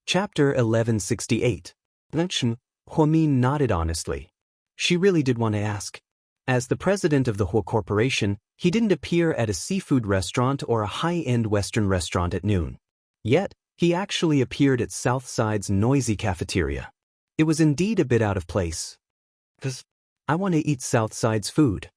Chapter 1168. Huamin nodded honestly. She really did want to ask. As the president of the Huo Corporation, he didn't appear at a seafood restaurant or a high-end Western restaurant at noon. Yet, he actually appeared at Southside's noisy cafeteria. It was indeed a bit out of place. I want to eat Southside's food.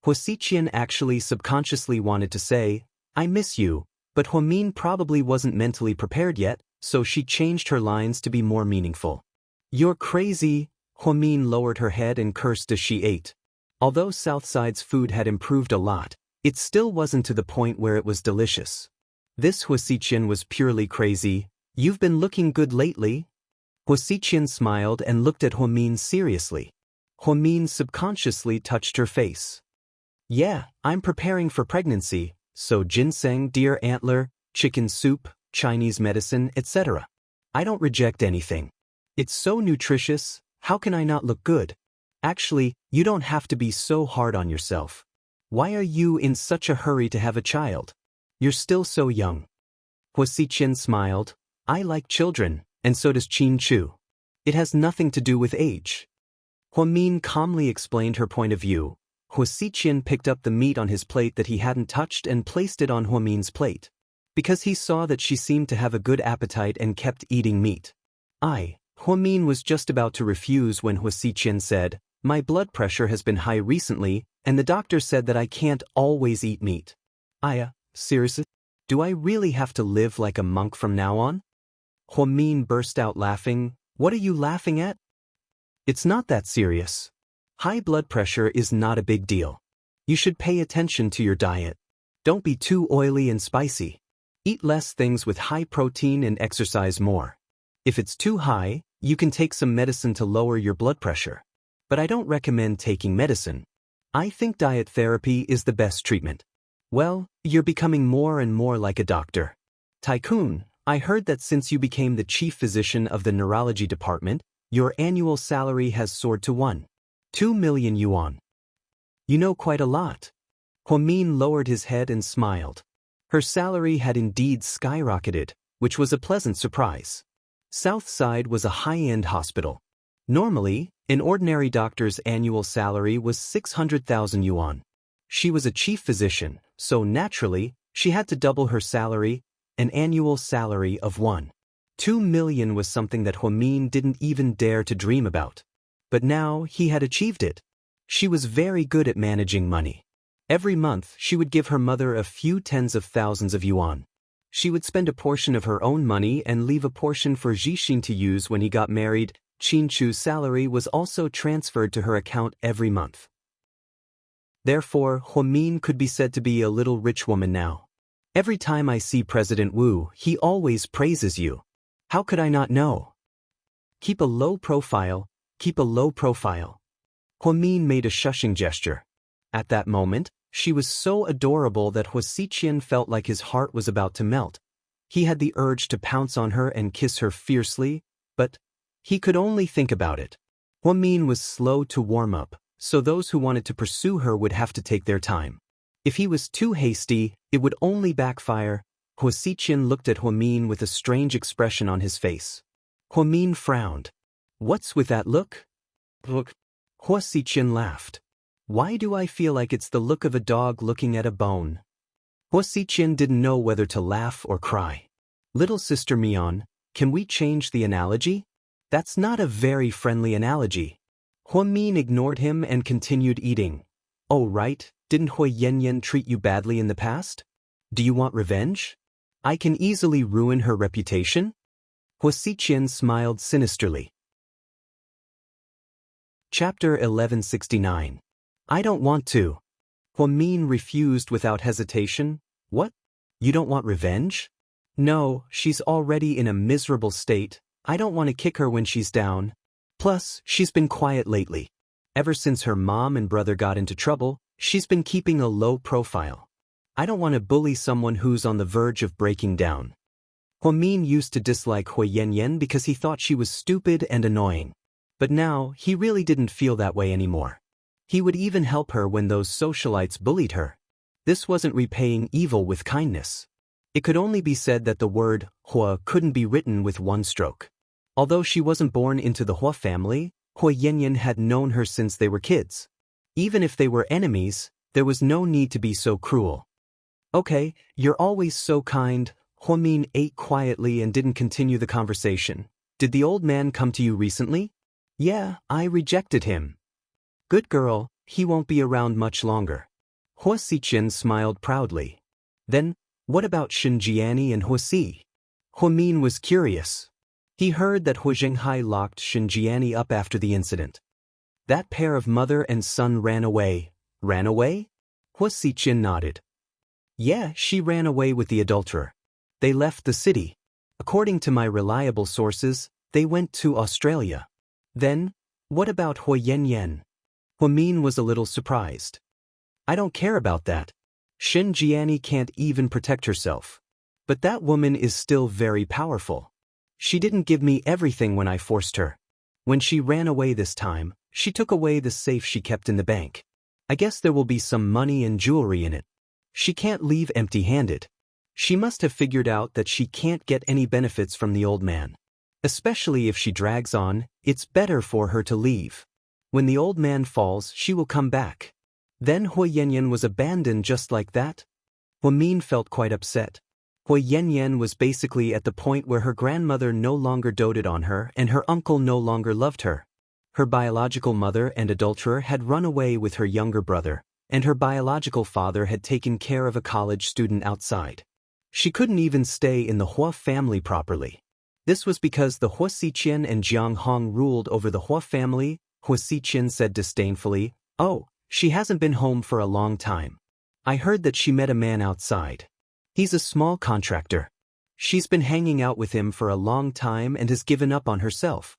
Huo actually subconsciously wanted to say, I miss you, but Huamin probably wasn't mentally prepared yet, so she changed her lines to be more meaningful. You're crazy. Huamin lowered her head and cursed as she ate. Although Southside's food had improved a lot, it still wasn't to the point where it was delicious. This Huo was purely crazy. You've been looking good lately. Huo smiled and looked at Huamin seriously. Huamin subconsciously touched her face. Yeah, I'm preparing for pregnancy, so ginseng, deer antler, chicken soup, Chinese medicine, etc. I don't reject anything. It's so nutritious, how can I not look good? Actually, you don't have to be so hard on yourself. Why are you in such a hurry to have a child? You're still so young. Huo smiled. I like children, and so does Qin Chu. It has nothing to do with age. Huamin calmly explained her point of view. Huo picked up the meat on his plate that he hadn't touched and placed it on Huamin's plate. Because he saw that she seemed to have a good appetite and kept eating meat. Huamin was just about to refuse when Huo said, my blood pressure has been high recently, and the doctor said that I can't always eat meat. Seriously? Do I really have to live like a monk from now on? Huamin burst out laughing. What are you laughing at? It's not that serious. High blood pressure is not a big deal. You should pay attention to your diet. Don't be too oily and spicy. Eat less things with high protein and exercise more. If it's too high, you can take some medicine to lower your blood pressure. But I don't recommend taking medicine. I think diet therapy is the best treatment. Well, you're becoming more and more like a doctor. Tycoon, I heard that since you became the chief physician of the neurology department, your annual salary has soared to 2 million yuan. You know quite a lot. Huamin lowered his head and smiled. Her salary had indeed skyrocketed, which was a pleasant surprise. Southside was a high-end hospital. Normally, an ordinary doctor's annual salary was 600,000 yuan. She was a chief physician, so naturally, she had to double her salary. An annual salary of 2 million was something that Huamin didn't even dare to dream about. But now he had achieved it. She was very good at managing money. Every month, she would give her mother a few tens of thousands of yuan. She would spend a portion of her own money and leave a portion for Zhixin to use when he got married. Qin Chu's salary was also transferred to her account every month. Therefore, Huamin could be said to be a little rich woman now. Every time I see President Wu, he always praises you. How could I not know? Keep a low profile, keep a low profile. Huamin made a shushing gesture. At that moment, she was so adorable that Huo felt like his heart was about to melt. He had the urge to pounce on her and kiss her fiercely, but he could only think about it. Huamin was slow to warm up, so those who wanted to pursue her would have to take their time. If he was too hasty, it would only backfire. Huo looked at Huamin with a strange expression on his face. Huamin frowned. What's with that look? Huo laughed. Why do I feel like it's the look of a dog looking at a bone? Huo didn't know whether to laugh or cry. Little sister Mian, can we change the analogy? That's not a very friendly analogy. Huamin ignored him and continued eating. Oh right, didn't Huo Yanyan treat you badly in the past? Do you want revenge? I can easily ruin her reputation? Huo smiled sinisterly. Chapter 1169. I don't want to. Huamin refused without hesitation. What? You don't want revenge? No, she's already in a miserable state. I don't want to kick her when she's down. Plus, she's been quiet lately. Ever since her mom and brother got into trouble, she's been keeping a low profile. I don't want to bully someone who's on the verge of breaking down. Huamin used to dislike Huo Yanyan because he thought she was stupid and annoying. But now, he really didn't feel that way anymore. He would even help her when those socialites bullied her. This wasn't repaying evil with kindness. It could only be said that the word Hua couldn't be written with one stroke. Although she wasn't born into the Hua family, Hua Yanyan had known her since they were kids. Even if they were enemies, there was no need to be so cruel. Okay, you're always so kind. Hua Min ate quietly and didn't continue the conversation. Did the old man come to you recently? Yeah, I rejected him. Good girl, he won't be around much longer. Hua Xichen smiled proudly. Then, what about Xinjiani and Hua Si? Hua Min was curious. He heard that Hua Zhenghai locked Xinjiani up after the incident. That pair of mother and son ran away. Ran away? Hua Xichen nodded. Yeah, she ran away with the adulterer. They left the city. According to my reliable sources, they went to Australia. Then, what about Hua Yanyan? Hua Min was a little surprised. I don't care about that. Xinjiani can't even protect herself. But that woman is still very powerful. She didn't give me everything when I forced her. When she ran away this time, she took away the safe she kept in the bank. I guess there will be some money and jewelry in it. She can't leave empty-handed. She must have figured out that she can't get any benefits from the old man. Especially if she drags on, it's better for her to leave. When the old man falls, she will come back. Then Hua Yanyan was abandoned just like that? Hua Min felt quite upset. Hua Yanyan was basically at the point where her grandmother no longer doted on her and her uncle no longer loved her. Her biological mother and adulterer had run away with her younger brother, and her biological father had taken care of a college student outside. She couldn't even stay in the Hua family properly. This was because the Hua Xichen and Jiang Hong ruled over the Hua family. Hua Xichen said disdainfully, "Oh, she hasn't been home for a long time. I heard that she met a man outside. He's a small contractor. She's been hanging out with him for a long time and has given up on herself."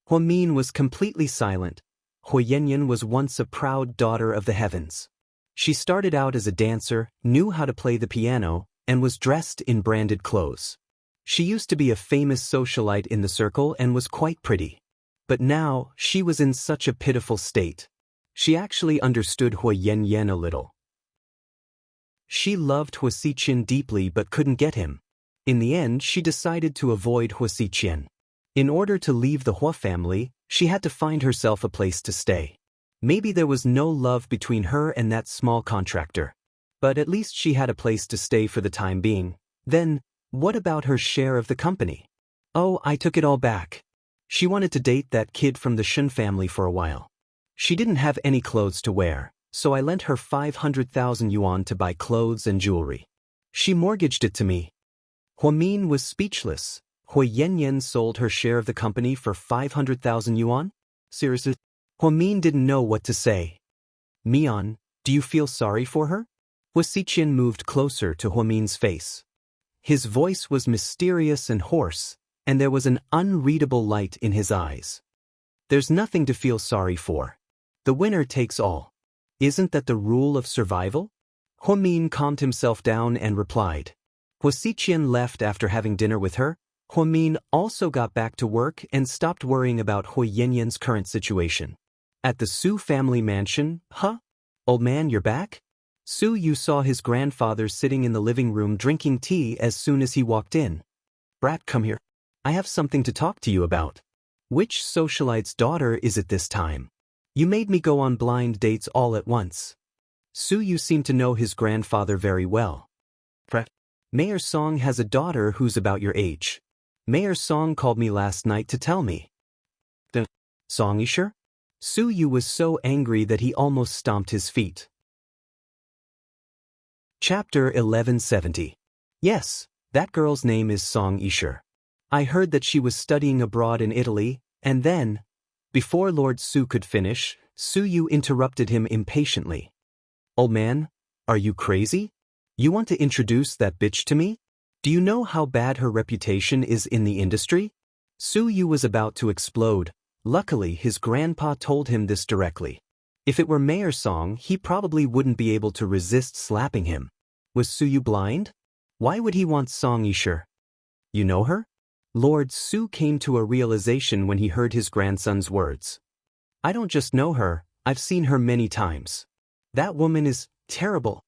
Hua Min was completely silent. Hua Yanyan was once a proud daughter of the heavens. She started out as a dancer, knew how to play the piano, and was dressed in branded clothes. She used to be a famous socialite in the circle and was quite pretty. But now, she was in such a pitiful state. She actually understood Hua Yanyan a little. She loved Hua Xichen deeply but couldn't get him. In the end, she decided to avoid Hua Xichen. In order to leave the Hua family, she had to find herself a place to stay. Maybe there was no love between her and that small contractor. But at least she had a place to stay for the time being. Then, what about her share of the company? Oh, I took it all back. She wanted to date that kid from the Shun family for a while. She didn't have any clothes to wear, so I lent her 500,000 yuan to buy clothes and jewelry. She mortgaged it to me. Hua Min was speechless. Hua Yanyan sold her share of the company for 500,000 yuan? Seriously? Hua Min didn't know what to say. Mian, do you feel sorry for her? Hua Xichen moved closer to Hua Min's face. His voice was mysterious and hoarse, and there was an unreadable light in his eyes. There's nothing to feel sorry for. The winner takes all. Isn't that the rule of survival? Hua Min calmed himself down and replied. Hua Xichen left after having dinner with her. Hua Min also got back to work and stopped worrying about Hua Yanyan's current situation. At the Su family mansion, huh? Old man, you're back? Su Yu saw his grandfather sitting in the living room drinking tea as soon as he walked in. Brat, come here. I have something to talk to you about. Which socialite's daughter is it this time? You made me go on blind dates all at once. Su Yu seemed to know his grandfather very well. Brat, Mayor Song has a daughter who's about your age. Mayor Song called me last night to tell me. The Song, you sure? Su Yu was so angry that he almost stomped his feet. Chapter 1170. Yes, that girl's name is Song Yisher. I heard that she was studying abroad in Italy, and then, before Lord Su could finish, Su Yu interrupted him impatiently. Old man, are you crazy? You want to introduce that bitch to me? Do you know how bad her reputation is in the industry? Su Yu was about to explode. Luckily, his grandpa told him this directly. If it were Mayor Song, he probably wouldn't be able to resist slapping him. Was Su Yu blind? Why would he want Song Yisher? You know her? Lord Su came to a realization when he heard his grandson's words. I don't just know her, I've seen her many times. That woman is terrible.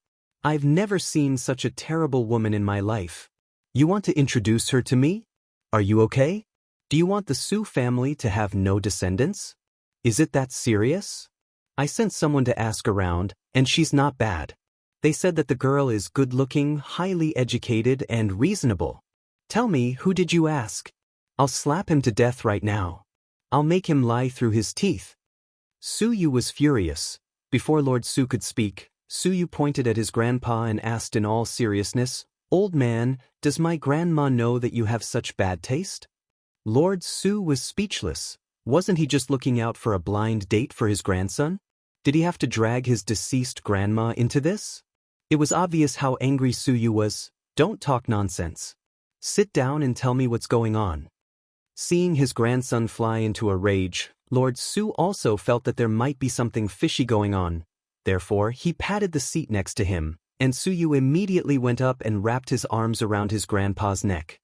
I've never seen such a terrible woman in my life. You want to introduce her to me? Are you okay? Do you want the Su family to have no descendants? Is it that serious? I sent someone to ask around, and she's not bad. They said that the girl is good-looking, highly educated, and reasonable. Tell me, who did you ask? I'll slap him to death right now. I'll make him lie through his teeth. Su Yu was furious. Before Lord Su could speak, Su Yu pointed at his grandpa and asked in all seriousness, "Old man, does my grandma know that you have such bad taste?" Lord Su was speechless. Wasn't he just looking out for a blind date for his grandson? Did he have to drag his deceased grandma into this? It was obvious how angry Su Yu was. Don't talk nonsense. Sit down and tell me what's going on. Seeing his grandson fly into a rage, Lord Su also felt that there might be something fishy going on. Therefore, he patted the seat next to him, and Su Yu immediately went up and wrapped his arms around his grandpa's neck.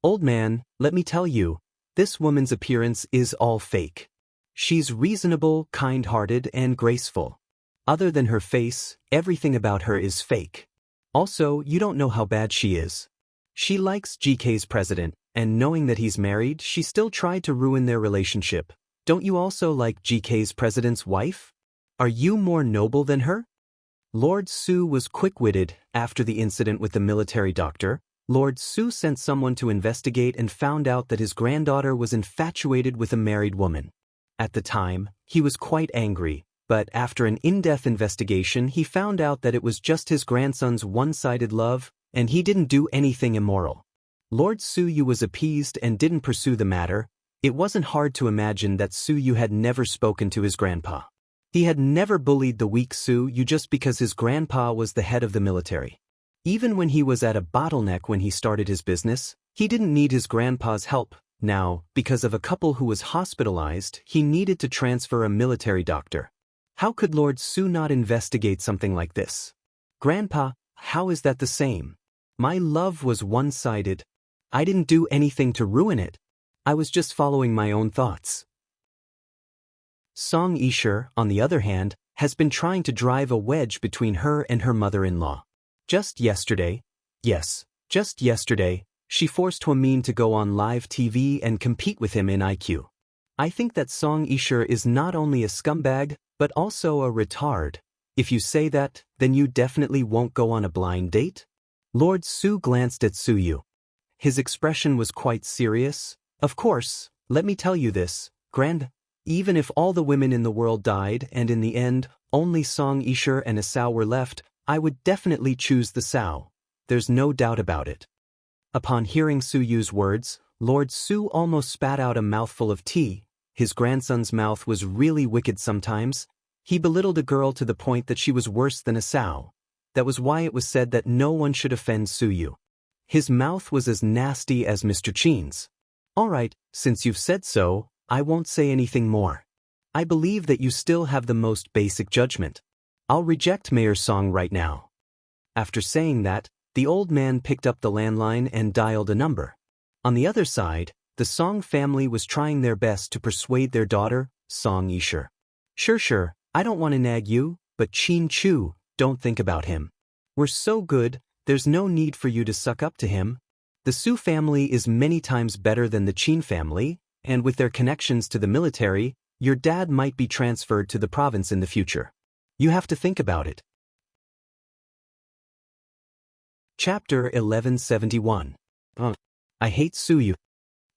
"Old man, let me tell you, this woman's appearance is all fake. She's reasonable, kind-hearted, and graceful. Other than her face, everything about her is fake. Also, you don't know how bad she is. She likes GK's president, and knowing that he's married, she still tried to ruin their relationship. Don't you also like GK's president's wife? Are you more noble than her?" Lord Su was quick-witted. After the incident with the military doctor, Lord Su sent someone to investigate and found out that his granddaughter was infatuated with a married woman. At the time, he was quite angry, but after an in-depth investigation he found out that it was just his grandson's one-sided love, and he didn't do anything immoral. Lord Su Yu was appeased and didn't pursue the matter. It wasn't hard to imagine that Su Yu had never spoken to his grandpa. He had never bullied the weak Su Yu just because his grandpa was the head of the military. Even when he was at a bottleneck when he started his business, he didn't need his grandpa's help. Now, because of a couple who was hospitalized, he needed to transfer a military doctor. How could Lord Su not investigate something like this? "Grandpa, how is that the same? My love was one-sided. I didn't do anything to ruin it. I was just following my own thoughts." Song Yishe, on the other hand, has been trying to drive a wedge between her and her mother-in-law. Just yesterday, she forced Huamin to go on live TV and compete with him in IQ. I think that Song Yishe is not only a scumbag, but also a retard. If you say that, then you definitely won't go on a blind date? Lord Su glanced at Su Yu. His expression was quite serious. "Of course, let me tell you this, even if all the women in the world died and in the end, only Song Yishe and a Sao were left, I would definitely choose the Sao. There's no doubt about it." Upon hearing Su Yu's words, Lord Su almost spat out a mouthful of tea. His grandson's mouth was really wicked sometimes. He belittled a girl to the point that she was worse than a Sao. That was why it was said that no one should offend Su Yu. His mouth was as nasty as Mr. Chin's. "Alright, since you've said so, I won't say anything more. I believe that you still have the most basic judgment. I'll reject Mayor Song right now." After saying that, the old man picked up the landline and dialed a number. On the other side, the Song family was trying their best to persuade their daughter, Song Yishe. Sure, I don't want to nag you, but Qin Chu, don't think about him. We're so good, there's no need for you to suck up to him. The Su family is many times better than the Qin family, and with their connections to the military, your dad might be transferred to the province in the future. You have to think about it. Chapter 1171. I hate Su Yu.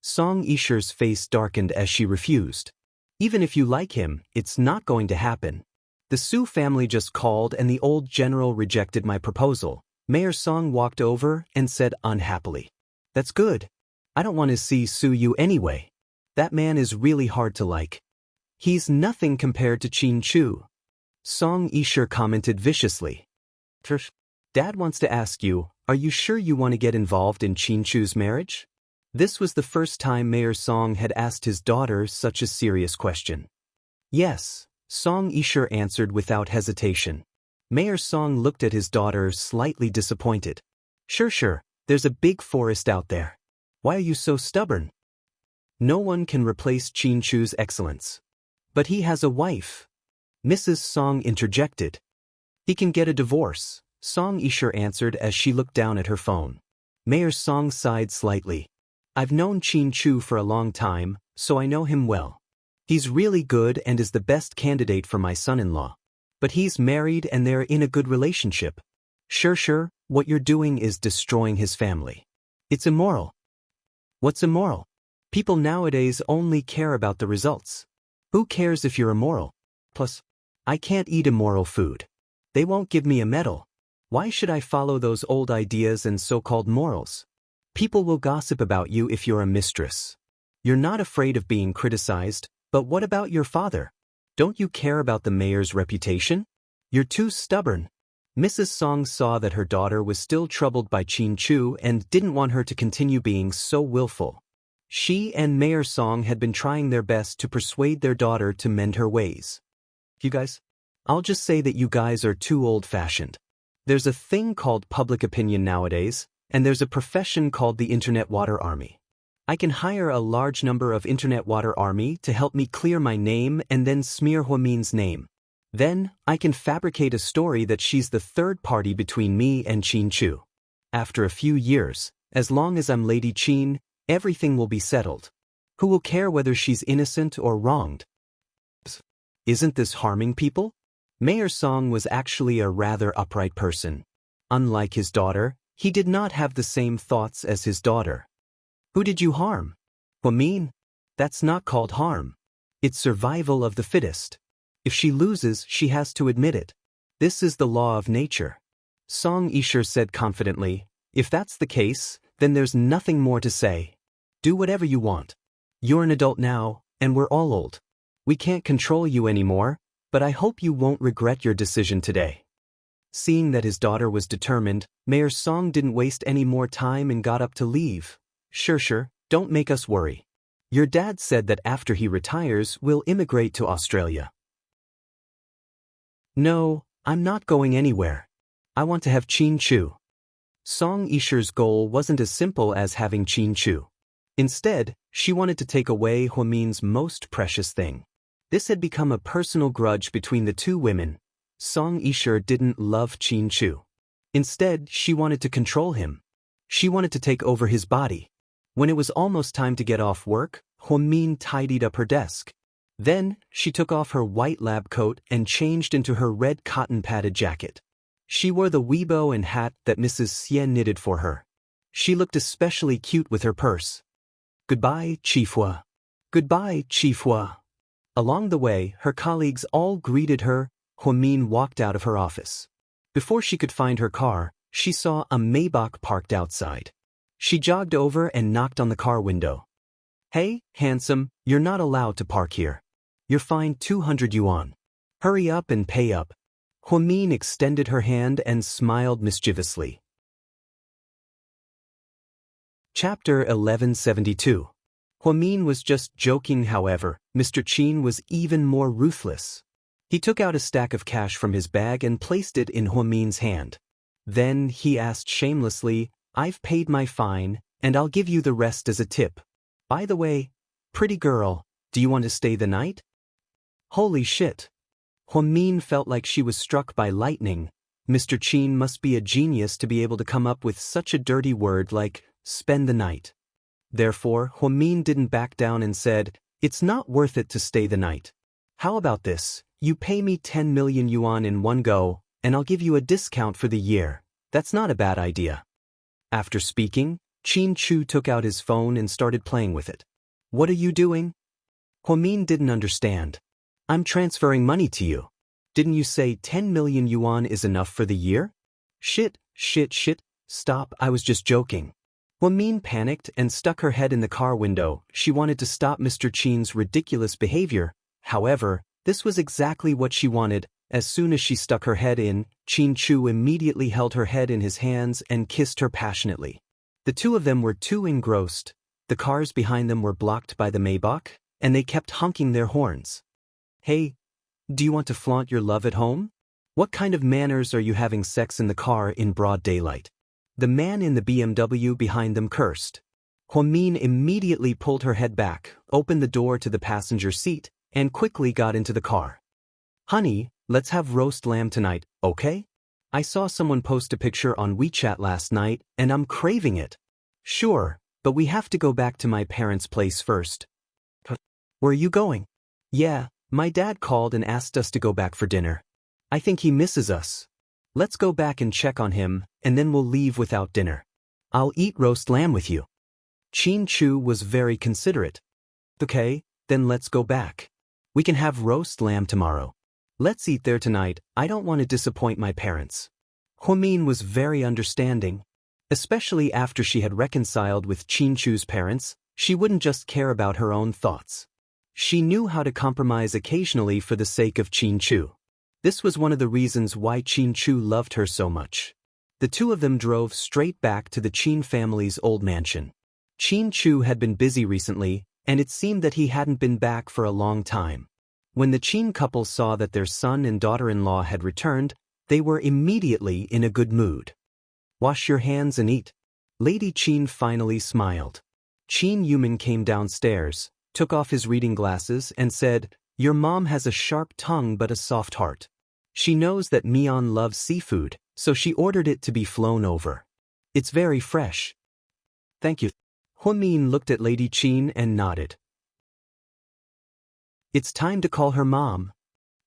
Song Yishe's face darkened as she refused. "Even if you like him, it's not going to happen. The Su family just called and the old general rejected my proposal." Mayor Song walked over and said unhappily. "That's good. I don't want to see Su Yu anyway. That man is really hard to like. He's nothing compared to Qin Chu." Song Yishe commented viciously. "Dad wants to ask you, are you sure you want to get involved in Qin Chu's marriage?" This was the first time Mayor Song had asked his daughter such a serious question. "Yes," Song Yishe answered without hesitation. Mayor Song looked at his daughter slightly disappointed. Sure, there's a big forest out there. Why are you so stubborn? No one can replace Qin Chu's excellence. But he has a wife." Mrs. Song interjected. "He can get a divorce," Song Yisha answered as she looked down at her phone. Mayor Song sighed slightly. I've known Qin Chu for a long time, so I know him well. He's really good and is the best candidate for my son-in-law. But he's married and they're in a good relationship. Sure, what you're doing is destroying his family. It's immoral. What's immoral? People nowadays only care about the results. Who cares if you're immoral? Plus, I can't eat immoral food. They won't give me a medal. Why should I follow those old ideas and so-called morals? People will gossip about you if you're a mistress. You're not afraid of being criticized, but what about your father? Don't you care about the mayor's reputation? You're too stubborn. Mrs. Song saw that her daughter was still troubled by Qin Chu and didn't want her to continue being so willful. She and Mayor Song had been trying their best to persuade their daughter to mend her ways. You guys? I'll just say that you guys are too old-fashioned. There's a thing called public opinion nowadays, and there's a profession called the Internet Water Army. I can hire a large number of Internet Water Army to help me clear my name and then smear Huamin's name. Then, I can fabricate a story that she's the third party between me and Qin Chu. After a few years, as long as I'm Lady Qin, everything will be settled. Who will care whether she's innocent or wronged? Isn't this harming people? Mayor Song was actually a rather upright person. Unlike his daughter, he did not have the same thoughts as his daughter. Who did you harm? Huamin? That's not called harm. It's survival of the fittest. If she loses, she has to admit it. This is the law of nature. Song Yisha said confidently, if that's the case, then there's nothing more to say. Do whatever you want. You're an adult now, and we're all old. We can't control you anymore, but I hope you won't regret your decision today. Seeing that his daughter was determined, Mayor Song didn't waste any more time and got up to leave. Sure, don't make us worry. Your dad said that after he retires, we'll immigrate to Australia. No, I'm not going anywhere. I want to have Qin Chu. Song Yisha's goal wasn't as simple as having Qin Chu. Instead, she wanted to take away Huamin's most precious thing. This had become a personal grudge between the two women. Song Yisha didn't love Qin Chu. Instead, she wanted to control him. She wanted to take over his body. When it was almost time to get off work, Huamin tidied up her desk. Then, she took off her white lab coat and changed into her red cotton-padded jacket. She wore the weibo and hat that Mrs. Xian knitted for her. She looked especially cute with her purse. Goodbye, Chief Hua. Goodbye, Chief Hua. Along the way, her colleagues all greeted her. Huamin walked out of her office. Before she could find her car, she saw a Maybach parked outside. She jogged over and knocked on the car window. Hey, handsome, you're not allowed to park here. You're fined 200 yuan. Hurry up and pay up. Huamin extended her hand and smiled mischievously. Chapter 1172. Huamin was just joking, however. Mr. Qin was even more ruthless. He took out a stack of cash from his bag and placed it in Huamin's hand. Then he asked shamelessly, I've paid my fine, and I'll give you the rest as a tip. By the way, pretty girl, do you want to stay the night? Holy shit. Huamin felt like she was struck by lightning. Mr. Qin must be a genius to be able to come up with such a dirty word like, spend the night. Therefore, Huamin didn't back down and said, it's not worth it to stay the night. How about this? You pay me 10 million yuan in one go, and I'll give you a discount for the year. That's not a bad idea. After speaking, Qin Chu took out his phone and started playing with it. What are you doing? Huamin didn't understand. I'm transferring money to you. Didn't you say 10 million yuan is enough for the year? Shit, stop, I was just joking. Huamin panicked and stuck her head in the car window. She wanted to stop Mr. Qin's ridiculous behavior. However, this was exactly what she wanted. As soon as she stuck her head in, Qin Chu immediately held her head in his hands and kissed her passionately. The two of them were too engrossed. The cars behind them were blocked by the Maybach, and they kept honking their horns. Hey, do you want to flaunt your love at home? What kind of manners are you having sex in the car in broad daylight? The man in the BMW behind them cursed. Huamin immediately pulled her head back, opened the door to the passenger seat, and quickly got into the car. Honey, let's have roast lamb tonight, okay? I saw someone post a picture on WeChat last night, and I'm craving it. Sure, but we have to go back to my parents' place first. Where are you going? Yeah, my dad called and asked us to go back for dinner. I think he misses us. Let's go back and check on him, and then we'll leave without dinner. I'll eat roast lamb with you. Qin Chu was very considerate. Okay, then let's go back. We can have roast lamb tomorrow. Let's eat there tonight. I don't want to disappoint my parents. Huamin was very understanding. Especially after she had reconciled with Qin Chu's parents, she wouldn't just care about her own thoughts. She knew how to compromise occasionally for the sake of Qin Chu. This was one of the reasons why Qin Chu loved her so much. The two of them drove straight back to the Qin family's old mansion. Qin Chu had been busy recently, and it seemed that he hadn't been back for a long time. When the Qin couple saw that their son and daughter-in-law had returned, they were immediately in a good mood. Wash your hands and eat. Lady Qin finally smiled. Qin Yumin came downstairs, took off his reading glasses, and said, "Your mom has a sharp tongue but a soft heart. She knows that Mian loves seafood, so she ordered it to be flown over. It's very fresh." "Thank you." Huamin looked at Lady Qin and nodded. "It's time to call her mom,"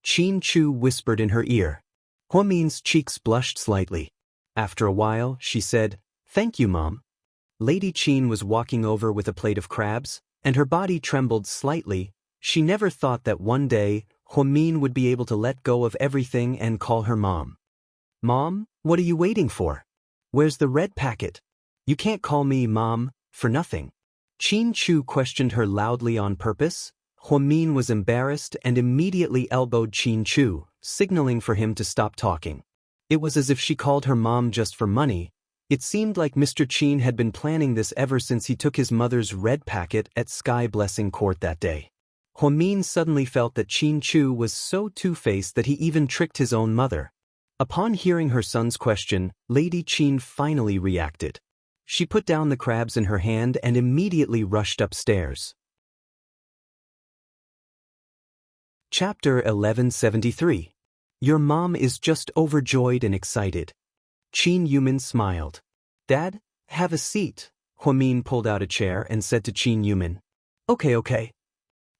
Qin Chu whispered in her ear. Huamin's cheeks blushed slightly. After a while, she said, "Thank you, Mom." Lady Qin was walking over with a plate of crabs, and her body trembled slightly. She never thought that one day, Huamin would be able to let go of everything and call her mom. "Mom, what are you waiting for? Where's the red packet? You can't call me Mom for nothing." Qin Chu questioned her loudly on purpose. Huamin was embarrassed and immediately elbowed Qin Chu, signaling for him to stop talking. It was as if she called her mom just for money. It seemed like Mr. Qin had been planning this ever since he took his mother's red packet at Sky Blessing Court that day. Huamin suddenly felt that Qin Chu was so two-faced that he even tricked his own mother. Upon hearing her son's question, Lady Qin finally reacted. She put down the crabs in her hand and immediately rushed upstairs. Chapter 1173. Your mom is just overjoyed and excited. Qin Yumin smiled. "Dad, have a seat." Huamin pulled out a chair and said to Qin Yumin. Okay.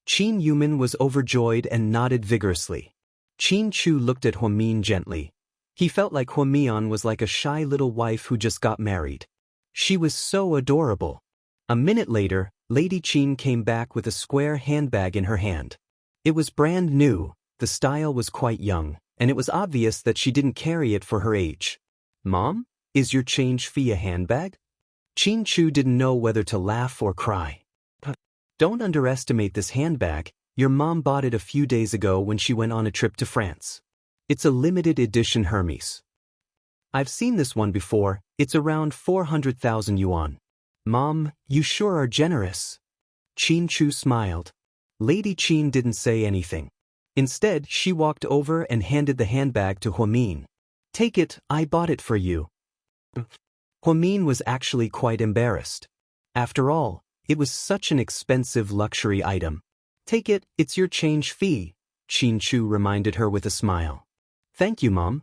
Qin Yumin was overjoyed and nodded vigorously. Qin Chu looked at Huamin gently. He felt like Huamian was like a shy little wife who just got married. She was so adorable. A minute later, Lady Qin came back with a square handbag in her hand. It was brand new, the style was quite young, and it was obvious that she didn't carry it for her age. "Mom, is your change fee a handbag?" Qin Chu didn't know whether to laugh or cry. "Don't underestimate this handbag. Your mom bought it a few days ago when she went on a trip to France. It's a limited edition Hermes. I've seen this one before. It's around 400,000 yuan. Mom, you sure are generous." Qin Chu smiled. Lady Qin didn't say anything. Instead, she walked over and handed the handbag to Huamin. "Take it, I bought it for you." Huamin was actually quite embarrassed. After all, it was such an expensive luxury item. "Take it, it's your change fee," Qin Chu reminded her with a smile. "Thank you, Mom."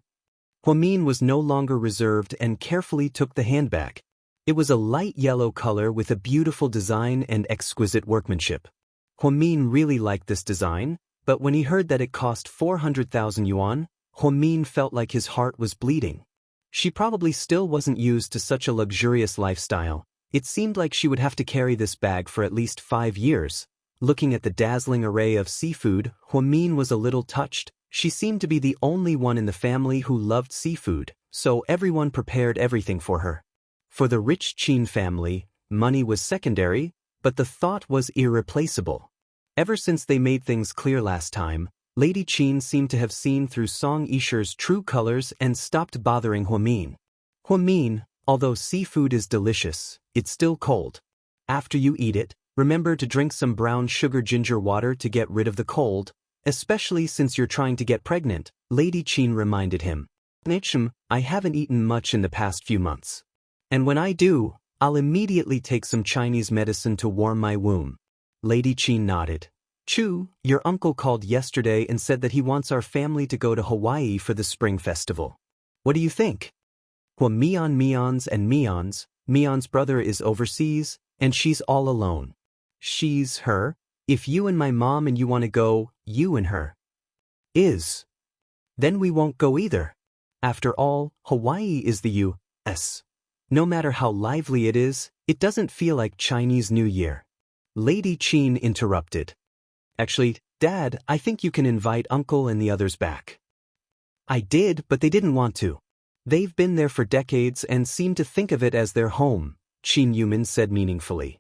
Huamin was no longer reserved and carefully took the handbag. It was a light yellow color with a beautiful design and exquisite workmanship. Huamin really liked this design, but when he heard that it cost 400,000 yuan, Huamin felt like his heart was bleeding. She probably still wasn't used to such a luxurious lifestyle. It seemed like she would have to carry this bag for at least 5 years. Looking at the dazzling array of seafood, Huamin was a little touched. She seemed to be the only one in the family who loved seafood, so everyone prepared everything for her. For the rich Qin family, money was secondary, but the thought was irreplaceable. Ever since they made things clear last time, Lady Qin seemed to have seen through Song Yisher's true colors and stopped bothering Huamin. "Huamin, although seafood is delicious, it's still cold. After you eat it, remember to drink some brown sugar ginger water to get rid of the cold, especially since you're trying to get pregnant," Lady Qin reminded him. "I haven't eaten much in the past few months. And when I do, I'll immediately take some Chinese medicine to warm my womb." Lady Qin nodded. "Chu, your uncle called yesterday and said that he wants our family to go to Hawaii for the spring festival. What do you think? Well, Mion's and Mion's brother is overseas, and she's all alone. She's her. If you and my mom and you want to go, you and her. Then we won't go either. After all, Hawaii is the U.S. No matter how lively it is, it doesn't feel like Chinese New Year. Lady Qin interrupted. Actually, Dad, I think you can invite Uncle and the others back. I did, but they didn't want to. They've been there for decades and seem to think of it as their home, Qin Yumin said meaningfully.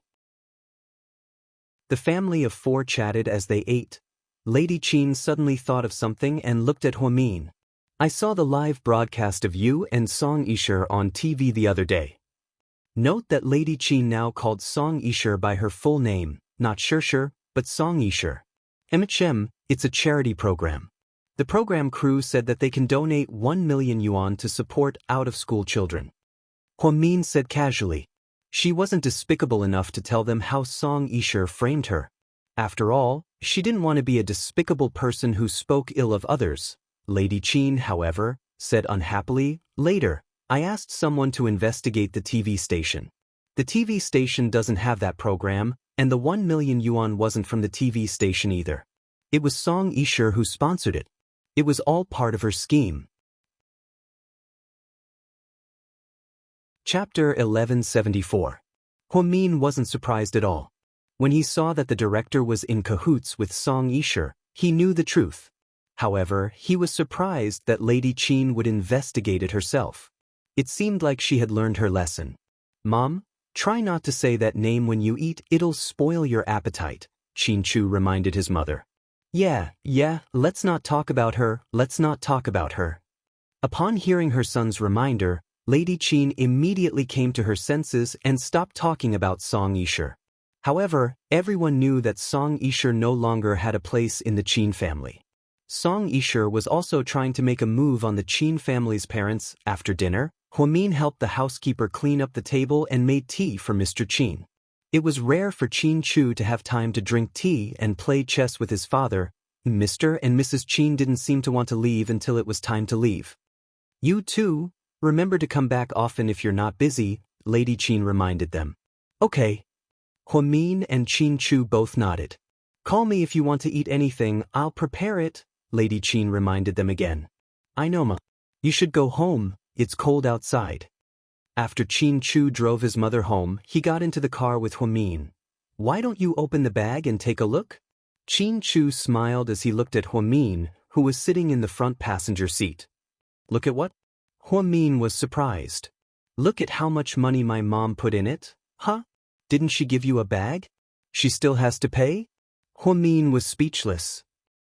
The family of four chatted as they ate. Lady Qin suddenly thought of something and looked at Huamin. I saw the live broadcast of you and Song Yisher on TV the other day. Note that Lady Qin now called Song Yisher by her full name, not Shirshir, but Song Yisher. It's a charity program. The program crew said that they can donate 1 million yuan to support out-of-school children. Huamin said casually. She wasn't despicable enough to tell them how Song Yisher framed her. After all, she didn't want to be a despicable person who spoke ill of others. Lady Qin, however, said unhappily, later, I asked someone to investigate the TV station. The TV station doesn't have that program, and the 1 million yuan wasn't from the TV station either. It was Song Yisher who sponsored it. It was all part of her scheme. Chapter 1174. Huamin wasn't surprised at all. When he saw that the director was in cahoots with Song Yisher, he knew the truth. However, he was surprised that Lady Qin would investigate it herself. It seemed like she had learned her lesson. Mom, try not to say that name when you eat, it'll spoil your appetite, Qin Chu reminded his mother. Yeah, let's not talk about her. Upon hearing her son's reminder, Lady Qin immediately came to her senses and stopped talking about Song Yisher. However, everyone knew that Song Yisher no longer had a place in the Qin family. Song Yisher was also trying to make a move on the Qin family's parents. After dinner, Huamin helped the housekeeper clean up the table and made tea for Mr. Qin. It was rare for Qin Chu to have time to drink tea and play chess with his father. Mr. and Mrs. Qin didn't seem to want to leave until it was time to leave. You too, remember to come back often if you're not busy, Lady Qin reminded them. Okay. Huamin and Qin Chu both nodded. Call me if you want to eat anything, I'll prepare it, Lady Qin reminded them again. I know, Ma. You should go home, it's cold outside. After Qin Chu drove his mother home, he got into the car with Huamin. Why don't you open the bag and take a look? Qin Chu smiled as he looked at Huamin, who was sitting in the front passenger seat. Look at what? Huamin was surprised. Look at how much money my mom put in it, huh? Didn't she give you a bag? She still has to pay? Huamin was speechless.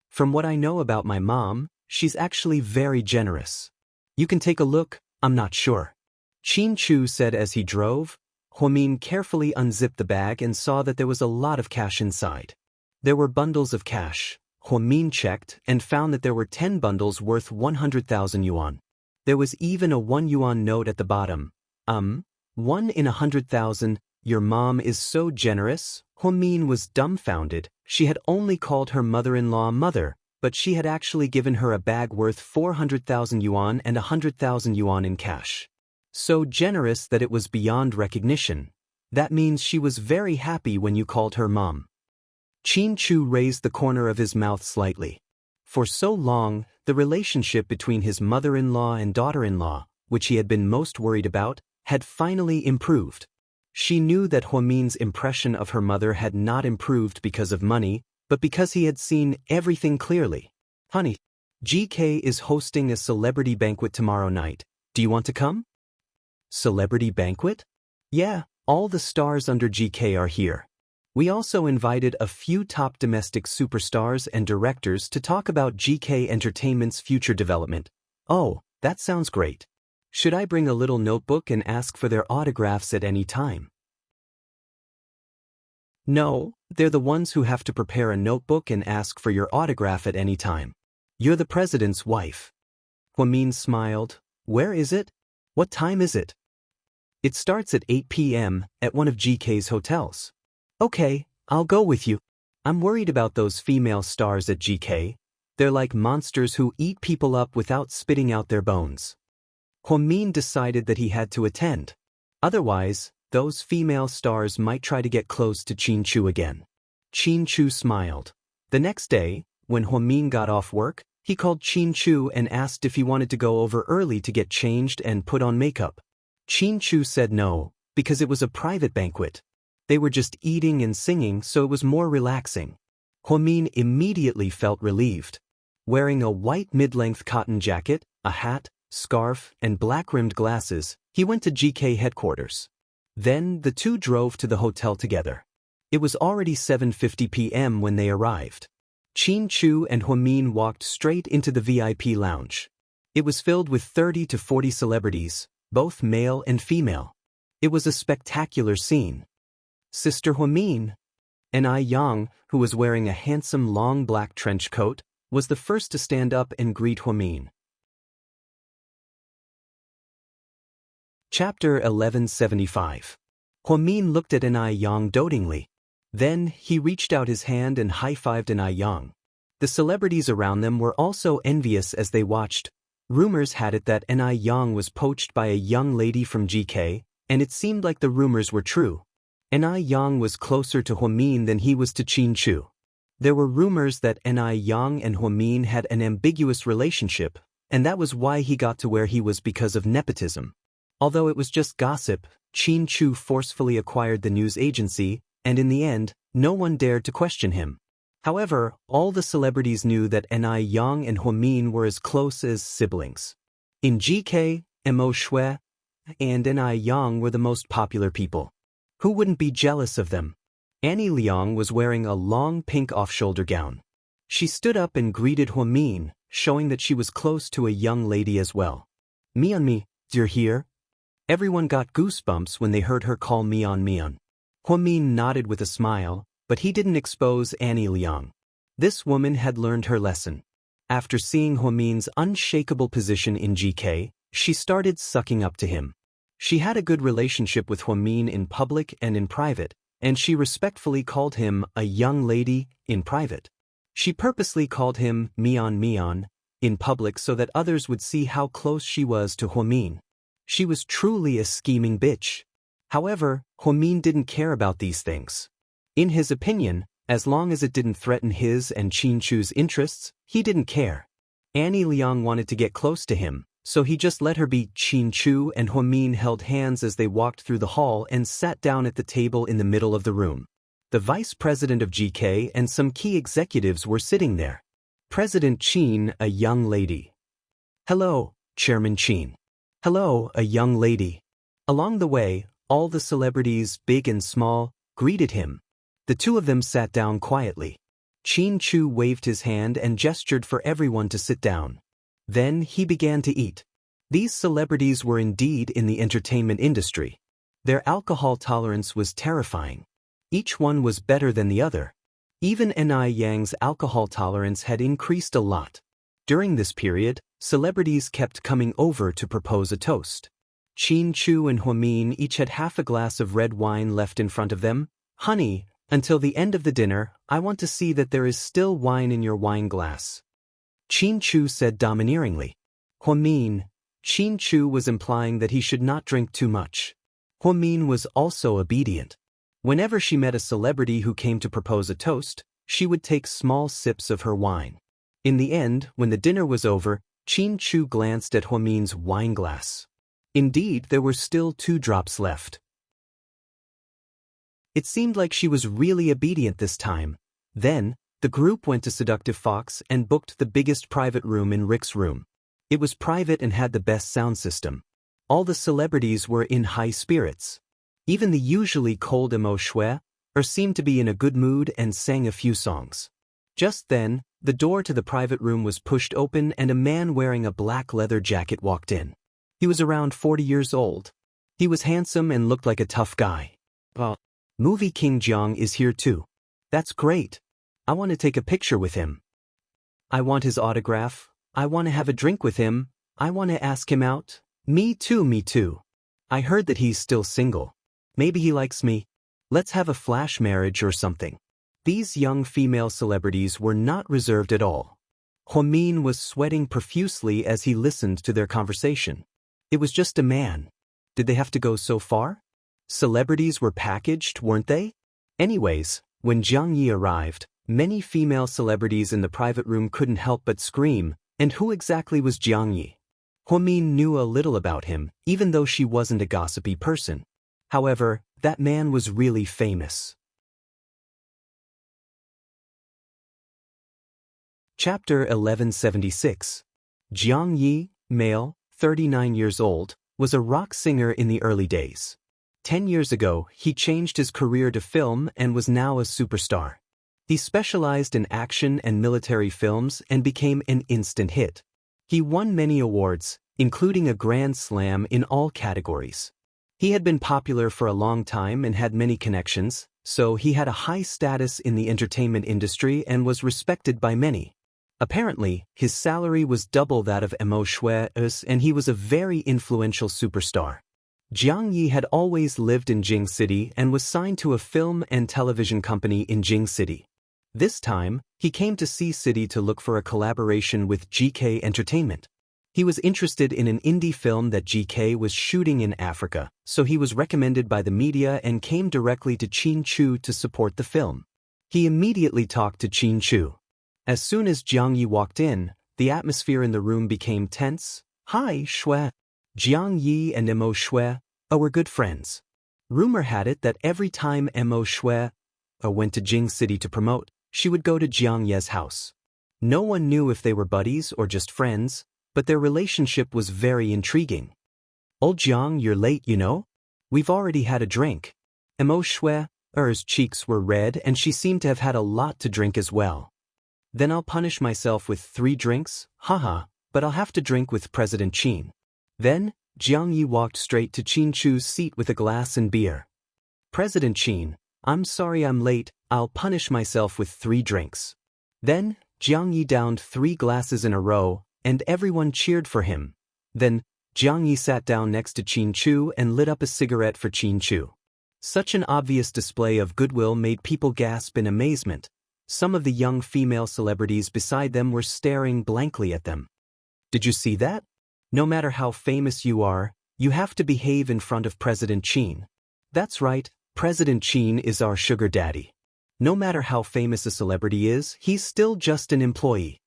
From what I know about my mom, she's actually very generous. You can take a look, I'm not sure. Qin Chu said as he drove. Huamin carefully unzipped the bag and saw that there was a lot of cash inside. There were bundles of cash. Huamin checked and found that there were 10 bundles worth 100,000 yuan. There was even a 1 yuan note at the bottom. 1 in 100,000, your mom is so generous? Huamin was dumbfounded. She had only called her mother-in-law mother, but she had actually given her a bag worth 400,000 yuan and 100,000 yuan in cash. So generous that it was beyond recognition. That means she was very happy when you called her mom. Qin Chu raised the corner of his mouth slightly. For so long, the relationship between his mother-in-law and daughter-in-law, which he had been most worried about, had finally improved. She knew that Huamin's impression of her mother had not improved because of money, but because he had seen everything clearly. Honey, GK is hosting a celebrity banquet tomorrow night. Do you want to come? Celebrity banquet? Yeah, all the stars under GK are here. We also invited a few top domestic superstars and directors to talk about GK Entertainment's future development. Oh, that sounds great. Should I bring a little notebook and ask for their autographs at any time? No, they're the ones who have to prepare a notebook and ask for your autograph at any time. You're the president's wife. Huamin smiled. Where is it? What time is it? It starts at 8 p.m. at one of GK's hotels. Okay, I'll go with you. I'm worried about those female stars at GK. They're like monsters who eat people up without spitting out their bones. Huamin decided that he had to attend. Otherwise, those female stars might try to get close to Qin Chu again. Qin Chu smiled. The next day, when Huamin got off work, he called Qin Chu and asked if he wanted to go over early to get changed and put on makeup. Qin Chu said no, because it was a private banquet. They were just eating and singing, so it was more relaxing. Huamin immediately felt relieved. Wearing a white mid-length cotton jacket, a hat, scarf, and black-rimmed glasses, he went to GK headquarters. Then the two drove to the hotel together. It was already 7:50 p.m. when they arrived. Qin Chu and Huamin walked straight into the VIP lounge. It was filled with 30 to 40 celebrities, both male and female. It was a spectacular scene. Sister Huamin, N.I. Yang, who was wearing a handsome long black trench coat, was the first to stand up and greet Huamin. Chapter 1175. Huamin looked at N.I. Yang dotingly. Then he reached out his hand and high-fived N.I. Yang. The celebrities around them were also envious as they watched. Rumors had it that N.I. Yang was poached by a young lady from GK, and it seemed like the rumors were true. N.I. Yang was closer to Huamin than he was to Qin Chu. There were rumors that N.I. Yang and Huamin had an ambiguous relationship, and that was why he got to where he was because of nepotism. Although it was just gossip, Qin Chu forcefully acquired the news agency, and in the end, no one dared to question him. However, all the celebrities knew that N.I. Yang and Huamin were as close as siblings. In GK, Mo Shui and N.I. Yang were the most popular people. Who wouldn't be jealous of them? Annie Liang was wearing a long pink off-shoulder gown. She stood up and greeted Huamin, showing that she was close to a young lady as well. "Mian, you're here?" Everyone got goosebumps when they heard her call Mian. Huamin nodded with a smile, but he didn't expose Annie Liang. This woman had learned her lesson. After seeing Huamin's unshakable position in GK, she started sucking up to him. She had a good relationship with Huamin in public and in private, and she respectfully called him a young lady in private. She purposely called him Mian in public so that others would see how close she was to Huamin. She was truly a scheming bitch. However, Huamin didn't care about these things. In his opinion, as long as it didn't threaten his and Qin Chu's interests, he didn't care. Annie Liang wanted to get close to him, so he just let her be. Qin Chu and Huamin held hands as they walked through the hall and sat down at the table in the middle of the room. The vice president of GK and some key executives were sitting there. President Qin, a young lady. "Hello, Chairman Qin." "Hello, a young lady." Along the way, all the celebrities, big and small, greeted him. The two of them sat down quietly. Qin Chu waved his hand and gestured for everyone to sit down. Then he began to eat. These celebrities were indeed in the entertainment industry. Their alcohol tolerance was terrifying. Each one was better than the other. Even N.I. Yang's alcohol tolerance had increased a lot. During this period, celebrities kept coming over to propose a toast. Qin Chu and Huamin each had half a glass of red wine left in front of them. "Honey, until the end of the dinner, I want to see that there is still wine in your wine glass," Qin Chu said domineeringly. Qin Chu was implying that he should not drink too much. Huamin was also obedient. Whenever she met a celebrity who came to propose a toast, she would take small sips of her wine. In the end, when the dinner was over, Qin Chu glanced at Huamin's wine glass. Indeed, there were still 2 drops left. It seemed like she was really obedient this time. Then, the group went to Seductive Fox and booked the biggest private room in Rick's room. It was private and had the best sound system. All the celebrities were in high spirits. Even the usually cold Mo Shui seemed to be in a good mood and sang a few songs. Just then, the door to the private room was pushed open and a man wearing a black leather jacket walked in. He was around 40 years old. He was handsome and looked like a tough guy. "Movie King Jiang is here too. That's great. I want to take a picture with him. I want his autograph. I want to have a drink with him. I want to ask him out." Me too. I heard that he's still single. Maybe he likes me. Let's have a flash marriage or something." These young female celebrities were not reserved at all. Huamin was sweating profusely as he listened to their conversation. It was just a man. Did they have to go so far? Celebrities were packaged, weren't they? Anyways, when Jiang Yi arrived, many female celebrities in the private room couldn't help but scream, and who exactly was Jiang Yi? Huamin knew a little about him, even though she wasn't a gossipy person. However, that man was really famous. Chapter 1176. Jiang Yi, male, 39 years old, was a rock singer in the early days. 10 years ago, he changed his career to film and was now a superstar. He specialized in action and military films and became an instant hit. He won many awards, including a Grand Slam in all categories. He had been popular for a long time and had many connections, so he had a high status in the entertainment industry and was respected by many. Apparently, his salary was double that of Mo Shui's, and he was a very influential superstar. Jiang Yi had always lived in Jing City and was signed to a film and television company in Jing City. This time, he came to C City to look for a collaboration with GK Entertainment. He was interested in an indie film that GK was shooting in Africa, so he was recommended by the media and came directly to Qin Chu to support the film. He immediately talked to Qin Chu. As soon as Jiang Yi walked in, the atmosphere in the room became tense. "Hi, Shui." Jiang Yi and Mo Shui were good friends. Rumor had it that every time Mo Shui went to Jing City to promote, she would go to Jiang Ye's house. No one knew if they were buddies or just friends, but their relationship was very intriguing. "Old Jiang, you're late, you know? We've already had a drink." Mo Shui's cheeks were red and she seemed to have had a lot to drink as well. "Then I'll punish myself with 3 drinks, haha, but I'll have to drink with President Qin." Then, Jiang Yi walked straight to Qin Chu's seat with a glass and beer. "President Qin, I'm sorry I'm late, I'll punish myself with 3 drinks." Then, Jiang Yi downed 3 glasses in a row, and everyone cheered for him. Then, Jiang Yi sat down next to Qin Chu and lit up a cigarette for Qin Chu. Such an obvious display of goodwill made people gasp in amazement. Some of the young female celebrities beside them were staring blankly at them. "Did you see that? No matter how famous you are, you have to behave in front of President Qin." "That's right, President Qin is our sugar daddy. No matter how famous a celebrity is, he's still just an employee."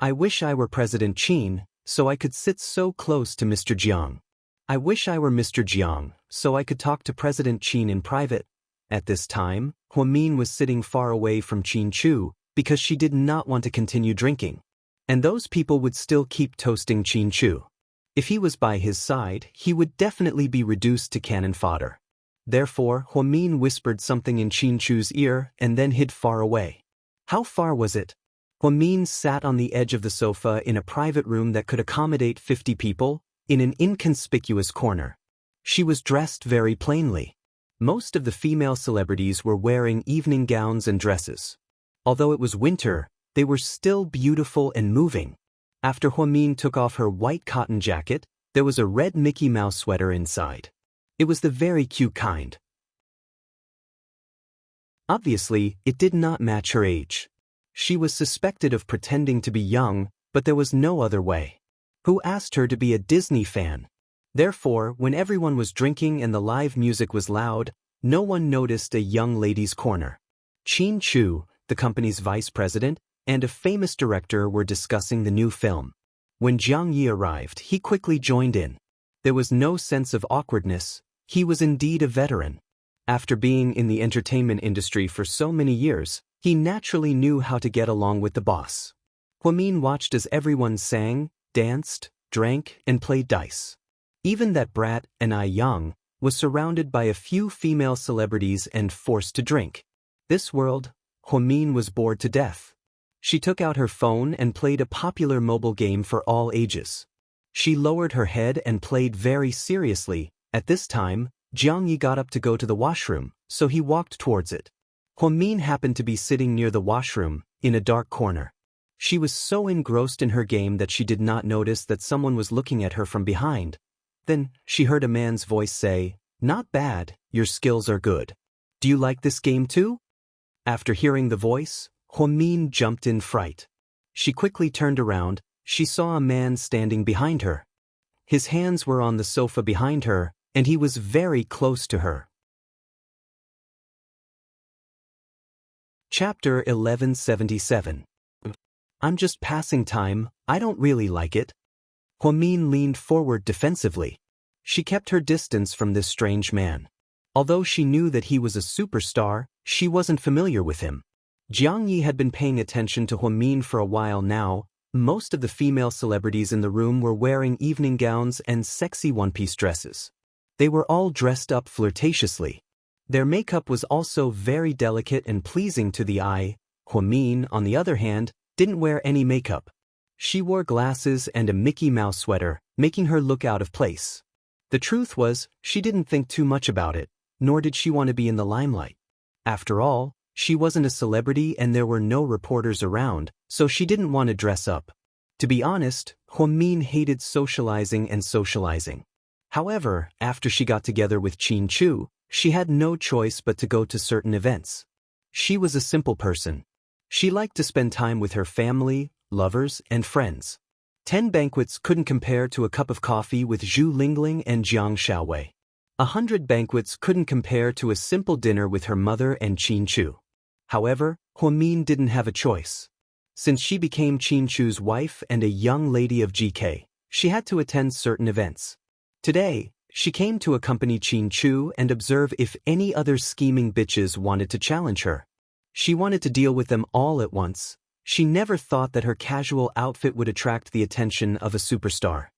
"I wish I were President Qin, so I could sit so close to Mr. Jiang. I wish I were Mr. Jiang, so I could talk to President Qin in private." At this time, Huamin was sitting far away from Qin Chu because she did not want to continue drinking. And those people would still keep toasting Qin Chu. If he was by his side, he would definitely be reduced to cannon fodder. Therefore, Huamin whispered something in Qin Chu's ear and then hid far away. How far was it? Huamin sat on the edge of the sofa in a private room that could accommodate 50 people, in an inconspicuous corner. She was dressed very plainly. Most of the female celebrities were wearing evening gowns and dresses. Although it was winter, they were still beautiful and moving. After Huamin took off her white cotton jacket, there was a red Mickey Mouse sweater inside. It was the very cute kind. Obviously, it did not match her age. She was suspected of pretending to be young, but there was no other way. Who asked her to be a Disney fan? Therefore, when everyone was drinking and the live music was loud, no one noticed a young ladies' corner. Qin Chu, the company's vice president, and a famous director were discussing the new film. When Jiang Yi arrived, he quickly joined in. There was no sense of awkwardness. He was indeed a veteran. After being in the entertainment industry for so many years, he naturally knew how to get along with the boss. Huamin watched as everyone sang, danced, drank, and played dice. Even that brat, Anai Yang, was surrounded by a few female celebrities and forced to drink. This world, Huamin was bored to death. She took out her phone and played a popular mobile game for all ages. She lowered her head and played very seriously. At this time, Jiang Yi got up to go to the washroom, so he walked towards it. Huamin happened to be sitting near the washroom, in a dark corner. She was so engrossed in her game that she did not notice that someone was looking at her from behind. Then, she heard a man's voice say, "Not bad, your skills are good. Do you like this game too?" After hearing the voice, Huamin jumped in fright. She quickly turned around. She saw a man standing behind her. His hands were on the sofa behind her, and he was very close to her. Chapter 1177. I'm just passing time, I don't really like it. Huamin leaned forward defensively. She kept her distance from this strange man. Although she knew that he was a superstar, she wasn't familiar with him. Xianxia had been paying attention to Huamin for a while now. Most of the female celebrities in the room were wearing evening gowns and sexy one-piece dresses. They were all dressed up flirtatiously. Their makeup was also very delicate and pleasing to the eye. Huamin, on the other hand, didn't wear any makeup. She wore glasses and a Mickey Mouse sweater, making her look out of place. The truth was, she didn't think too much about it, nor did she want to be in the limelight. After all, she wasn't a celebrity and there were no reporters around, so she didn't want to dress up. To be honest, Huamin hated socializing and socializing. However, after she got together with Qin Chu, she had no choice but to go to certain events. She was a simple person. She liked to spend time with her family, lovers, and friends. 10 banquets couldn't compare to a cup of coffee with Zhu Lingling and Jiang Shaowei. 100 banquets couldn't compare to a simple dinner with her mother and Qin Chu. However, Huamin didn't have a choice. Since she became Qin Chu's wife and a young lady of GK, she had to attend certain events. Today, she came to accompany Qin Chu and observe if any other scheming bitches wanted to challenge her. She wanted to deal with them all at once. She never thought that her casual outfit would attract the attention of a superstar.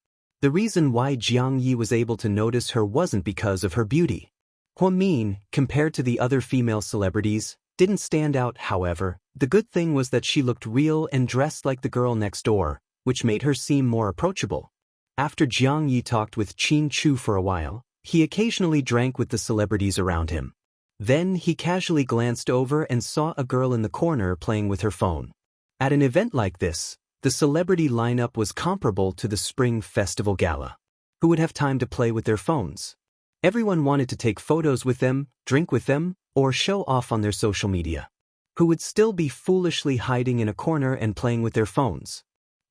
The reason why Xianxia was able to notice her wasn't because of her beauty. Huamin, compared to the other female celebrities, didn't stand out. However, the good thing was that she looked real and dressed like the girl next door, which made her seem more approachable. After Xianxia talked with Qin Chu for a while, he occasionally drank with the celebrities around him. Then he casually glanced over and saw a girl in the corner playing with her phone. At an event like this, the celebrity lineup was comparable to the Spring Festival Gala. Who would have time to play with their phones? Everyone wanted to take photos with them, drink with them, or show off on their social media. Who would still be foolishly hiding in a corner and playing with their phones?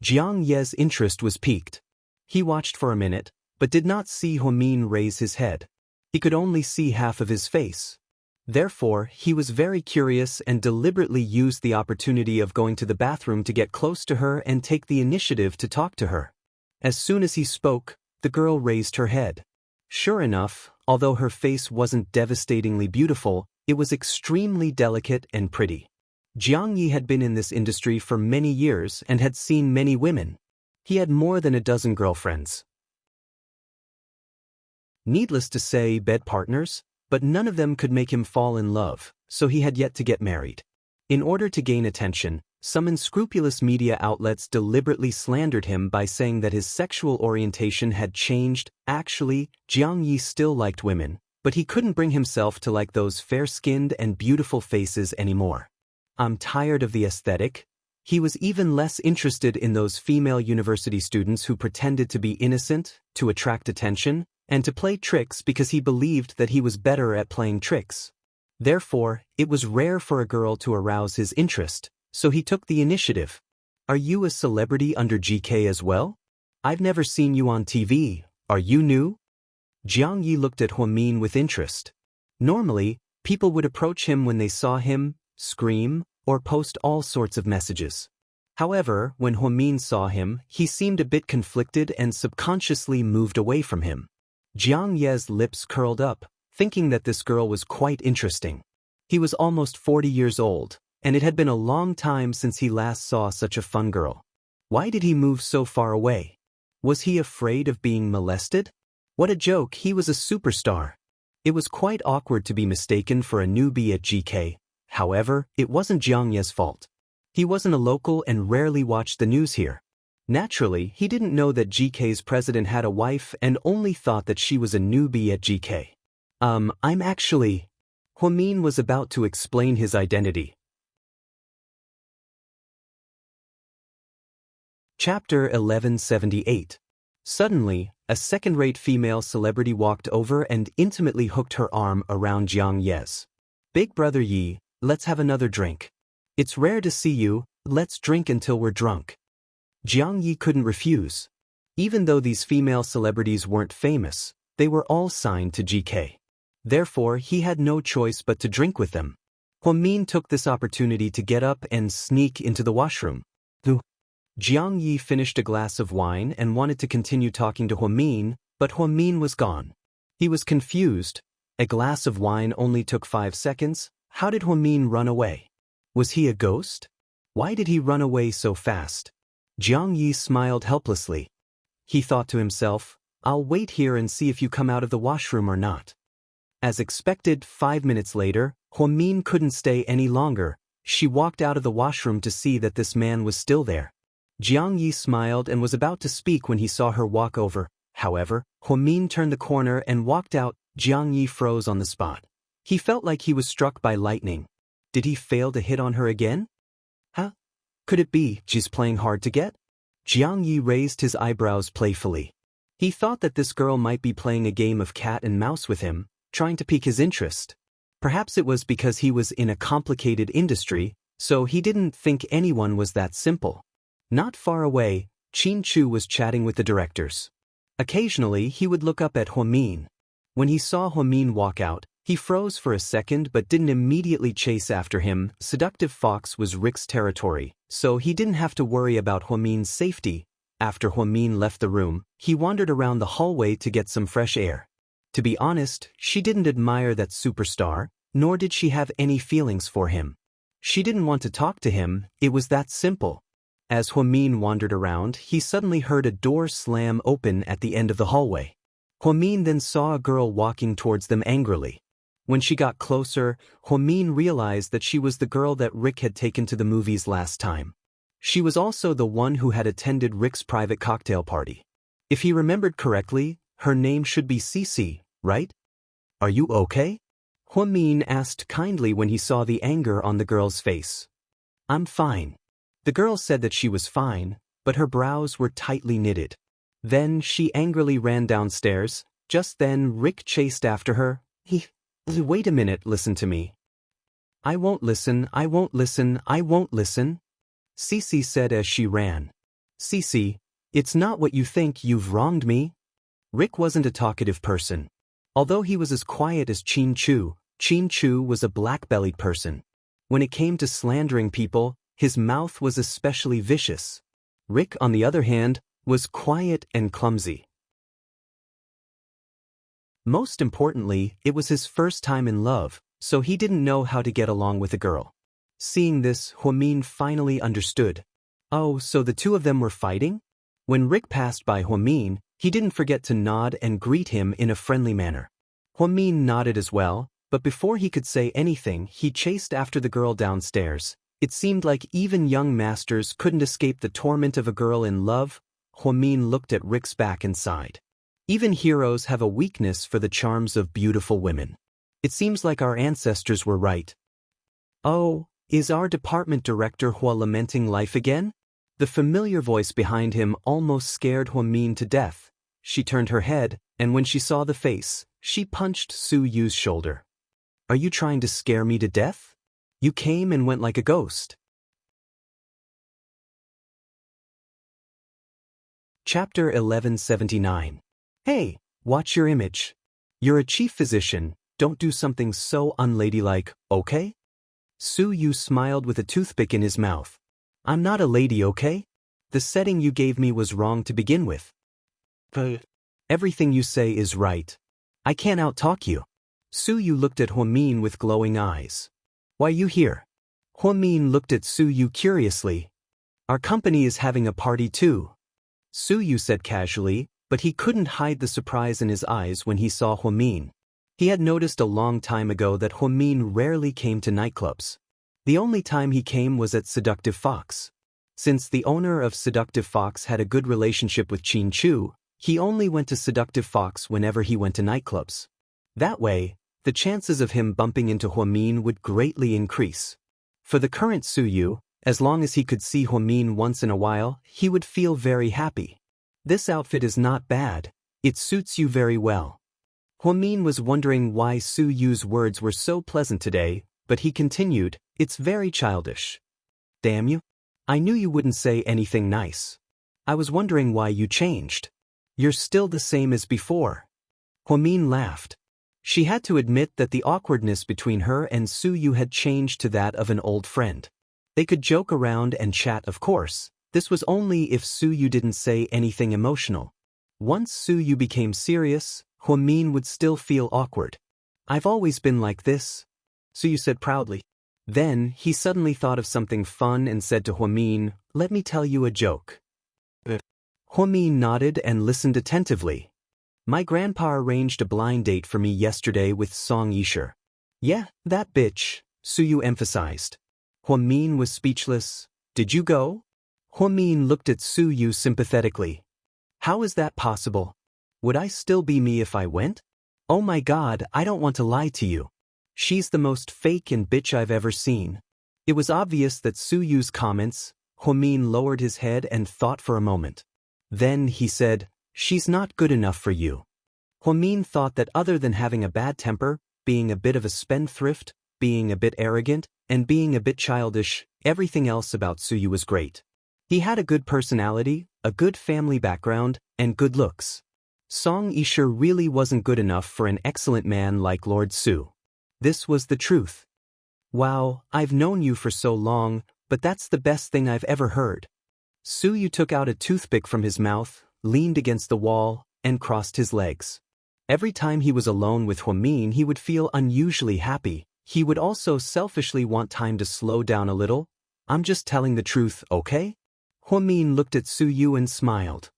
Jiang Ye's interest was piqued. He watched for a minute, but did not see Huamin raise his head. He could only see half of his face. Therefore, he was very curious and deliberately used the opportunity of going to the bathroom to get close to her and take the initiative to talk to her. As soon as he spoke, the girl raised her head. Sure enough, although her face wasn't devastatingly beautiful, it was extremely delicate and pretty. Xianxia had been in this industry for many years and had seen many women. He had more than a dozen girlfriends. Needless to say, bed partners, but none of them could make him fall in love, so he had yet to get married. In order to gain attention, some unscrupulous media outlets deliberately slandered him by saying that his sexual orientation had changed. Actually, Xianxia still liked women, but he couldn't bring himself to like those fair-skinned and beautiful faces anymore. I'm tired of the aesthetic. He was even less interested in those female university students who pretended to be innocent, to attract attention, and to play tricks because he believed that he was better at playing tricks. Therefore, it was rare for a girl to arouse his interest, so he took the initiative. Are you a celebrity under GK as well? I've never seen you on TV, are you new? Xianxia looked at Huamin with interest. Normally, people would approach him when they saw him, scream, or post all sorts of messages. However, when Huamin saw him, he seemed a bit conflicted and subconsciously moved away from him. Jiang Ye's lips curled up, thinking that this girl was quite interesting. He was almost 40 years old, and it had been a long time since he last saw such a fun girl. Why did he move so far away? Was he afraid of being molested? What a joke, he was a superstar. It was quite awkward to be mistaken for a newbie at GK. However, it wasn't Jiang Ye's fault. He wasn't a local and rarely watched the news here. Naturally, he didn't know that GK's president had a wife and only thought that she was a newbie at GK. I'm actually... Huamin was about to explain his identity. Chapter 1178. Suddenly, a second-rate female celebrity walked over and intimately hooked her arm around Jiang Ye's. Big brother Yi, let's have another drink. It's rare to see you, let's drink until we're drunk. Jiang Yi couldn't refuse. Even though these female celebrities weren't famous, they were all signed to GK. Therefore, he had no choice but to drink with them. Huamin took this opportunity to get up and sneak into the washroom. Jiang Yi finished a glass of wine and wanted to continue talking to Huamin, but Huamin was gone. He was confused. A glass of wine only took 5 seconds. How did Huamin run away? Was he a ghost? Why did he run away so fast? Jiang Yi smiled helplessly. He thought to himself, I'll wait here and see if you come out of the washroom or not. As expected, 5 minutes later, Huamin couldn't stay any longer. She walked out of the washroom to see that this man was still there. Jiang Yi smiled and was about to speak when he saw her walk over. However, Huamin turned the corner and walked out. Jiang Yi froze on the spot. He felt like he was struck by lightning. Did he fail to hit on her again? Huh? Could it be she's playing hard to get? Jiang Yi raised his eyebrows playfully. He thought that this girl might be playing a game of cat and mouse with him, trying to pique his interest. Perhaps it was because he was in a complicated industry, so he didn't think anyone was that simple. Not far away, Qin Chu was chatting with the directors. Occasionally, he would look up at Huamin. When he saw Huamin walk out, he froze for a second but didn't immediately chase after him. Seductive Fox was Rick's territory, so he didn't have to worry about Huamin's safety. After Huamin left the room, he wandered around the hallway to get some fresh air. To be honest, she didn't admire that superstar, nor did she have any feelings for him. She didn't want to talk to him, it was that simple. As Huamin wandered around, he suddenly heard a door slam open at the end of the hallway. Huamin then saw a girl walking towards them angrily. When she got closer, Huamin realized that she was the girl that Rick had taken to the movies last time. She was also the one who had attended Rick's private cocktail party. If he remembered correctly, her name should be Cici, right? Are you okay? Huamin asked kindly when he saw the anger on the girl's face. I'm fine. The girl said that she was fine, but her brows were tightly knitted. Then she angrily ran downstairs. Just then Rick chased after her. Wait a minute, listen to me. I won't listen, I won't listen, I won't listen. Cici said as she ran. Cici, it's not what you think, you've wronged me. Rick wasn't a talkative person. Although he was as quiet as Qin Chu was a black-bellied person. When it came to slandering people, his mouth was especially vicious. Rick, on the other hand, was quiet and clumsy. Most importantly, it was his first time in love, so he didn't know how to get along with a girl. Seeing this, Huamin finally understood. Oh, so the two of them were fighting? When Rick passed by Huamin, he didn't forget to nod and greet him in a friendly manner. Huamin nodded as well, but before he could say anything, he chased after the girl downstairs. It seemed like even young masters couldn't escape the torment of a girl in love. Huamin looked at Rick's back and sighed. Even heroes have a weakness for the charms of beautiful women. It seems like our ancestors were right. Oh, is our department director Hua lamenting life again? The familiar voice behind him almost scared Huamin to death. She turned her head, and when she saw the face, she punched Su Yu's shoulder. Are you trying to scare me to death? You came and went like a ghost. Chapter 1179. Hey, watch your image. You're a chief physician, don't do something so unladylike, okay? Su Yu smiled with a toothpick in his mouth. I'm not a lady, okay? The setting you gave me was wrong to begin with. Everything you say is right. I can't out-talk you. Su Yu looked at Huamin with glowing eyes. Why you here? Huamin looked at Su Yu curiously. Our company is having a party too. Su Yu said casually, but he couldn't hide the surprise in his eyes when he saw Huamin. He had noticed a long time ago that Huamin rarely came to nightclubs. The only time he came was at Seductive Fox. Since the owner of Seductive Fox had a good relationship with Qin Chu, he only went to Seductive Fox whenever he went to nightclubs. That way, the chances of him bumping into Huamin would greatly increase. For the current Su Yu, as long as he could see Huamin once in a while, he would feel very happy. This outfit is not bad. It suits you very well. Huamin was wondering why Su Yu's words were so pleasant today, but he continued, it's very childish. Damn you. I knew you wouldn't say anything nice. I was wondering why you changed. You're still the same as before. Huamin laughed. She had to admit that the awkwardness between her and Su Yu had changed to that of an old friend. They could joke around and chat, of course. This was only if Su Yu didn't say anything emotional. Once Su Yu became serious, Huamin would still feel awkward. I've always been like this, Su Yu said proudly. Then, he suddenly thought of something fun and said to Huamin, "Let me tell you a joke." Huamin nodded and listened attentively. My grandpa arranged a blind date for me yesterday with Song Yisher. Yeah, that bitch, Su Yu emphasized. Huamin was speechless. Did you go? Huamin looked at Su Yu sympathetically. How is that possible? Would I still be me if I went? Oh my god, I don't want to lie to you. She's the most fake and bitch I've ever seen. It was obvious that Su Yu's comments. Huamin lowered his head and thought for a moment. Then he said, "She's not good enough for you." Huamin thought that other than having a bad temper, being a bit of a spendthrift, being a bit arrogant, and being a bit childish, everything else about Su Yu was great. He had a good personality, a good family background, and good looks. Song Yisher really wasn't good enough for an excellent man like Lord Su. This was the truth. Wow, I've known you for so long, but that's the best thing I've ever heard. Su Yu took out a toothpick from his mouth, leaned against the wall, and crossed his legs. Every time he was alone with Huamin, he would feel unusually happy. He would also selfishly want time to slow down a little. I'm just telling the truth, okay? Huamin looked at Su Yu and smiled.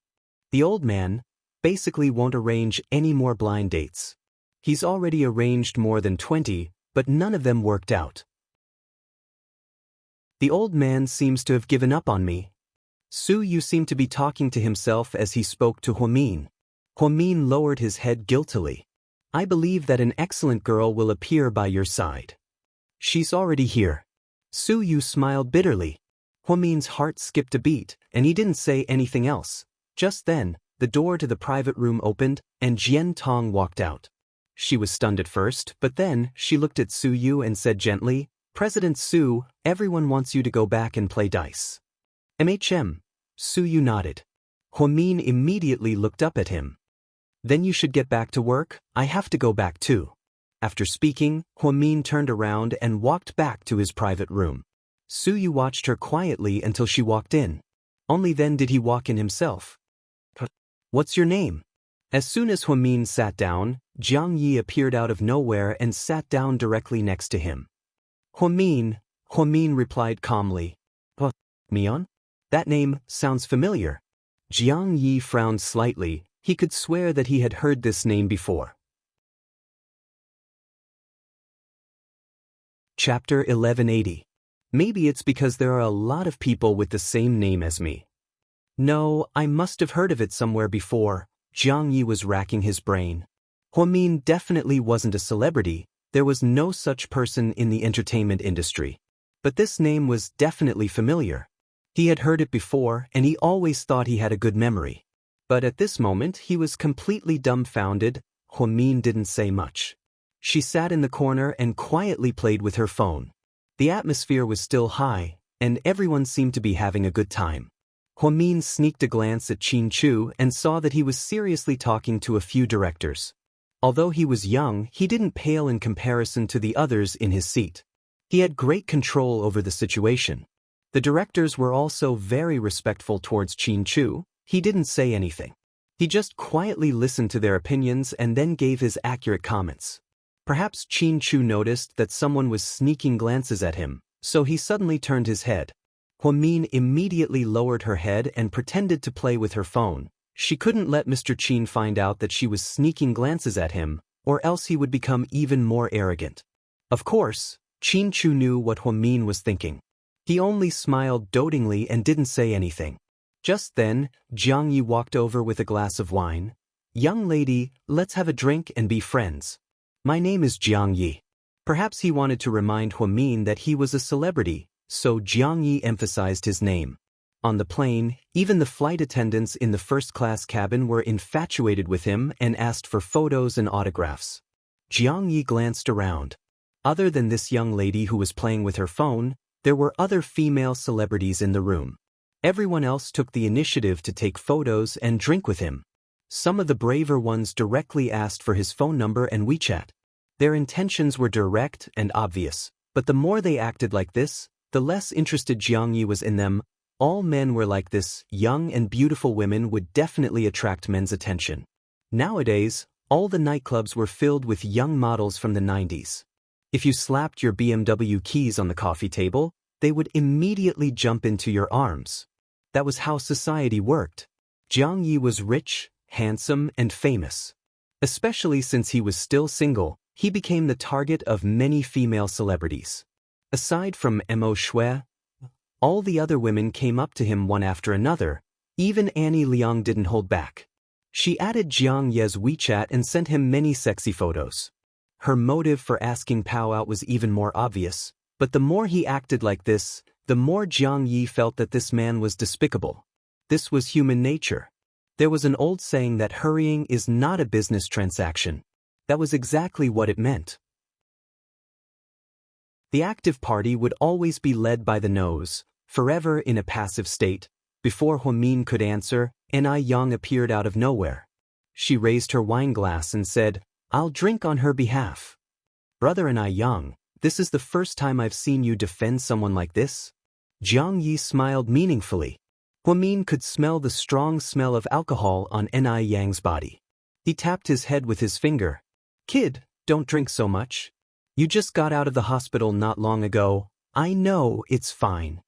The old man basically won't arrange any more blind dates. He's already arranged more than 20, but none of them worked out. The old man seems to have given up on me. Su Yu seemed to be talking to himself as he spoke to Huamin. Huamin lowered his head guiltily. I believe that an excellent girl will appear by your side. She's already here. Su Yu smiled bitterly. Huamin's heart skipped a beat, and he didn't say anything else. Just then, the door to the private room opened, and Jian Tong walked out. She was stunned at first, but then she looked at Su Yu and said gently, "President Su, everyone wants you to go back and play dice." Su Yu nodded. Huamin immediately looked up at him. Then you should get back to work, I have to go back too. After speaking, Huamin turned around and walked back to his private room. Su Yu watched her quietly until she walked in. Only then did he walk in himself. What's your name? As soon as Huamin sat down, Jiang Yi appeared out of nowhere and sat down directly next to him. Huamin replied calmly. Mian? That name sounds familiar. Jiang Yi frowned slightly. He could swear that he had heard this name before. Chapter 1180. Maybe it's because there are a lot of people with the same name as me. No, I must have heard of it somewhere before. Jiang Yi was racking his brain. Huamin definitely wasn't a celebrity. There was no such person in the entertainment industry. But this name was definitely familiar. He had heard it before, and he always thought he had a good memory. But at this moment, he was completely dumbfounded. Huamin didn't say much. She sat in the corner and quietly played with her phone. The atmosphere was still high, and everyone seemed to be having a good time. Huamin sneaked a glance at Qin Chu and saw that he was seriously talking to a few directors. Although he was young, he didn't pale in comparison to the others in his seat. He had great control over the situation. The directors were also very respectful towards Qin Chu. He didn't say anything. He just quietly listened to their opinions and then gave his accurate comments. Perhaps Qin Chu noticed that someone was sneaking glances at him, so he suddenly turned his head. Huamin immediately lowered her head and pretended to play with her phone. She couldn't let Mr. Qin find out that she was sneaking glances at him, or else he would become even more arrogant. Of course, Qin Chu knew what Huamin was thinking. He only smiled dotingly and didn't say anything. Just then, Jiang Yi walked over with a glass of wine. "Young lady, let's have a drink and be friends. My name is Jiang Yi." Perhaps he wanted to remind Huamin that he was a celebrity, so Jiang Yi emphasized his name. On the plane, even the flight attendants in the first-class cabin were infatuated with him and asked for photos and autographs. Jiang Yi glanced around. Other than this young lady who was playing with her phone, there were other female celebrities in the room. Everyone else took the initiative to take photos and drink with him. Some of the braver ones directly asked for his phone number and WeChat. Their intentions were direct and obvious, but the more they acted like this, the less interested Xianxia was in them. All men were like this. Young and beautiful women would definitely attract men's attention. Nowadays, all the nightclubs were filled with young models from the 90s. If you slapped your BMW keys on the coffee table, they would immediately jump into your arms. That was how society worked. Xianxia was rich, handsome, and famous. Especially since he was still single, he became the target of many female celebrities. Aside from Mo Shui, all the other women came up to him one after another. Even Annie Liang didn't hold back. She added Xiangxia's WeChat and sent him many sexy photos. Her motive for asking Pao out was even more obvious, but the more he acted like this, the more Xianxia felt that this man was despicable. This was human nature. There was an old saying that hurrying is not a business transaction. That was exactly what it meant. The active party would always be led by the nose, forever in a passive state. Before Huamin could answer, Anai Yang appeared out of nowhere. She raised her wine glass and said, "I'll drink on her behalf." "Brother Anai Yang, this is the first time I've seen you defend someone like this." Jiang Yi smiled meaningfully. Huamin could smell the strong smell of alcohol on Anai Yang's body. He tapped his head with his finger. "Kid, don't drink so much. You just got out of the hospital not long ago. I know, it's fine."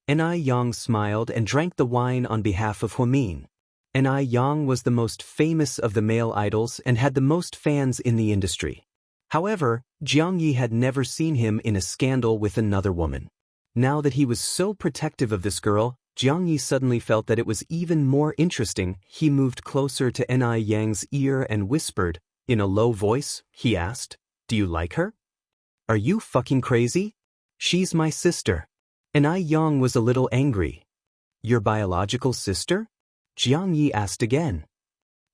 Anai Yang smiled and drank the wine on behalf of Huamin. Anai Yang was the most famous of the male idols and had the most fans in the industry. However, Jiang Yi had never seen him in a scandal with another woman. Now that he was so protective of this girl, Jiang Yi suddenly felt that it was even more interesting. He moved closer to Anai Yang's ear and whispered, in a low voice, he asked, "Do you like her?" "Are you fucking crazy? She's my sister." Anai Yang was a little angry. "Your biological sister?" Jiang Yi asked again.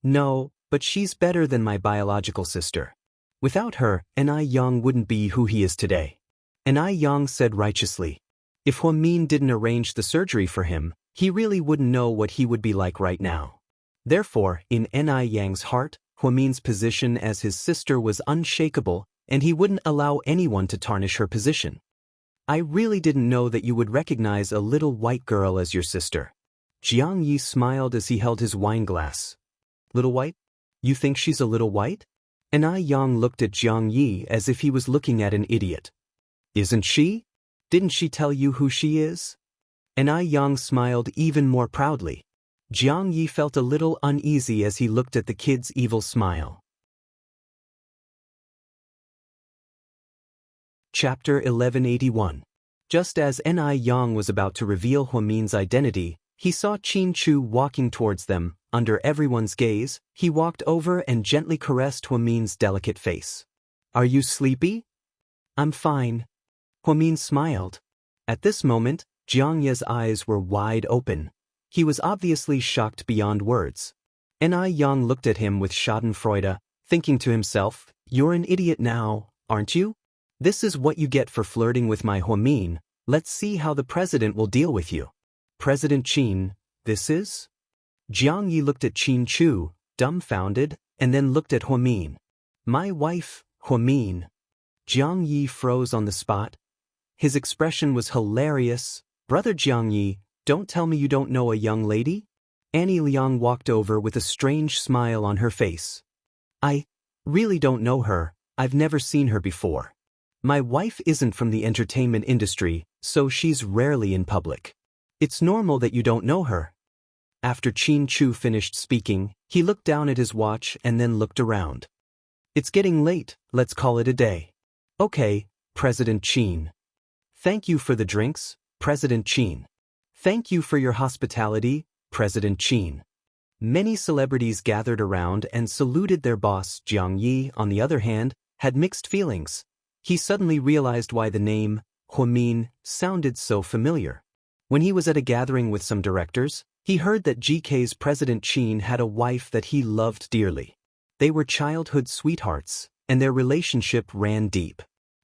"No, but she's better than my biological sister. Without her, Anai Yang wouldn't be who he is today." Anai Yang said righteously. If Huamin didn't arrange the surgery for him, he really wouldn't know what he would be like right now. Therefore, in Anai Yang's heart, Huamin's position as his sister was unshakable, and he wouldn't allow anyone to tarnish her position. "I really didn't know that you would recognize a little white girl as your sister." Jiang Yi smiled as he held his wine glass. "Little white? You think she's a little white?" Anai Yang looked at Jiang Yi as if he was looking at an idiot. "Isn't she? Didn't she tell you who she is?" Anai Yang smiled even more proudly. Jiang Yi felt a little uneasy as he looked at the kid's evil smile. Chapter 1181. Just as Anai Yang was about to reveal Huamin's identity, he saw Qin Chu walking towards them. Under everyone's gaze, he walked over and gently caressed Huamin's delicate face. "Are you sleepy?" "I'm fine." Huamin smiled. At this moment, Jiangya's eyes were wide open. He was obviously shocked beyond words. Anai Yang looked at him with schadenfreude, thinking to himself, "You're an idiot now, aren't you? This is what you get for flirting with my Huamin. Let's see how the president will deal with you." "President Qin, this is?" Jiang Yi looked at Qin Chu, dumbfounded, and then looked at Huamin. "My wife, Huamin." Jiang Yi froze on the spot. His expression was hilarious. "Brother Jiang Yi, don't tell me you don't know a young lady?" Annie Liang walked over with a strange smile on her face. "I really don't know her. I've never seen her before. My wife isn't from the entertainment industry, so she's rarely in public. It's normal that you don't know her." After Qin Chu finished speaking, he looked down at his watch and then looked around. "It's getting late, let's call it a day." "Okay, President Qin." "Thank you for the drinks, President Qin." "Thank you for your hospitality, President Qin." Many celebrities gathered around and saluted their boss. Jiang Yi, on the other hand, had mixed feelings. He suddenly realized why the name, Huamin, sounded so familiar. When he was at a gathering with some directors, he heard that GK's President Qin had a wife that he loved dearly. They were childhood sweethearts, and their relationship ran deep.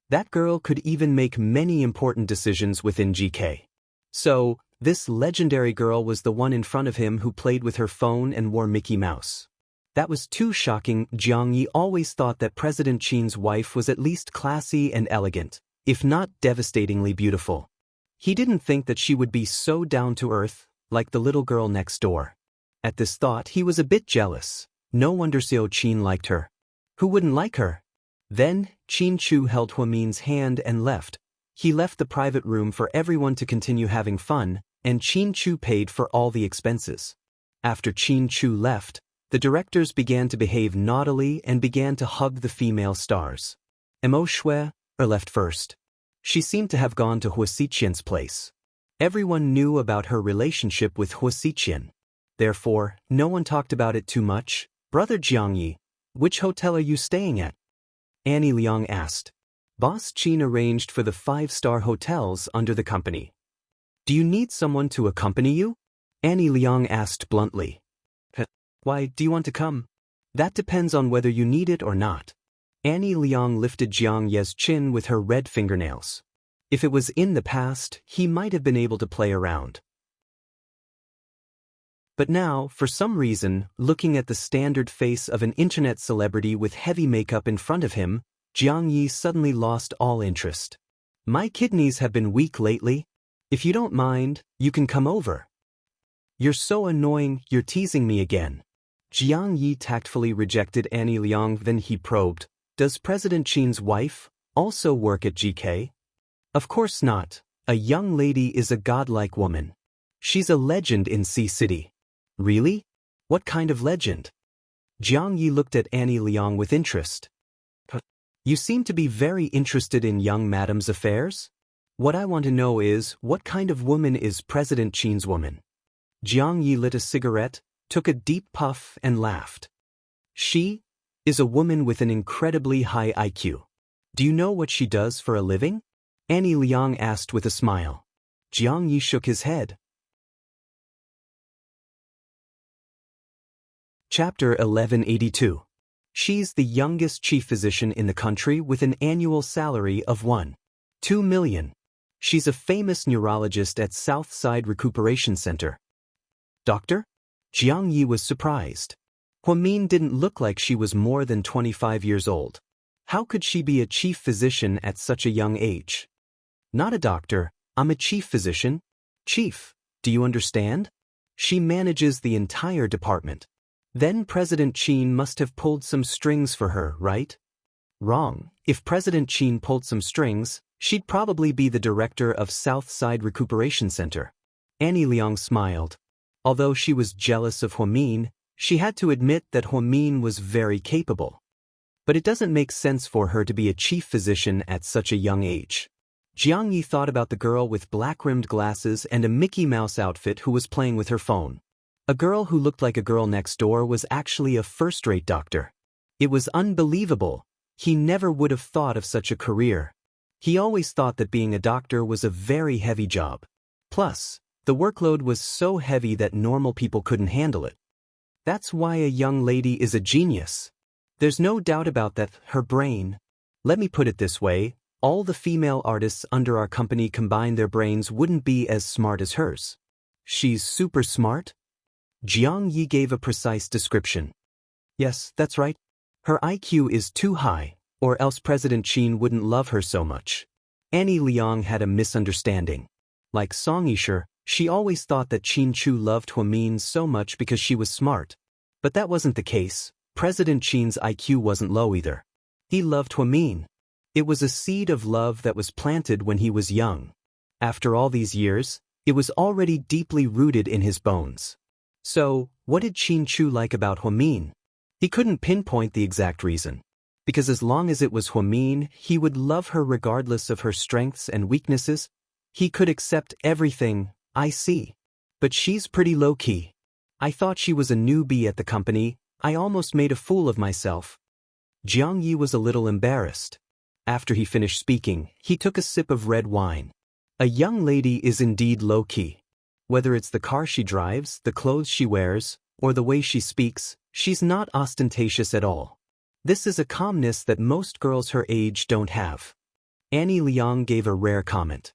That girl could even make many important decisions within GK. So, This legendary girl was the one in front of him who played with her phone and wore Mickey Mouse. That was too shocking. Jiang Yi always thought that President Qin's wife was at least classy and elegant, if not devastatingly beautiful. He didn't think that she would be so down-to-earth, like the little girl next door. At this thought he was a bit jealous. No wonder Xiao Qin liked her. Who wouldn't like her? Then, Qin Chu held Huamin's hand and left. He left the private room for everyone to continue having fun, and Qin Chu paid for all the expenses. After Qin Chu left, the directors began to behave naughtily and began to hug the female stars. Mo Shui left first. She seemed to have gone to Hua Xiqian's place. Everyone knew about her relationship with Hua Xiqian. Therefore, no one talked about it too much. Brother Jiang Yi, which hotel are you staying at? Annie Liang asked. Boss Qin arranged for the 5-star hotels under the company. Do you need someone to accompany you? Annie Liang asked bluntly. Why do you want to come? That depends on whether you need it or not. Annie Liang lifted Jiang Ye's chin with her red fingernails. If it was in the past, he might have been able to play around. But now, for some reason, looking at the standard face of an internet celebrity with heavy makeup in front of him, Jiang Yi suddenly lost all interest. My kidneys have been weak lately. If you don't mind, you can come over. You're so annoying, you're teasing me again. Jiang Yi tactfully rejected Annie Liang. Then he probed, does President Qin's wife also work at GK? Of course not. A young lady is a godlike woman. She's a legend in Sea City. Really? What kind of legend? Jiang Yi looked at Annie Liang with interest. You seem to be very interested in young madam's affairs? What I want to know is, what kind of woman is President Qin's woman? Jiang Yi lit a cigarette, took a deep puff and laughed. She is a woman with an incredibly high IQ. Do you know what she does for a living? Annie Liang asked with a smile. Jiang Yi shook his head. Chapter 1182. She's the youngest chief physician in the country with an annual salary of 1.2 million. She's a famous neurologist at Southside Recuperation Center. Doctor? Jiang Yi was surprised. Huamin didn't look like she was more than 25 years old. How could she be a chief physician at such a young age? Not a doctor, I'm a chief physician. Chief, do you understand? She manages the entire department. Then President Qin must have pulled some strings for her, right? Wrong. If President Qin pulled some strings, she'd probably be the director of Southside Recuperation Center. Annie Liang smiled. Although she was jealous of Huamin, she had to admit that Huamin was very capable. But it doesn't make sense for her to be a chief physician at such a young age. Jiang Yi thought about the girl with black-rimmed glasses and a Mickey Mouse outfit who was playing with her phone. A girl who looked like a girl next door was actually a first-rate doctor. It was unbelievable. He never would have thought of such a career. He always thought that being a doctor was a very heavy job. Plus, the workload was so heavy that normal people couldn't handle it. That's why a young lady is a genius. There's no doubt about that. Her brain. Let me put it this way, all the female artists under our company combined their brains wouldn't be as smart as hers. She's super smart? Jiang Yi gave a precise description. Yes, that's right. Her IQ is too high, or else President Qin wouldn't love her so much. Annie Liang had a misunderstanding. Like Song Yisher, she always thought that Qin Chu loved Huamin so much because she was smart. But that wasn't the case. President Qin's IQ wasn't low either. He loved Huamin. It was a seed of love that was planted when he was young. After all these years, it was already deeply rooted in his bones. So, what did Qin Chu like about Huamin? He couldn't pinpoint the exact reason. Because as long as it was Huamin, he would love her regardless of her strengths and weaknesses. He could accept everything. I see. But she's pretty low-key. I thought she was a newbie at the company. I almost made a fool of myself. Jiang Yi was a little embarrassed. After he finished speaking, he took a sip of red wine. A young lady is indeed low-key. Whether it's the car she drives, the clothes she wears, or the way she speaks, she's not ostentatious at all. This is a calmness that most girls her age don't have. Annie Liang gave a rare comment.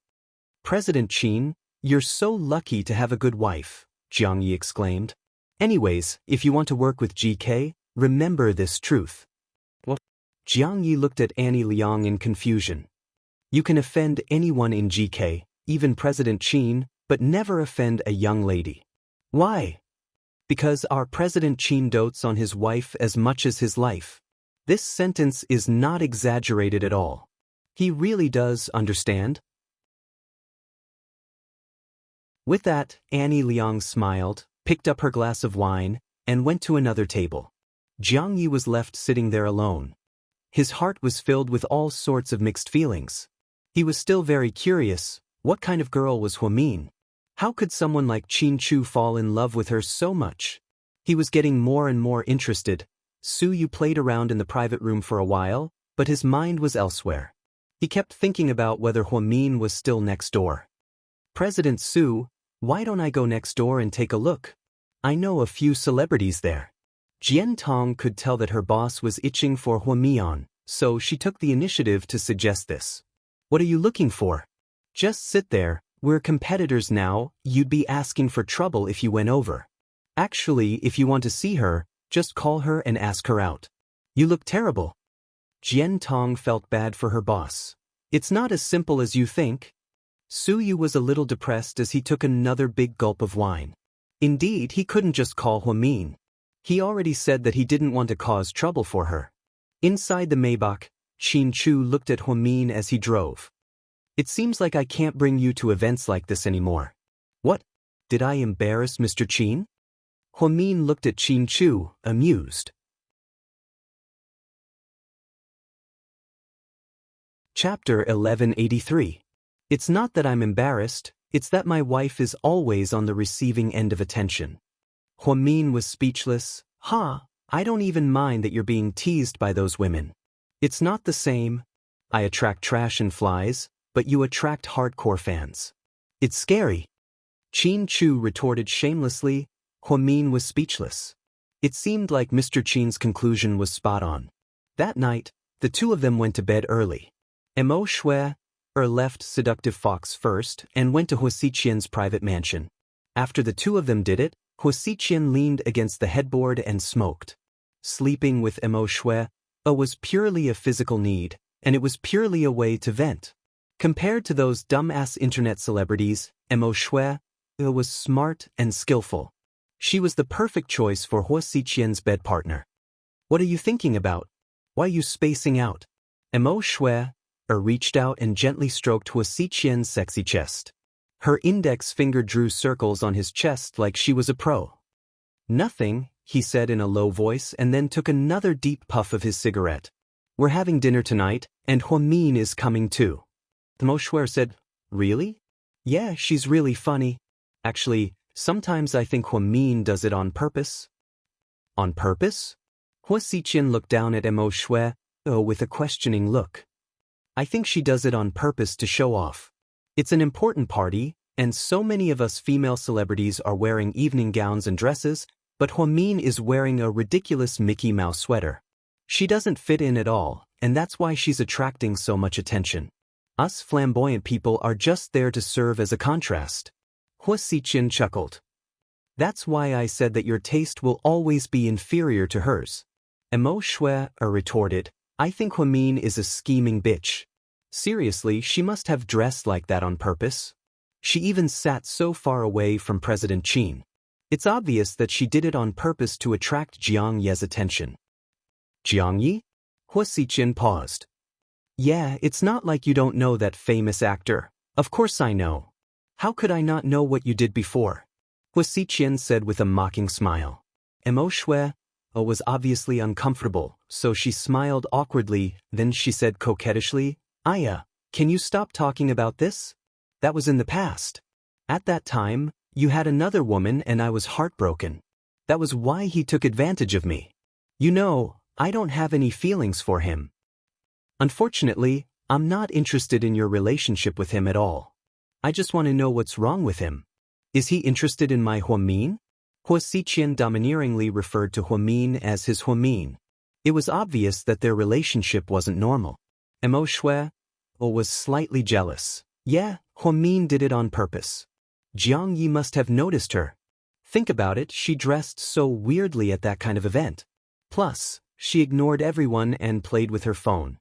President Qin, You're so lucky to have a good wife, Xianxia exclaimed. Anyways, if you want to work with GK, remember this truth. What? Xianxia looked at Annie Liang in confusion. You can offend anyone in GK, even President Qin, but never offend a young lady. Why? Because our President Qin dotes on his wife as much as his life. This sentence is not exaggerated at all. He really does understand. With that, Annie Liang smiled, picked up her glass of wine, and went to another table. Xianxia was left sitting there alone. His heart was filled with all sorts of mixed feelings. He was still very curious. What kind of girl was Huamin? How could someone like Qin Chu fall in love with her so much? He was getting more and more interested. Su Yu played around in the private room for a while, but his mind was elsewhere. He kept thinking about whether Huamin was still next door. President Su, why don't I go next door and take a look? I know a few celebrities there. Jian Tong could tell that her boss was itching for Huamian, so she took the initiative to suggest this. What are you looking for? Just sit there, we're competitors now, you'd be asking for trouble if you went over. Actually, if you want to see her, just call her and ask her out. You look terrible. Jian Tong felt bad for her boss. It's not as simple as you think. Su Yu was a little depressed as he took another big gulp of wine. Indeed, he couldn't just call Huamin. He already said that he didn't want to cause trouble for her. Inside the Maybach, Qin Chu looked at Huamin as he drove. It seems like I can't bring you to events like this anymore. What? Did I embarrass Mr. Qin? Huamin looked at Qin Chu, amused. Chapter 1183. It's not that I'm embarrassed, it's that my wife is always on the receiving end of attention. Huamin was speechless. I don't even mind that you're being teased by those women. It's not the same. I attract trash and flies, but you attract hardcore fans. It's scary. Qin Chu retorted shamelessly. Huamin was speechless. It seemed like Mr. Qin's conclusion was spot on. That night, the two of them went to bed early. Mo Shui left Seductive Fox first and went to Huasiqian's private mansion. After the two of them did it, Huasiqian leaned against the headboard and smoked. Sleeping with Mo Shui was purely a physical need, and it was purely a way to vent. Compared to those dumbass internet celebrities, Mo Shui was smart and skillful. She was the perfect choice for Huasiqian's bed partner. What are you thinking about? Why are you spacing out? Mo Shui reached out and gently stroked Huasiqian's sexy chest. Her index finger drew circles on his chest like she was a pro. Nothing, he said in a low voice and then took another deep puff of his cigarette. We're having dinner tonight, and Huamin is coming too. Mo Shui said, Really? Yeah, she's really funny. Actually, sometimes I think Huamin does it on purpose. On purpose? Huasiqian looked down at Mo Shui with a questioning look. I think she does it on purpose to show off. It's an important party, and so many of us female celebrities are wearing evening gowns and dresses, but Huamin is wearing a ridiculous Mickey Mouse sweater. She doesn't fit in at all, and that's why she's attracting so much attention. Us flamboyant people are just there to serve as a contrast. Huasiqian chuckled. That's why I said that your taste will always be inferior to hers. Mo Shui retorted, I think Huamin is a scheming bitch. Seriously, she must have dressed like that on purpose. She even sat so far away from President Qin. It's obvious that she did it on purpose to attract Jiang Ye's attention. Jiang Ye? Huasiqian paused. Yeah, it's not like you don't know that famous actor. Of course I know. How could I not know what you did before? Huasiqian said with a mocking smile. Mo Shui was obviously uncomfortable, so she smiled awkwardly, then she said coquettishly, Aya, can you stop talking about this? That was in the past. At that time, you had another woman and I was heartbroken. That was why he took advantage of me. You know, I don't have any feelings for him. Unfortunately, I'm not interested in your relationship with him at all. I just want to know what's wrong with him. Is he interested in my Huamin? Huasiqian domineeringly referred to Huamin as his Huamin. It was obvious that their relationship wasn't normal. Mo Shui was slightly jealous. Yeah, Huamin did it on purpose. Jiang Yi must have noticed her. Think about it, she dressed so weirdly at that kind of event. Plus, she ignored everyone and played with her phone.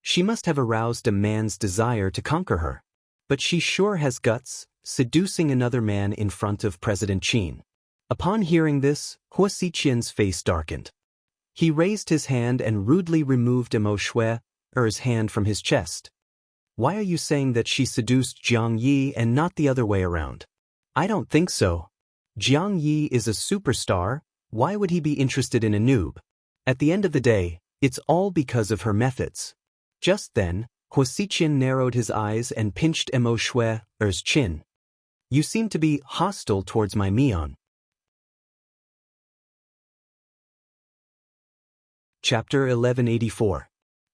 She must have aroused a man's desire to conquer her. But she sure has guts, seducing another man in front of President Qin. Upon hearing this, Huo Xiqian's face darkened. He raised his hand and rudely removed Imoshue-er's hand from his chest. Why are you saying that she seduced Jiang Yi and not the other way around? I don't think so. Jiang Yi is a superstar, why would he be interested in a noob? At the end of the day, it's all because of her methods. Just then, Huo Xiqian narrowed his eyes and pinched Imoshue-er's chin. You seem to be hostile towards my Mion. Chapter 1184.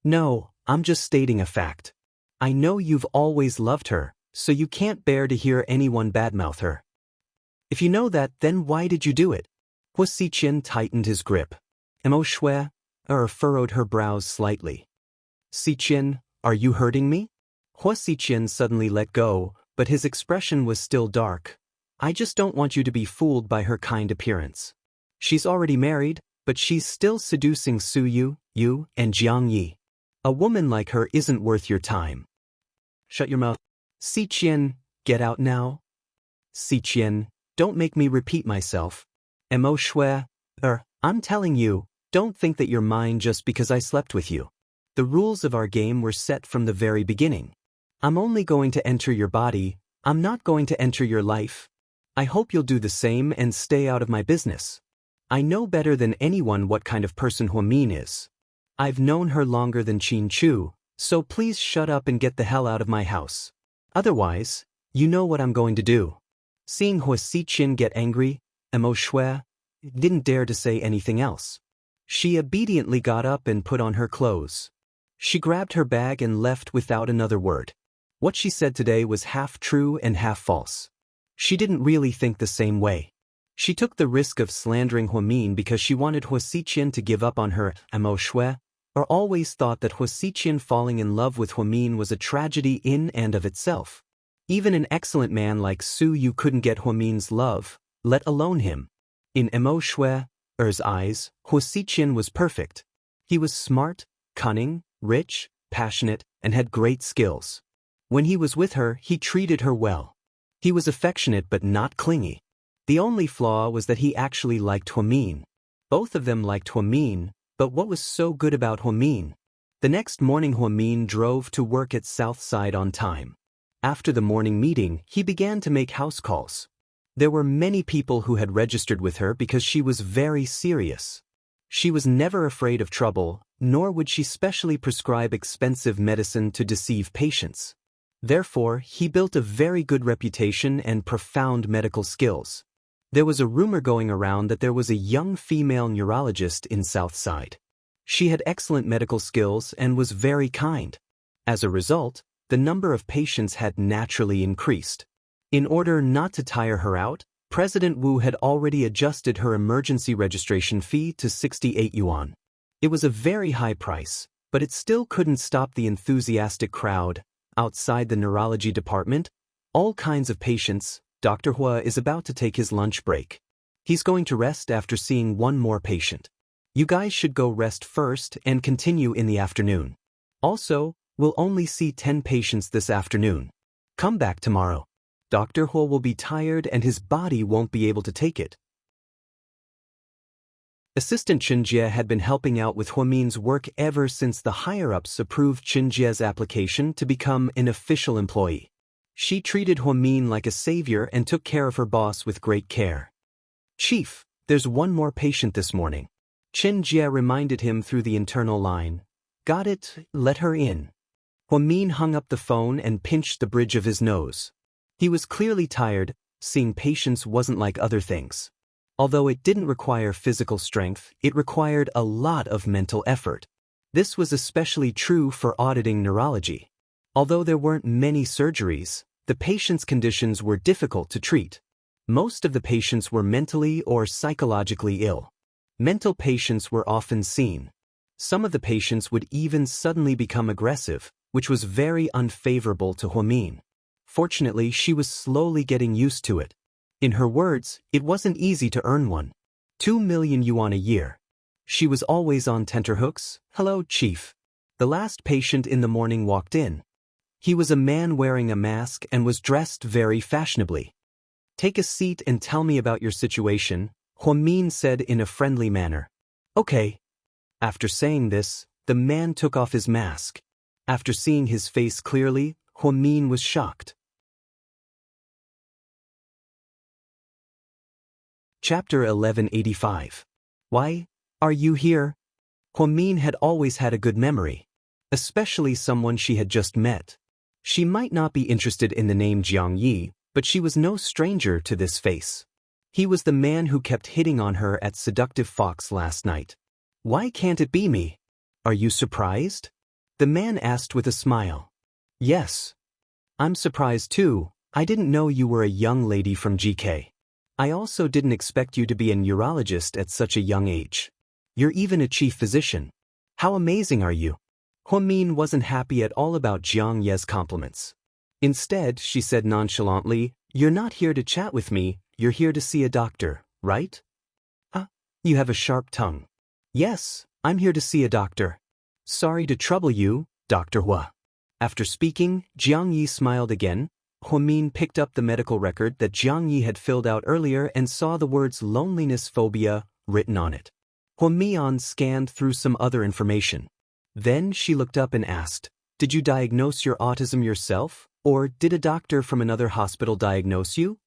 No, I'm just stating a fact. I know you've always loved her, so you can't bear to hear anyone badmouth her. If you know that, then why did you do it? Huo Xiqian tightened his grip. Imoshue-er furrowed her brows slightly. Xiqian, are you hurting me? Huo Xiqian suddenly let go, but his expression was still dark. I just don't want you to be fooled by her kind appearance. She's already married, but she's still seducing Su you, and Jiang Yi. A woman like her isn't worth your time. Shut your mouth. Xiqian, get out now. Xiqian, don't make me repeat myself. Imoshue-er, I'm telling you, don't think that you're mine just because I slept with you. The rules of our game were set from the very beginning. I'm only going to enter your body, I'm not going to enter your life. I hope you'll do the same and stay out of my business. I know better than anyone what kind of person Huo Min is. I've known her longer than Qin Chu, so please shut up and get the hell out of my house. Otherwise, you know what I'm going to do. Seeing Huo Xiqian get angry, Imoshue didn't dare to say anything else. She obediently got up and put on her clothes. She grabbed her bag and left without another word. What she said today was half true and half false. She didn't really think the same way. She took the risk of slandering Huo Min because she wanted Huo Xiqian to give up on her. Imoshue always thought that Huo Xiqian falling in love with Huo Min was a tragedy in and of itself. Even an excellent man like Su Yu couldn't get Huo Min's love, let alone him. In Imoshue-er's eyes, Huo Xiqian was perfect. He was smart, cunning, rich, passionate, and had great skills. When he was with her, he treated her well. He was affectionate but not clingy. The only flaw was that he actually liked Huo Min. Both of them liked Huo Min, but what was so good about Huo Min? The next morning Huo Min drove to work at Southside on time. After the morning meeting, he began to make house calls. There were many people who had registered with her because she was very serious. She was never afraid of trouble, nor would she specially prescribe expensive medicine to deceive patients. Therefore, he built a very good reputation and profound medical skills. There was a rumor going around that there was a young female neurologist in Southside. She had excellent medical skills and was very kind. As a result, the number of patients had naturally increased. In order not to tire her out, President Wu had already adjusted her emergency registration fee to 68 yuan. It was a very high price, but it still couldn't stop the enthusiastic crowd. Outside the neurology department, all kinds of patients. Dr. Hua is about to take his lunch break. He's going to rest after seeing one more patient. You guys should go rest first and continue in the afternoon. Also, we'll only see 10 patients this afternoon. Come back tomorrow. Dr. Hua will be tired and his body won't be able to take it. Assistant Qianjie had been helping out with Huo Min's work ever since the higher-ups approved Qianjie's application to become an official employee. She treated Huo Min like a savior and took care of her boss with great care. Chief, there's one more patient this morning. Qianjie reminded him through the internal line. Got it, let her in. Huo Min hung up the phone and pinched the bridge of his nose. He was clearly tired, seeing patients wasn't like other things. Although it didn't require physical strength, it required a lot of mental effort. This was especially true for auditing neurology. Although there weren't many surgeries, the patient's conditions were difficult to treat. Most of the patients were mentally or psychologically ill. Mental patients were often seen. Some of the patients would even suddenly become aggressive, which was very unfavorable to Huo Min. Fortunately, she was slowly getting used to it. In her words, it wasn't easy to earn one. 2 million yuan a year. She was always on tenterhooks. Hello, Chief. The last patient in the morning walked in. He was a man wearing a mask and was dressed very fashionably. Take a seat and tell me about your situation, Huan Min said in a friendly manner. Okay. After saying this, the man took off his mask. After seeing his face clearly, Huan Min was shocked. Chapter 1185. Why are you here? Huan Min had always had a good memory, especially someone she had just met. She might not be interested in the name Jiang Yi, but she was no stranger to this face. He was the man who kept hitting on her at Seductive Fox last night. Why can't it be me? Are you surprised? The man asked with a smile. Yes. I'm surprised too. I didn't know you were a young lady from GK. I also didn't expect you to be a neurologist at such a young age. You're even a chief physician. How amazing are you? Huan Min wasn't happy at all about Jiang Ye's compliments. Instead, she said nonchalantly, "You're not here to chat with me, you're here to see a doctor, right?" You have a sharp tongue. Yes, I'm here to see a doctor. Sorry to trouble you, Dr. Hua. After speaking, Jiang Yi smiled again. Huan Min picked up the medical record that Jiang Yi had filled out earlier and saw the words loneliness phobia written on it. Huan Min scanned through some other information. Then she looked up and asked, "Did you diagnose your autism yourself, or did a doctor from another hospital diagnose you?"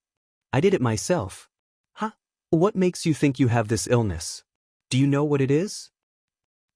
"I did it myself." "Huh? What makes you think you have this illness? Do you know what it is?"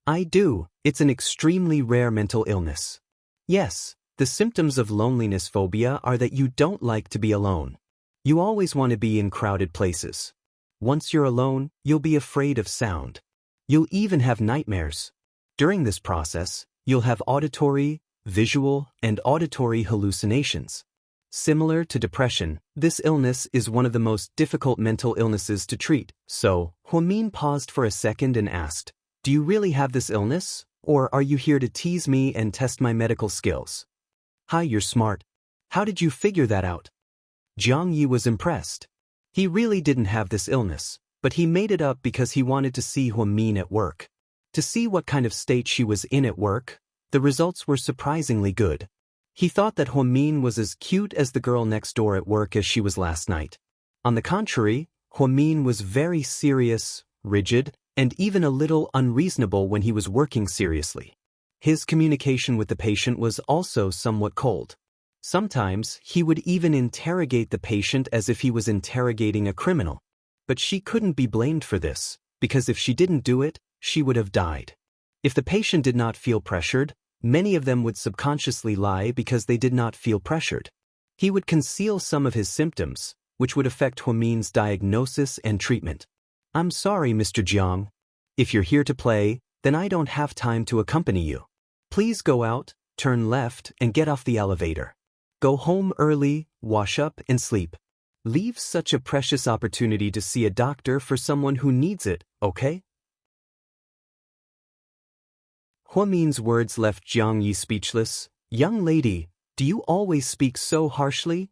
"I do. It's an extremely rare mental illness." "Yes. The symptoms of loneliness phobia are that you don't like to be alone. You always want to be in crowded places. Once you're alone, you'll be afraid of sound. You'll even have nightmares. During this process, you'll have auditory, visual, and auditory hallucinations. Similar to depression, this illness is one of the most difficult mental illnesses to treat. So, Huan Min paused for a second and asked, "Do you really have this illness, or are you here to tease me and test my medical skills?" "Hi, you're smart. How did you figure that out?" Jiang Yi was impressed. He really didn't have this illness, but he made it up because he wanted to see Huan Min at work. To see what kind of state she was in at work, the results were surprisingly good. He thought that Huan Min was as cute as the girl next door at work as she was last night. On the contrary, Huan Min was very serious, rigid, and even a little unreasonable when he was working seriously. His communication with the patient was also somewhat cold. Sometimes, he would even interrogate the patient as if he was interrogating a criminal. But she couldn't be blamed for this, because if she didn't do it, she would have died. If the patient did not feel pressured, many of them would subconsciously lie because they did not feel pressured. He would conceal some of his symptoms, which would affect Huan Min's diagnosis and treatment. "I'm sorry, Mr. Jiang. If you're here to play, then I don't have time to accompany you. Please go out, turn left, and get off the elevator. Go home early, wash up, and sleep. Leave such a precious opportunity to see a doctor for someone who needs it, okay?" Huan Min's words left Jiang Yi speechless. "Young lady, do you always speak so harshly?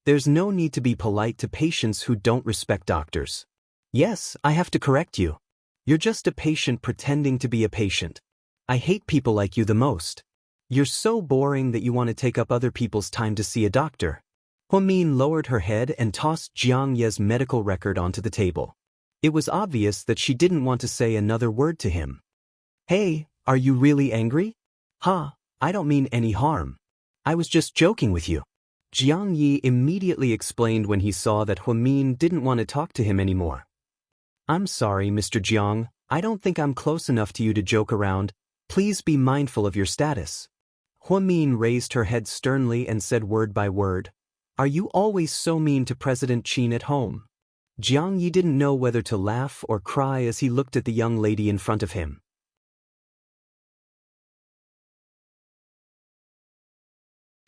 There's no need to be polite to patients who don't respect doctors." "Yes, I have to correct you. You're just a patient pretending to be a patient. I hate people like you the most. You're so boring that you want to take up other people's time to see a doctor." Huan Min lowered her head and tossed Jiang Ye's medical record onto the table. It was obvious that she didn't want to say another word to him. "Hey, are you really angry?" I don't mean any harm. I was just joking with you." Jiang Yi immediately explained when he saw that Huan Min didn't want to talk to him anymore. "I'm sorry, Mr. Jiang. I don't think I'm close enough to you to joke around. Please be mindful of your status." Huan Min raised her head sternly and said word by word, "Are you always so mean to President Qin at home?" Jiang Yi didn't know whether to laugh or cry as he looked at the young lady in front of him.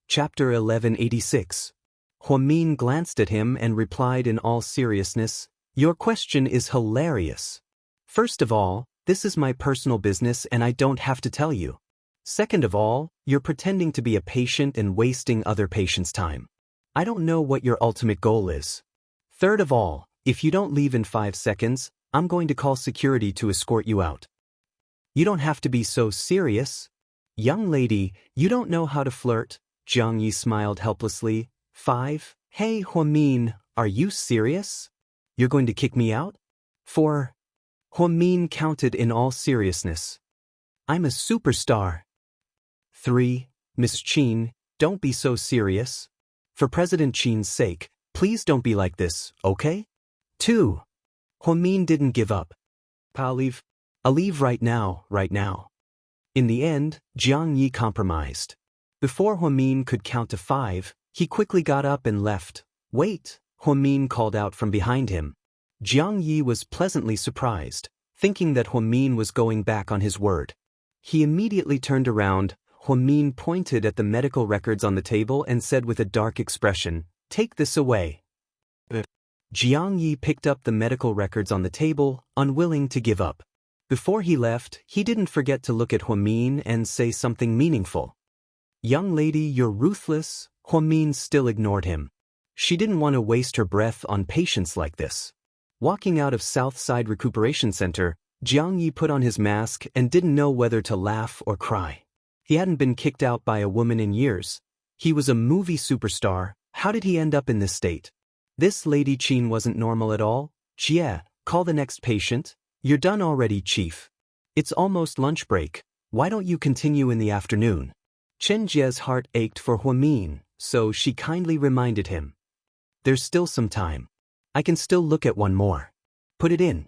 Chapter 1186. Huan Min glanced at him and replied in all seriousness, "Your question is hilarious. First of all, this is my personal business and I don't have to tell you. Second of all, you're pretending to be a patient and wasting other patients' time. I don't know what your ultimate goal is. Third of all, if you don't leave in 5 seconds, I'm going to call security to escort you out. You don't have to be so serious. Young lady, you don't know how to flirt. Jiang Yi smiled helplessly. 5. Hey Huamin, are you serious? You're going to kick me out? 4. Huamin counted in all seriousness. I'm a superstar. 3. Miss Qin, don't be so serious. For President Qin's sake, please don't be like this, okay? 2. Huamin didn't give up. I'll leave right now. In the end, Jiang Yi compromised. Before Huamin could count to 5, he quickly got up and left. Wait, Huamin called out from behind him. Jiang Yi was pleasantly surprised, thinking that Huamin was going back on his word. He immediately turned around. Huamin pointed at the medical records on the table and said with a dark expression, "Take this away." Jiang Yi picked up the medical records on the table, unwilling to give up. Before he left, he didn't forget to look at Huamin and say something meaningful. Young lady, you're ruthless. Huamin still ignored him. She didn't want to waste her breath on patients like this. Walking out of Southside Recuperation Center, Jiang Yi put on his mask and didn't know whether to laugh or cry. He hadn't been kicked out by a woman in years. He was a movie superstar. How did he end up in this state? This Lady Qin wasn't normal at all. Jie, call the next patient. You're done already, Chief. It's almost lunch break. Why don't you continue in the afternoon? Chen Jie's heart ached for Huamin, so she kindly reminded him. There's still some time. I can still look at one more. Put it in.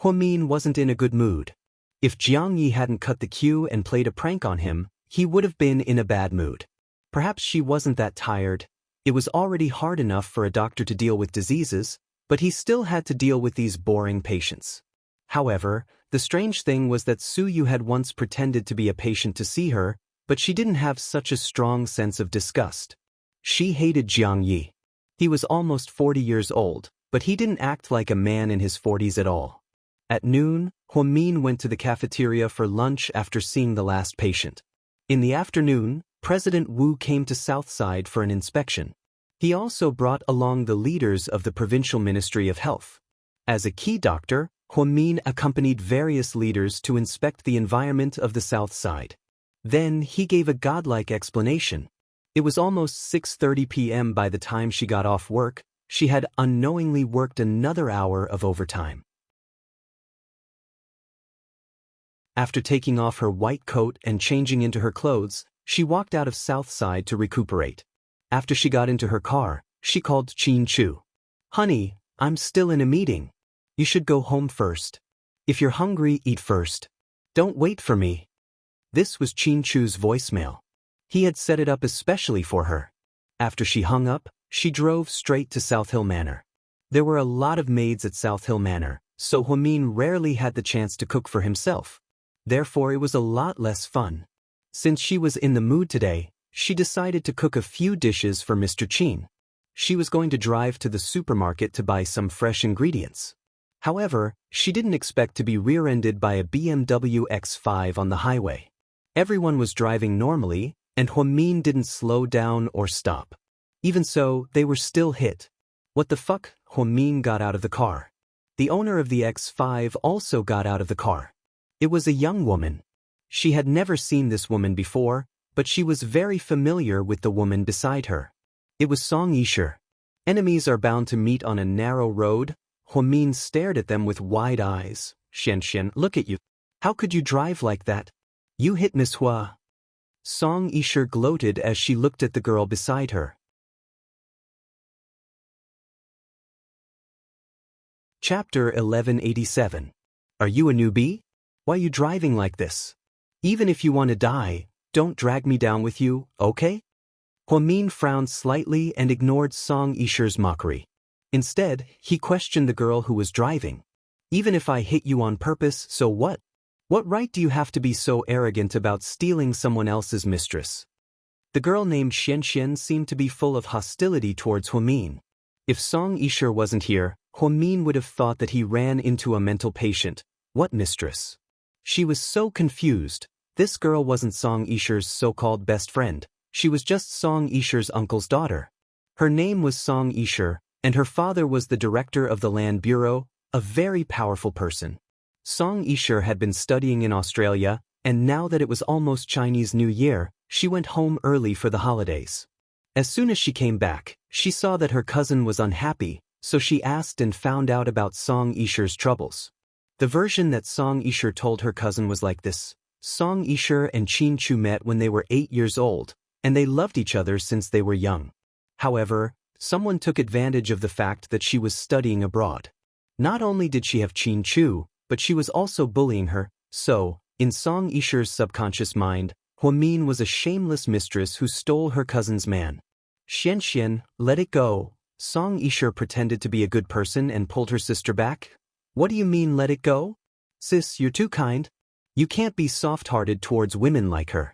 Huamin wasn't in a good mood. If Jiang Yi hadn't cut the queue and played a prank on him, he would have been in a bad mood. Perhaps she wasn't that tired. It was already hard enough for a doctor to deal with diseases, but he still had to deal with these boring patients. However, the strange thing was that Su Yu had once pretended to be a patient to see her, but she didn't have such a strong sense of disgust. She hated Jiang Yi. He was almost 40 years old, but he didn't act like a man in his 40s at all. At noon, Huamin went to the cafeteria for lunch after seeing the last patient. In the afternoon, President Wu came to Southside for an inspection. He also brought along the leaders of the Provincial Ministry of Health. As a key doctor, Huamin accompanied various leaders to inspect the environment of the South Side. Then he gave a godlike explanation. It was almost 6:30 p.m. by the time she got off work. She had unknowingly worked another hour of overtime. After taking off her white coat and changing into her clothes, she walked out of Southside to recuperate. After she got into her car, she called Qin Chu. Honey, I'm still in a meeting. You should go home first. If you're hungry, eat first. Don't wait for me. This was Qin Chu's voicemail. He had set it up especially for her. After she hung up, she drove straight to South Hill Manor. There were a lot of maids at South Hill Manor, so Huamin rarely had the chance to cook for himself. Therefore, it was a lot less fun. Since she was in the mood today, she decided to cook a few dishes for Mr. Qin. She was going to drive to the supermarket to buy some fresh ingredients. However, she didn't expect to be rear-ended by a BMW X5 on the highway. Everyone was driving normally, and Huamin didn't slow down or stop. Even so, they were still hit. What the fuck? Huamin got out of the car. The owner of the X5 also got out of the car. It was a young woman. She had never seen this woman before, but she was very familiar with the woman beside her. It was Song Yisher. Enemies are bound to meet on a narrow road. Huamin stared at them with wide eyes. Xianxia, look at you. How could you drive like that? You hit Miss Hua. Song Yisher gloated as she looked at the girl beside her. Chapter 1187. Are you a newbie? Why are you driving like this? Even if you want to die, don't drag me down with you, okay? Huamin frowned slightly and ignored Song Yisher's mockery. Instead, he questioned the girl who was driving. Even if I hit you on purpose, so what? What right do you have to be so arrogant about stealing someone else's mistress? The girl named Xianxia seemed to be full of hostility towards Huamin. If Song Yisher wasn't here, Huamin would have thought that he ran into a mental patient. What mistress? She was so confused. This girl wasn't Song Yisher's so-called best friend. She was just Song Yisher's uncle's daughter. Her name was Song Yisher, and her father was the director of the Land Bureau, a very powerful person. Song Yisher had been studying in Australia, and now that it was almost Chinese New Year, she went home early for the holidays. As soon as she came back, she saw that her cousin was unhappy, so she asked and found out about Song Yisher's troubles. The version that Song Yisher told her cousin was like this. Song Yisher and Qin Chu met when they were 8 years old, and they loved each other since they were young. However, someone took advantage of the fact that she was studying abroad. Not only did she have Qin Chu, but she was also bullying her, so, in Song Yisher's subconscious mind, Huamin was a shameless mistress who stole her cousin's man. Xianxia, let it go. Song Yisher pretended to be a good person and pulled her sister back. What do you mean let it go? Sis, you're too kind. You can't be soft-hearted towards women like her.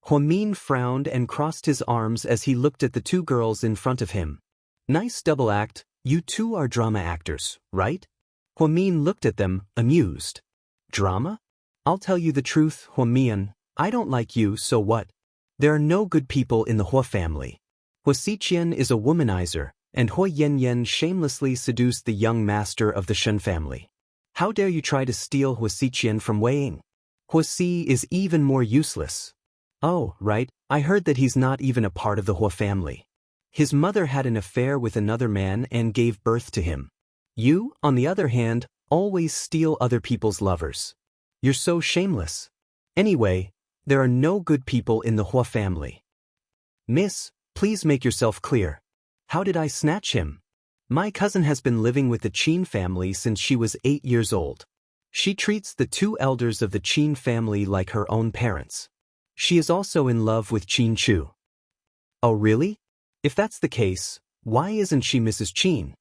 Huamin frowned and crossed his arms as he looked at the two girls in front of him. Nice double act, you two are drama actors, right? Huamin looked at them, amused. Drama? I'll tell you the truth, Huamin, I don't like you, so what? There are no good people in the Hua family. Huaxiqian is a womanizer, and Hua Yanyan shamelessly seduced the young master of the Shen family. How dare you try to steal Huaxiqian from Wei Ying? Huaxi is even more useless. Oh, right, I heard that he's not even a part of the Hua family. His mother had an affair with another man and gave birth to him. You, on the other hand, always steal other people's lovers. You're so shameless. Anyway, there are no good people in the Hua family. Miss, please make yourself clear. How did I snatch him? My cousin has been living with the Qin family since she was 8 years old. She treats the two elders of the Qin family like her own parents. She is also in love with Qin Chu. Oh really? If that's the case, why isn't she Mrs. Qin?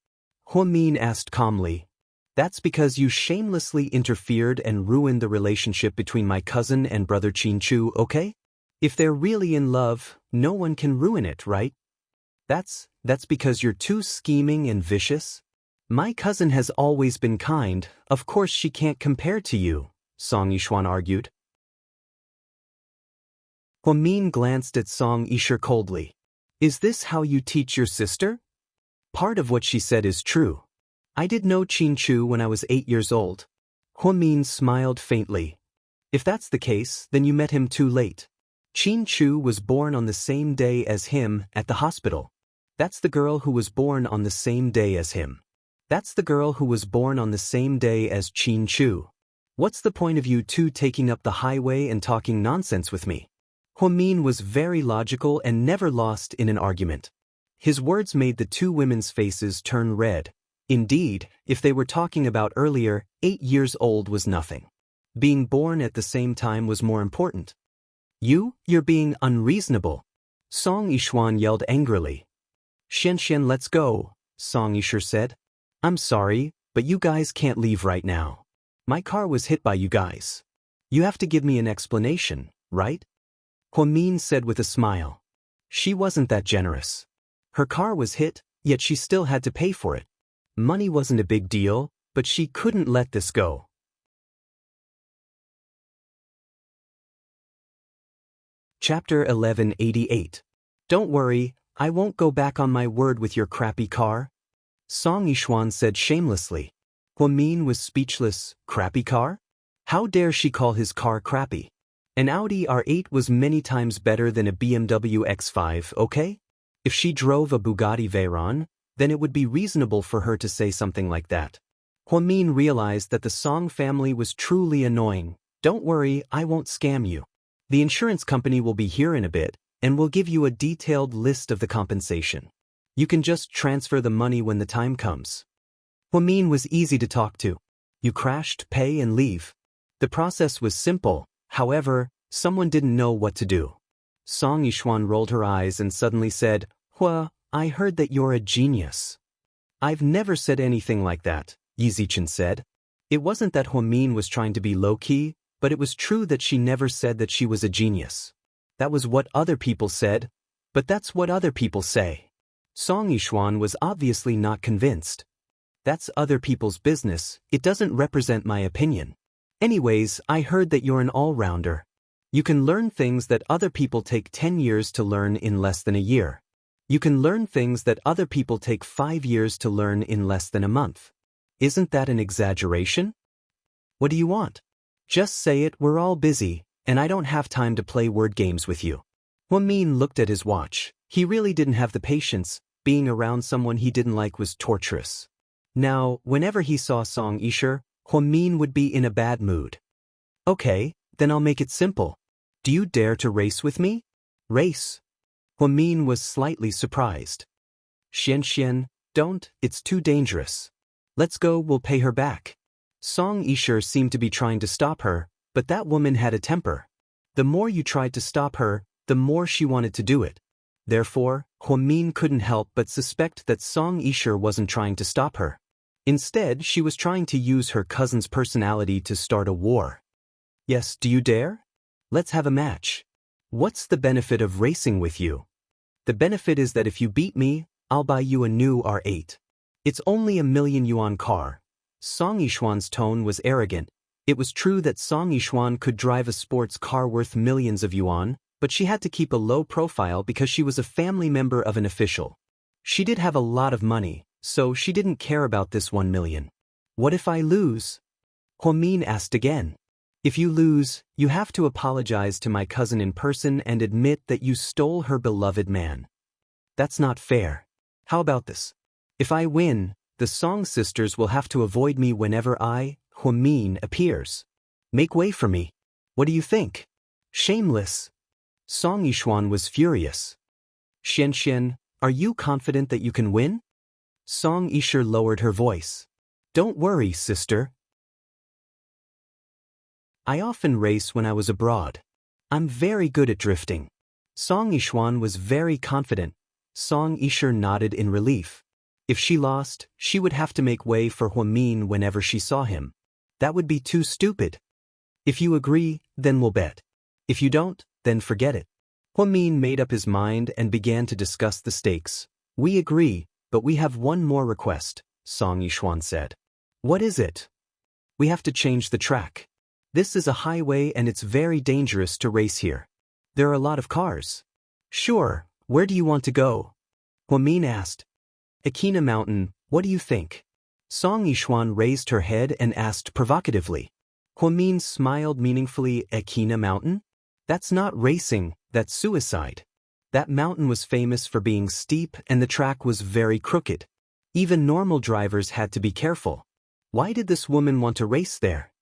Huamin asked calmly. That's because you shamelessly interfered and ruined the relationship between my cousin and brother Qin Chu, okay? If they're really in love, no one can ruin it, right? That's because you're too scheming and vicious? My cousin has always been kind, of course she can't compare to you, Song Yishuan argued. Huamin glanced at Song Yisher coldly. Is this how you teach your sister? Part of what she said is true. I did know Qin Chu when I was 8 years old. Huamin smiled faintly. If that's the case, then you met him too late. Qin Chu was born on the same day as him at the hospital. That's the girl who was born on the same day as him. That's the girl who was born on the same day as Qin Chu. What's the point of you two taking up the highway and talking nonsense with me? Huamin was very logical and never lost in an argument. His words made the two women's faces turn red. Indeed, if they were talking about earlier, 8 years old was nothing. Being born at the same time was more important. You're being unreasonable. Song Yishuan yelled angrily. Xianxia, let's go, Song Yisher said. I'm sorry, but you guys can't leave right now. My car was hit by you guys. You have to give me an explanation, right? Huamin said with a smile. She wasn't that generous. Her car was hit, yet she still had to pay for it. Money wasn't a big deal, but she couldn't let this go. Chapter 1188. Don't worry, I won't go back on my word with your crappy car. Song Yishuan said shamelessly. Huamin was speechless. Crappy car? How dare she call his car crappy? An Audi R8 was many times better than a BMW X5, okay? If she drove a Bugatti Veyron, then it would be reasonable for her to say something like that. Huamin realized that the Song family was truly annoying. Don't worry, I won't scam you. The insurance company will be here in a bit, and will give you a detailed list of the compensation. You can just transfer the money when the time comes. Huamin was easy to talk to. You crashed, pay and leave. The process was simple, however, someone didn't know what to do. Song Yishuan rolled her eyes and suddenly said, Hua, I heard that you're a genius. I've never said anything like that, Yizichen said. It wasn't that Huamin was trying to be low-key, but it was true that she never said that she was a genius. That was what other people said, but that's what other people say. Song Yishuan was obviously not convinced. That's other people's business, it doesn't represent my opinion. Anyways, I heard that you're an all-rounder. You can learn things that other people take 10 years to learn in less than a year. You can learn things that other people take 5 years to learn in less than a month. Isn't that an exaggeration? What do you want? Just say it, we're all busy, and I don't have time to play word games with you. Wang Lin looked at his watch. He really didn't have the patience. Being around someone he didn't like was torturous. Now, whenever he saw Song Yisha, Wang Lin would be in a bad mood. Okay, then I'll make it simple. Do you dare to race with me? Race? Wang Lin was slightly surprised. Xianxia, don't, it's too dangerous. Let's go, we'll pay her back. Song Yisha seemed to be trying to stop her, but that woman had a temper. The more you tried to stop her, the more she wanted to do it. Therefore, Wang Lin couldn't help but suspect that Song Yisha wasn't trying to stop her. Instead, she was trying to use her cousin's personality to start a war. Yes, do you dare? Let's have a match. What's the benefit of racing with you? The benefit is that if you beat me, I'll buy you a new R8. It's only $1,000,000 car. Song Yishuan's tone was arrogant. It was true that Song Yishuan could drive a sports car worth millions of yuan, but she had to keep a low profile because she was a family member of an official. She did have a lot of money, so she didn't care about this 1 million. What if I lose? Wang Lin asked again. If you lose, you have to apologize to my cousin in person and admit that you stole her beloved man. That's not fair. How about this? If I win, the Song sisters will have to avoid me whenever Wang Lin appears. Make way for me. What do you think? Shameless. Song Yishuan was furious. Xianxia, are you confident that you can win? Song Yisha lowered her voice. Don't worry, sister. I often race when I was abroad. I'm very good at drifting. Song Yishuan was very confident. Song Yisha nodded in relief. If she lost, she would have to make way for Wang Lin whenever she saw him. That would be too stupid. If you agree, then we'll bet. If you don't, then forget it. Wang Lin made up his mind and began to discuss the stakes. We agree, but we have one more request, Song Yishuan said. What is it? We have to change the track. This is a highway and it's very dangerous to race here. There are a lot of cars. Sure, where do you want to go? Wang Lin asked. Aquina Mountain, what do you think? Song Yishuan raised her head and asked provocatively. Wang Lin smiled meaningfully. Aquina Mountain? That's not racing, that's suicide. That mountain was famous for being steep and the track was very crooked. Even normal drivers had to be careful. Why did this woman want to race there?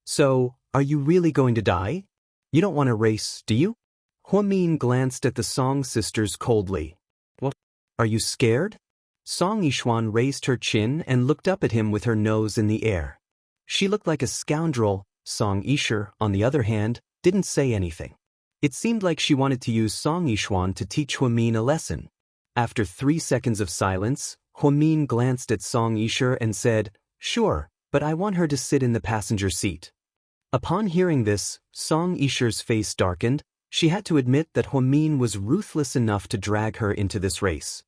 So, are you really going to die? You don't want to race, do you? Wang Lin glanced at the Song sisters coldly. What? Are you scared? Song Yishuan raised her chin and looked up at him with her nose in the air. She looked like a scoundrel. Song Yisha, on the other hand, didn't say anything. It seemed like she wanted to use Song Yishuan to teach Wang Lin a lesson. After 3 seconds of silence, Wang Lin glanced at Song Yisha and said, Sure, but I want her to sit in the passenger seat. Upon hearing this, Song Yisha's face darkened. She had to admit that Wang Lin was ruthless enough to drag her into this race.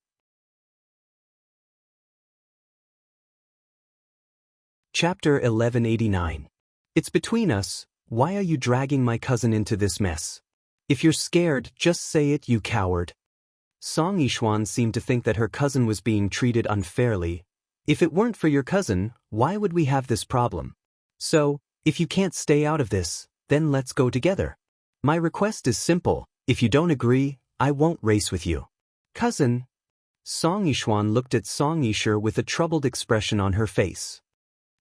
Chapter 1189. It's between us. Why are you dragging my cousin into this mess? If you're scared, just say it, you coward. Song Yishuan seemed to think that her cousin was being treated unfairly. If it weren't for your cousin, why would we have this problem? So, if you can't stay out of this, then let's go together. My request is simple. If you don't agree, I won't race with you. Cousin. Song Yishuan looked at Song Yisha with a troubled expression on her face.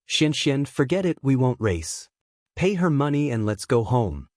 Xianxia, forget it, we won't race. Pay her money and let's go home.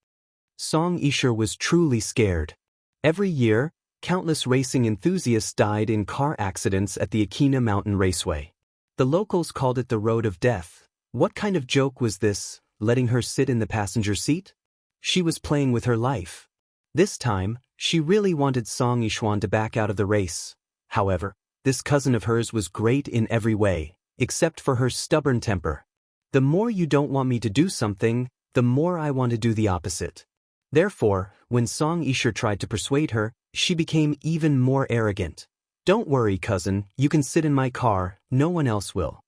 Song Yisha was truly scared. Every year, countless racing enthusiasts died in car accidents at the Aquina Mountain Raceway. The locals called it the Road of Death. What kind of joke was this, letting her sit in the passenger seat? She was playing with her life. This time, she really wanted Song Yishuan to back out of the race. However, this cousin of hers was great in every way, except for her stubborn temper. The more you don't want me to do something, the more I want to do the opposite. Therefore, when Song Yisha tried to persuade her, she became even more arrogant. Don't worry, cousin, you can sit in my car, no one else will.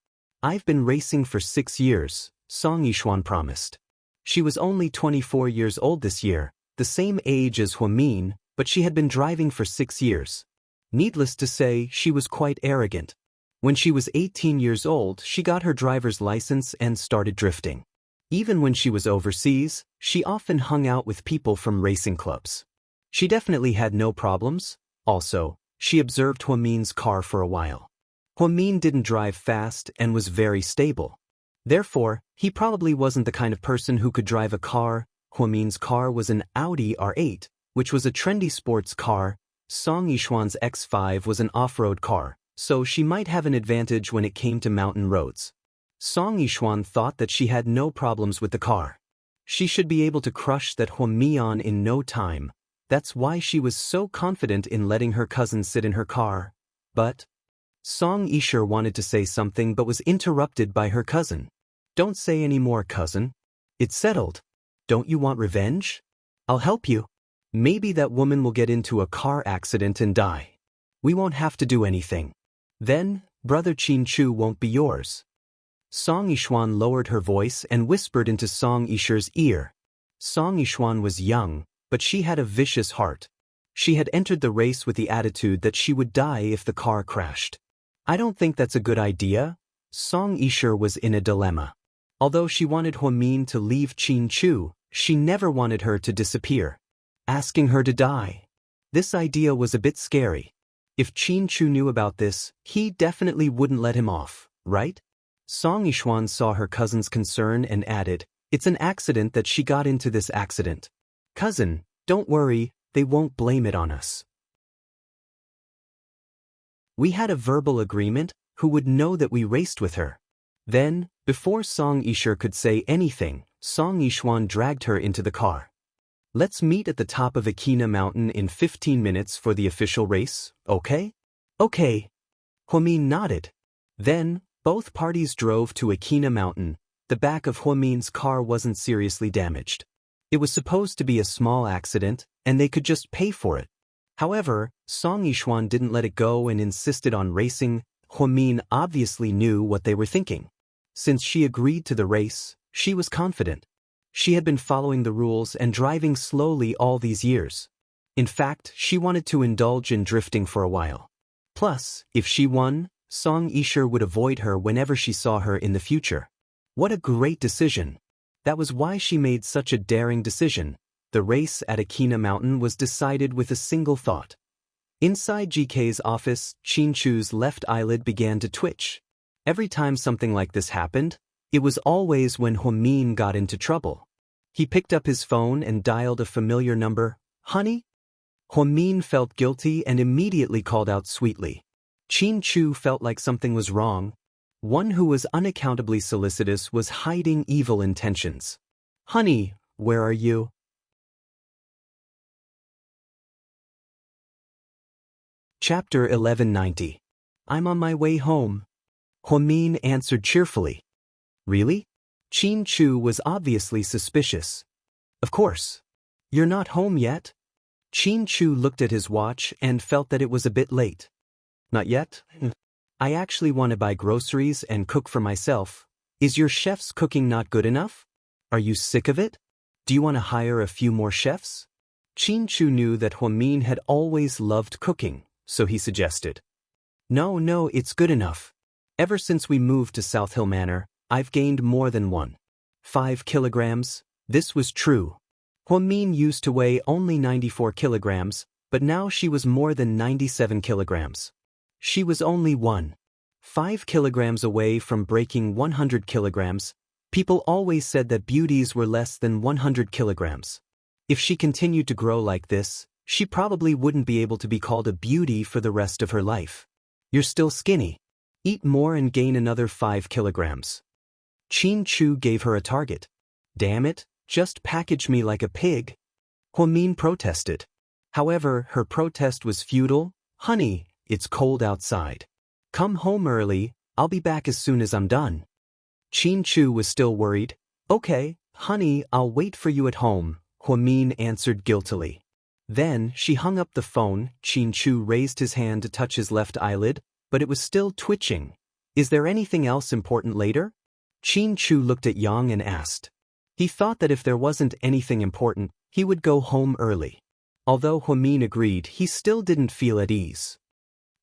I've been racing for 6 years, Song Yishuan promised. She was only 24 years old this year, the same age as Wang Lin, but she had been driving for 6 years. Needless to say, she was quite arrogant. When she was 18 years old, she got her driver's license and started drifting. Even when she was overseas, she often hung out with people from racing clubs. She definitely had no problems. Also, she observed Huamin's car for a while. Huamin didn't drive fast and was very stable. Therefore, he probably wasn't the kind of person who could drive a car. Huamin's car was an Audi R8, which was a trendy sports car. Song Yishuan's X5 was an off-road car, so she might have an advantage when it came to mountain roads. Song Yishuan thought that she had no problems with the car. She should be able to crush that Huamian in no time. That's why she was so confident in letting her cousin sit in her car. But Song Yishuan wanted to say something but was interrupted by her cousin. Don't say any more, cousin. It's settled. Don't you want revenge? I'll help you. Maybe that woman will get into a car accident and die. We won't have to do anything. Then, Brother Qin Chu won't be yours. Song Yishuan lowered her voice and whispered into Song Yishu's ear. Song Yishuan was young, but she had a vicious heart. She had entered the race with the attitude that she would die if the car crashed. I don't think that's a good idea. Song Yishu was in a dilemma. Although she wanted Huamin to leave Qin Chu, she never wanted her to disappear. Asking her to die. This idea was a bit scary. If Qin Chu knew about this, he definitely wouldn't let him off, right? Song Yishuan saw her cousin's concern and added, "It's an accident that she got into this accident. Cousin, don't worry, they won't blame it on us. We had a verbal agreement, who would know that we raced with her." Then, before Song Yishu could say anything, Song Yishuan dragged her into the car. "Let's meet at the top of Akina Mountain in 15 minutes for the official race, okay?" "Okay." Huamin nodded. Then, both parties drove to Akina Mountain. The back of Huamin's car wasn't seriously damaged. It was supposed to be a small accident, and they could just pay for it. However, Song Yishuan didn't let it go and insisted on racing. Huamin obviously knew what they were thinking. Since she agreed to the race, she was confident. She had been following the rules and driving slowly all these years. In fact, she wanted to indulge in drifting for a while. Plus, if she won, Song Yishu would avoid her whenever she saw her in the future. What a great decision! That was why she made such a daring decision. The race at Akina Mountain was decided with a single thought. Inside GK's office, Qin Chu's left eyelid began to twitch. Every time something like this happened, it was always when Huamin got into trouble. He picked up his phone and dialed a familiar number. "Honey?" Huamin felt guilty and immediately called out sweetly. Qin Chu felt like something was wrong. One who was unaccountably solicitous was hiding evil intentions. "Honey, where are you?" Chapter 1190. "I'm on my way home." Huamin answered cheerfully. "Really?" Qin Chu was obviously suspicious. "Of course. You're not home yet?" Qin Chu looked at his watch and felt that it was a bit late. "Not yet? I actually want to buy groceries and cook for myself. Is your chef's cooking not good enough? Are you sick of it? Do you want to hire a few more chefs?" Qin Chu knew that Huamin had always loved cooking, so he suggested. No, it's good enough. Ever since we moved to South Hill Manor, I've gained more than 1.5 kilograms. This was true. Huamin used to weigh only 94 kilograms, but now she was more than 97 kilograms. She was only 1.5 kilograms away from breaking 100 kilograms. People always said that beauties were less than 100 kilograms. If she continued to grow like this, she probably wouldn't be able to be called a beauty for the rest of her life. "You're still skinny. Eat more and gain another 5 kilograms. Qin Chu gave her a target. "Damn it, just package me like a pig." Huamin protested. However, her protest was futile. "Honey, it's cold outside. Come home early, I'll be back as soon as I'm done." Qin Chu was still worried. "Okay, honey, I'll wait for you at home," Huamin answered guiltily. Then, she hung up the phone. Qin Chu raised his hand to touch his left eyelid, but it was still twitching. "Is there anything else important later?" Qin Chu looked at Yang and asked. He thought that if there wasn't anything important, he would go home early. Although Huamin agreed, he still didn't feel at ease.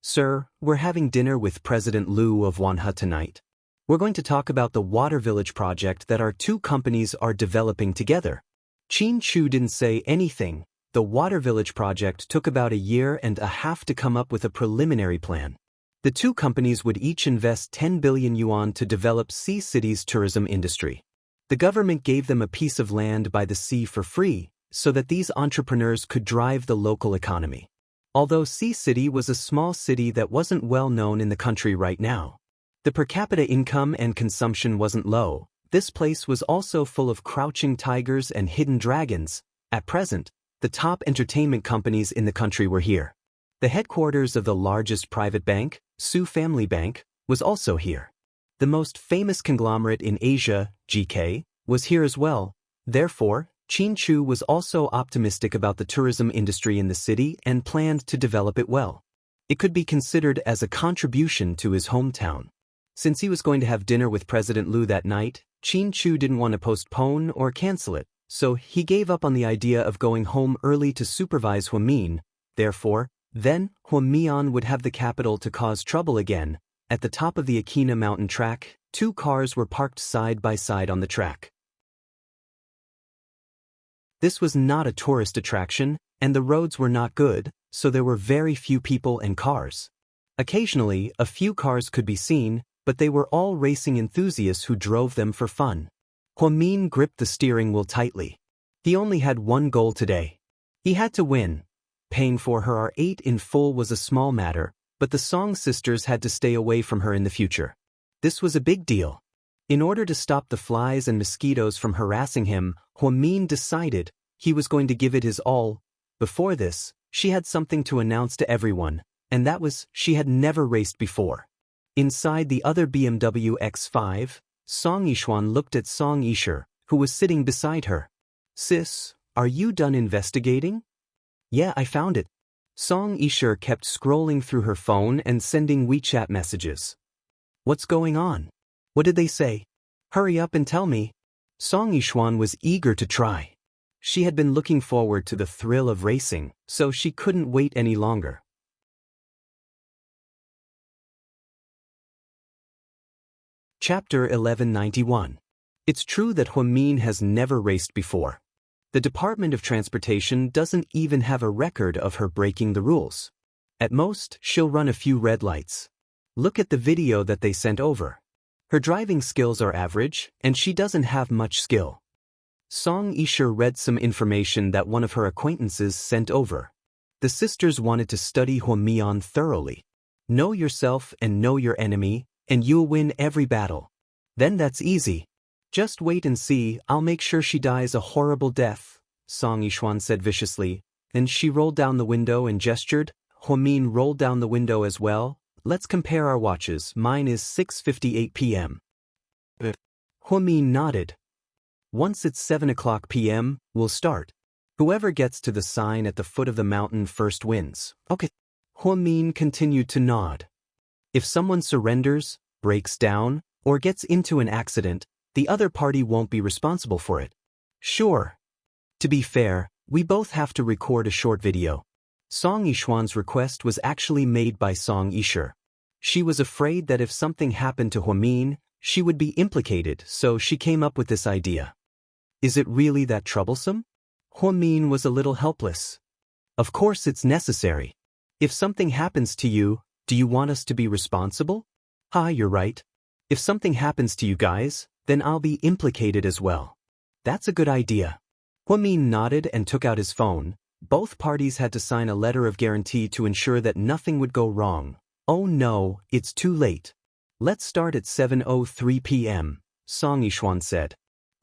Sir, we're having dinner with President Liu of Wanhe tonight. We're going to talk about the water village project that our two companies are developing together. Qin Chu didn't say anything. The water village project took about a year and a half to come up with a preliminary plan. The two companies would each invest 10 billion yuan to develop Sea City's tourism industry. The government gave them a piece of land by the sea for free, so that these entrepreneurs could drive the local economy. Although Sea City was a small city that wasn't well known in the country right now, the per capita income and consumption wasn't low. This place was also full of crouching tigers and hidden dragons. At present, the top entertainment companies in the country were here. The headquarters of the largest private bank, Su Family Bank, was also here. The most famous conglomerate in Asia, GK, was here as well. Therefore, Qin Chu was also optimistic about the tourism industry in the city and planned to develop it well. It could be considered as a contribution to his hometown. Since he was going to have dinner with President Liu that night, Qin Chu didn't want to postpone or cancel it, so he gave up on the idea of going home early to supervise Huamin. Therefore, then, Huamian would have the capital to cause trouble again. At the top of the Akina mountain track, two cars were parked side by side on the track. This was not a tourist attraction, and the roads were not good, so there were very few people and cars. Occasionally, a few cars could be seen, but they were all racing enthusiasts who drove them for fun. Huamin gripped the steering wheel tightly. He only had one goal today. He had to win. Paying for her R8 in full was a small matter, but the Song sisters had to stay away from her in the future. This was a big deal. In order to stop the flies and mosquitoes from harassing him, Huamin decided he was going to give it his all. Before this, she had something to announce to everyone, and that was she had never raced before. Inside the other BMW X5, Song Yishuan looked at Song Yisher, who was sitting beside her. "Sis, are you done investigating?" "Yeah, I found it." Song Yisher kept scrolling through her phone and sending WeChat messages. "What's going on? What did they say? Hurry up and tell me." Song Yishuan was eager to try. She had been looking forward to the thrill of racing, so she couldn't wait any longer. Chapter 1191. It's true that Huamin has never raced before. The Department of Transportation doesn't even have a record of her breaking the rules. At most, she'll run a few red lights. Look at the video that they sent over. Her driving skills are average, and she doesn't have much skill. Song Yisher read some information that one of her acquaintances sent over. The sisters wanted to study Huamian thoroughly. Know yourself and know your enemy, and you'll win every battle. Then that's easy. Just wait and see, I'll make sure she dies a horrible death, Song Yishuan said viciously. Then she rolled down the window and gestured. Huamin rolled down the window as well. Let's compare our watches. Mine is 6:58 p.m. Huamin nodded. Once it's 7 o'clock p.m., we'll start. Whoever gets to the sign at the foot of the mountain first wins. Okay. Huamin continued to nod. If someone surrenders, breaks down, or gets into an accident, the other party won't be responsible for it. Sure. To be fair, we both have to record a short video. Song Yishuan's request was actually made by Song Yisher. She was afraid that if something happened to Huamin, she would be implicated, so she came up with this idea. Is it really that troublesome? Huamin was a little helpless. Of course it's necessary. If something happens to you, do you want us to be responsible? You're right. If something happens to you guys, then I'll be implicated as well. That's a good idea. Huamin nodded and took out his phone. Both parties had to sign a letter of guarantee to ensure that nothing would go wrong. Oh no, it's too late. Let's start at 7:03 p.m., Song Yishuan said.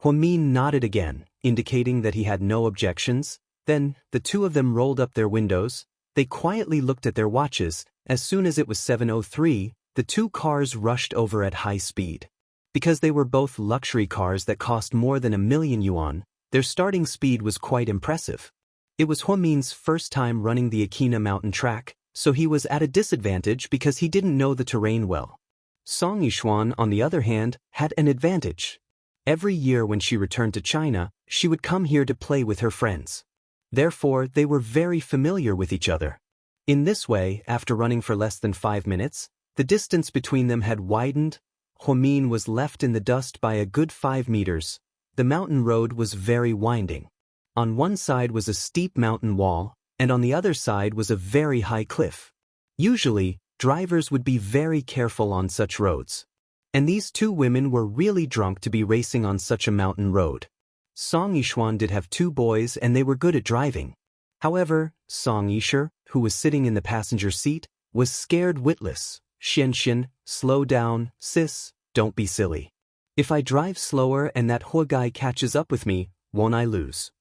Huamin nodded again, indicating that he had no objections. Then, the two of them rolled up their windows. They quietly looked at their watches. As soon as it was 7:03, the two cars rushed over at high speed. Because they were both luxury cars that cost more than 1,000,000 yuan, their starting speed was quite impressive. It was Huamin's first time running the Akina mountain track, so he was at a disadvantage because he didn't know the terrain well. Song Yishuan, on the other hand, had an advantage. Every year when she returned to China, she would come here to play with her friends. Therefore, they were very familiar with each other. In this way, after running for less than 5 minutes, the distance between them had widened. Huamin was left in the dust by a good 5 meters. The mountain road was very winding. On one side was a steep mountain wall, and on the other side was a very high cliff. Usually, drivers would be very careful on such roads. And these two women were really drunk to be racing on such a mountain road. Song Yishuan did have 2 boys and they were good at driving. However, Song Yishu, who was sitting in the passenger seat, was scared witless. Xianxia, slow down, sis, don't be silly. If I drive slower and that Hua guy catches up with me, won't I lose?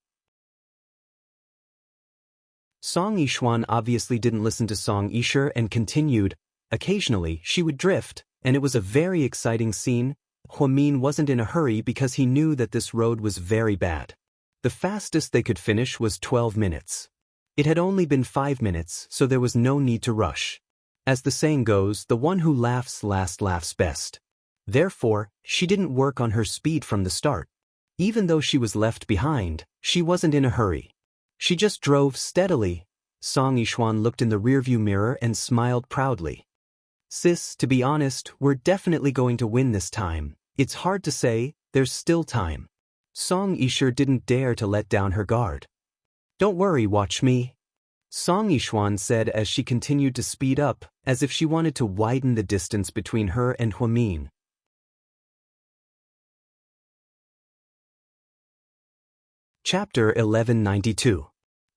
Song Yishuan obviously didn't listen to Song Yishu and continued. Occasionally, she would drift, and it was a very exciting scene. Huamin wasn't in a hurry because he knew that this road was very bad. The fastest they could finish was 12 minutes. It had only been 5 minutes, so there was no need to rush. As the saying goes, the one who laughs last laughs best. Therefore, she didn't work on her speed from the start. Even though she was left behind, she wasn't in a hurry. She just drove steadily. Song Yishuan looked in the rearview mirror and smiled proudly. Sis, to be honest, we're definitely going to win this time. It's hard to say, there's still time. Song Yishu didn't dare to let down her guard. Don't worry, watch me. Song Yishuan said as she continued to speed up, as if she wanted to widen the distance between her and Huamin. Chapter 1192.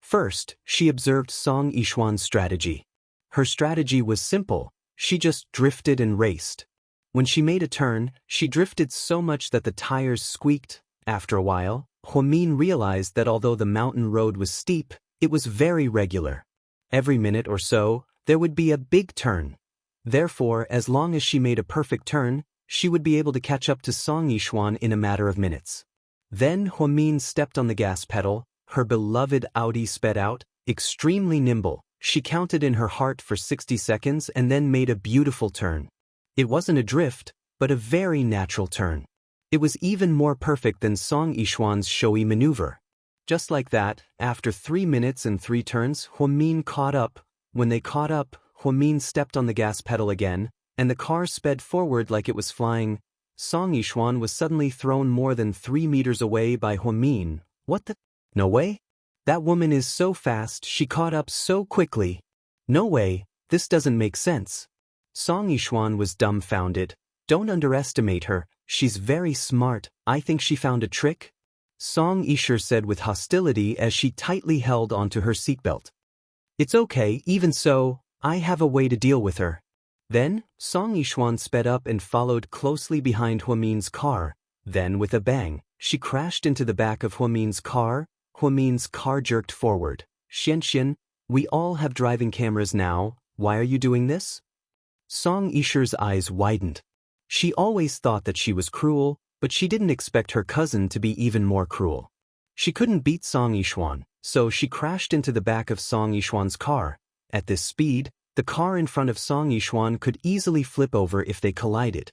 First, she observed Song Yishuan's strategy. Her strategy was simple. She just drifted and raced. When she made a turn, she drifted so much that the tires squeaked. After a while, Huamin realized that although the mountain road was steep, it was very regular. Every minute or so, there would be a big turn. Therefore, as long as she made a perfect turn, she would be able to catch up to Song Yishuan in a matter of minutes. Then Huamin stepped on the gas pedal. Her beloved Audi sped out, extremely nimble. She counted in her heart for 60 seconds and then made a beautiful turn. It wasn't a drift, but a very natural turn. It was even more perfect than Song Yishuan's showy maneuver. Just like that, after 3 minutes and 3 turns, Huamin caught up. When they caught up, Huamin stepped on the gas pedal again, and the car sped forward like it was flying. Song Yishuan was suddenly thrown more than 3 meters away by Huamin. What the? No way? That woman is so fast, she caught up so quickly. No way, this doesn't make sense. Song Yishuan was dumbfounded. Don't underestimate her, she's very smart. I think she found a trick. Song Yishu said with hostility as she tightly held onto her seatbelt. It's okay, even so, I have a way to deal with her. Then, Song Yishuan sped up and followed closely behind Huamin's car. Then with a bang, she crashed into the back of Huamin's car. Huamin's car jerked forward. Xianxia, we all have driving cameras now, why are you doing this? Song Yishu's eyes widened. She always thought that she was cruel, but she didn't expect her cousin to be even more cruel. She couldn't beat Song Yishuan, so she crashed into the back of Song Yishuan's car. At this speed, the car in front of Song Yishuan could easily flip over if they collided.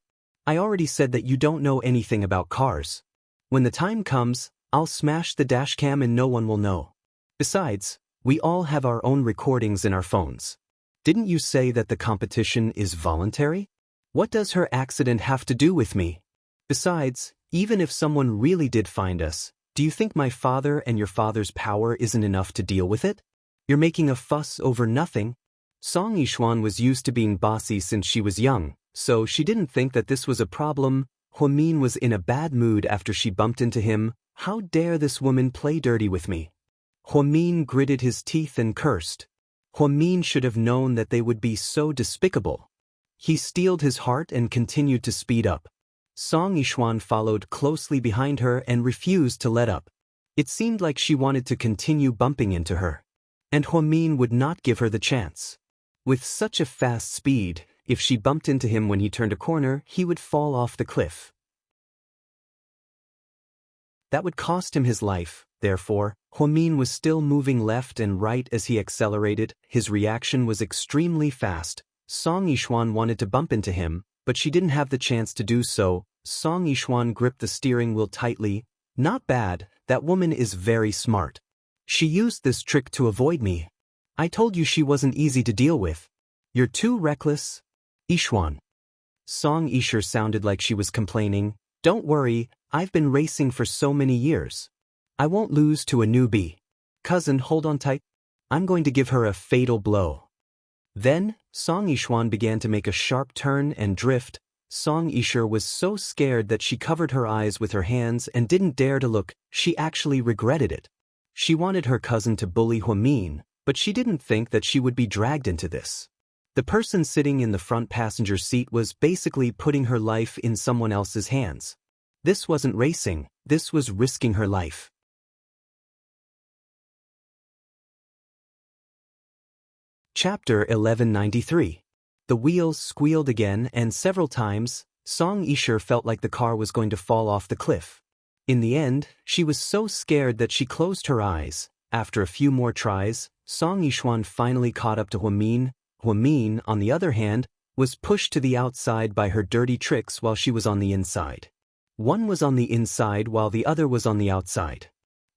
I already said that you don't know anything about cars. When the time comes, I'll smash the dashcam and no one will know. Besides, we all have our own recordings in our phones. Didn't you say that the competition is voluntary? What does her accident have to do with me? Besides, even if someone really did find us, do you think my father and your father's power isn't enough to deal with it? You're making a fuss over nothing. Song Yishuan was used to being bossy since she was young, so she didn't think that this was a problem. Huamin was in a bad mood after she bumped into him. How dare this woman play dirty with me? Huamin gritted his teeth and cursed. Huamin should have known that they would be so despicable. He steeled his heart and continued to speed up. Song Yishuan followed closely behind her and refused to let up. It seemed like she wanted to continue bumping into her. And Huamin would not give her the chance. With such a fast speed, if she bumped into him when he turned a corner, he would fall off the cliff. That would cost him his life. Therefore, Huamin was still moving left and right as he accelerated. His reaction was extremely fast. Song Yishuan wanted to bump into him, but she didn't have the chance to do so. Song Yishuan gripped the steering wheel tightly. Not bad, that woman is very smart. She used this trick to avoid me. I told you she wasn't easy to deal with. You're too reckless. Yixuan. Song Yixia sounded like she was complaining. Don't worry, I've been racing for so many years. I won't lose to a newbie. Cousin, hold on tight. I'm going to give her a fatal blow. Then, Song Yixuan began to make a sharp turn and drift. Song Yixia was so scared that she covered her eyes with her hands and didn't dare to look. She actually regretted it. She wanted her cousin to bully Huamin, but she didn't think that she would be dragged into this. The person sitting in the front passenger seat was basically putting her life in someone else's hands. This wasn't racing, this was risking her life. Chapter 1193. The wheels squealed again, and several times, Song Yixia felt like the car was going to fall off the cliff. In the end, she was so scared that she closed her eyes. After a few more tries, Song Yixuan finally caught up to Huamin. Huamin, on the other hand, was pushed to the outside by her dirty tricks while she was on the inside. One was on the inside while the other was on the outside.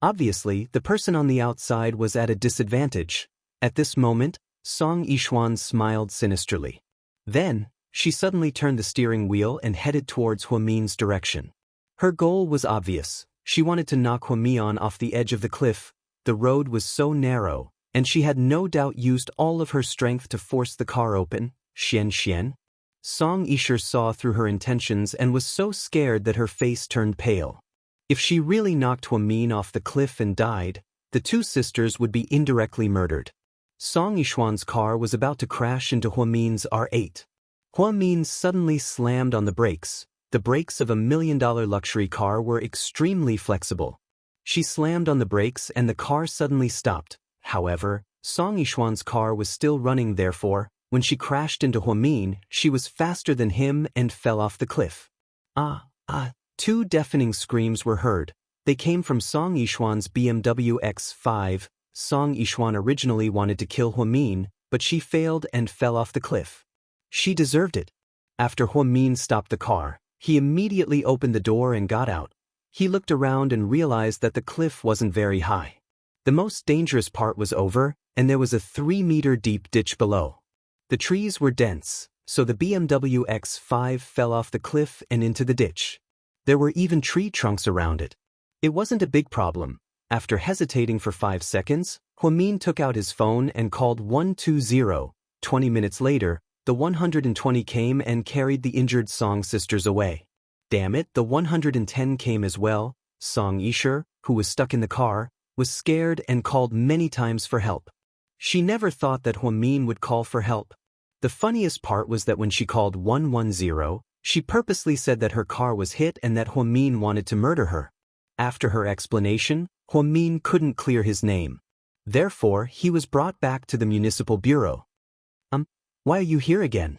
Obviously, the person on the outside was at a disadvantage. At this moment, Song Yixuan smiled sinisterly. Then, she suddenly turned the steering wheel and headed towards Huamin's direction. Her goal was obvious. She wanted to knock Huamin off the edge of the cliff. The road was so narrow, and she had no doubt used all of her strength to force the car open. Xianxia. Song Yixia saw through her intentions and was so scared that her face turned pale. If she really knocked Huamin off the cliff and died, the two sisters would be indirectly murdered. Song Yixuan's car was about to crash into Huamin's R8. Huamin suddenly slammed on the brakes. The brakes of $1 million luxury car were extremely flexible. She slammed on the brakes and the car suddenly stopped. However, Song Yixuan's car was still running. Therefore, when she crashed into Huamin, she was faster than him and fell off the cliff. Two deafening screams were heard. They came from Song Yixuan's BMW X5. Song Yixuan originally wanted to kill Huamin, but she failed and fell off the cliff. She deserved it. After Huamin stopped the car, he immediately opened the door and got out. He looked around and realized that the cliff wasn't very high. The most dangerous part was over, and there was a 3-meter-deep ditch below. The trees were dense, so the BMW X5 fell off the cliff and into the ditch. There were even tree trunks around it. It wasn't a big problem. After hesitating for 5 seconds, Huamin took out his phone and called 120. 20 minutes later, the 120 came and carried the injured Song sisters away. Damn it, the 110 came as well. Song Yixia, who was stuck in the car, was scared and called many times for help. She never thought that Huamin would call for help. The funniest part was that when she called 110, she purposely said that her car was hit and that Huamin wanted to murder her. After her explanation, Huamin couldn't clear his name. Therefore, he was brought back to the municipal bureau. Why are you here again?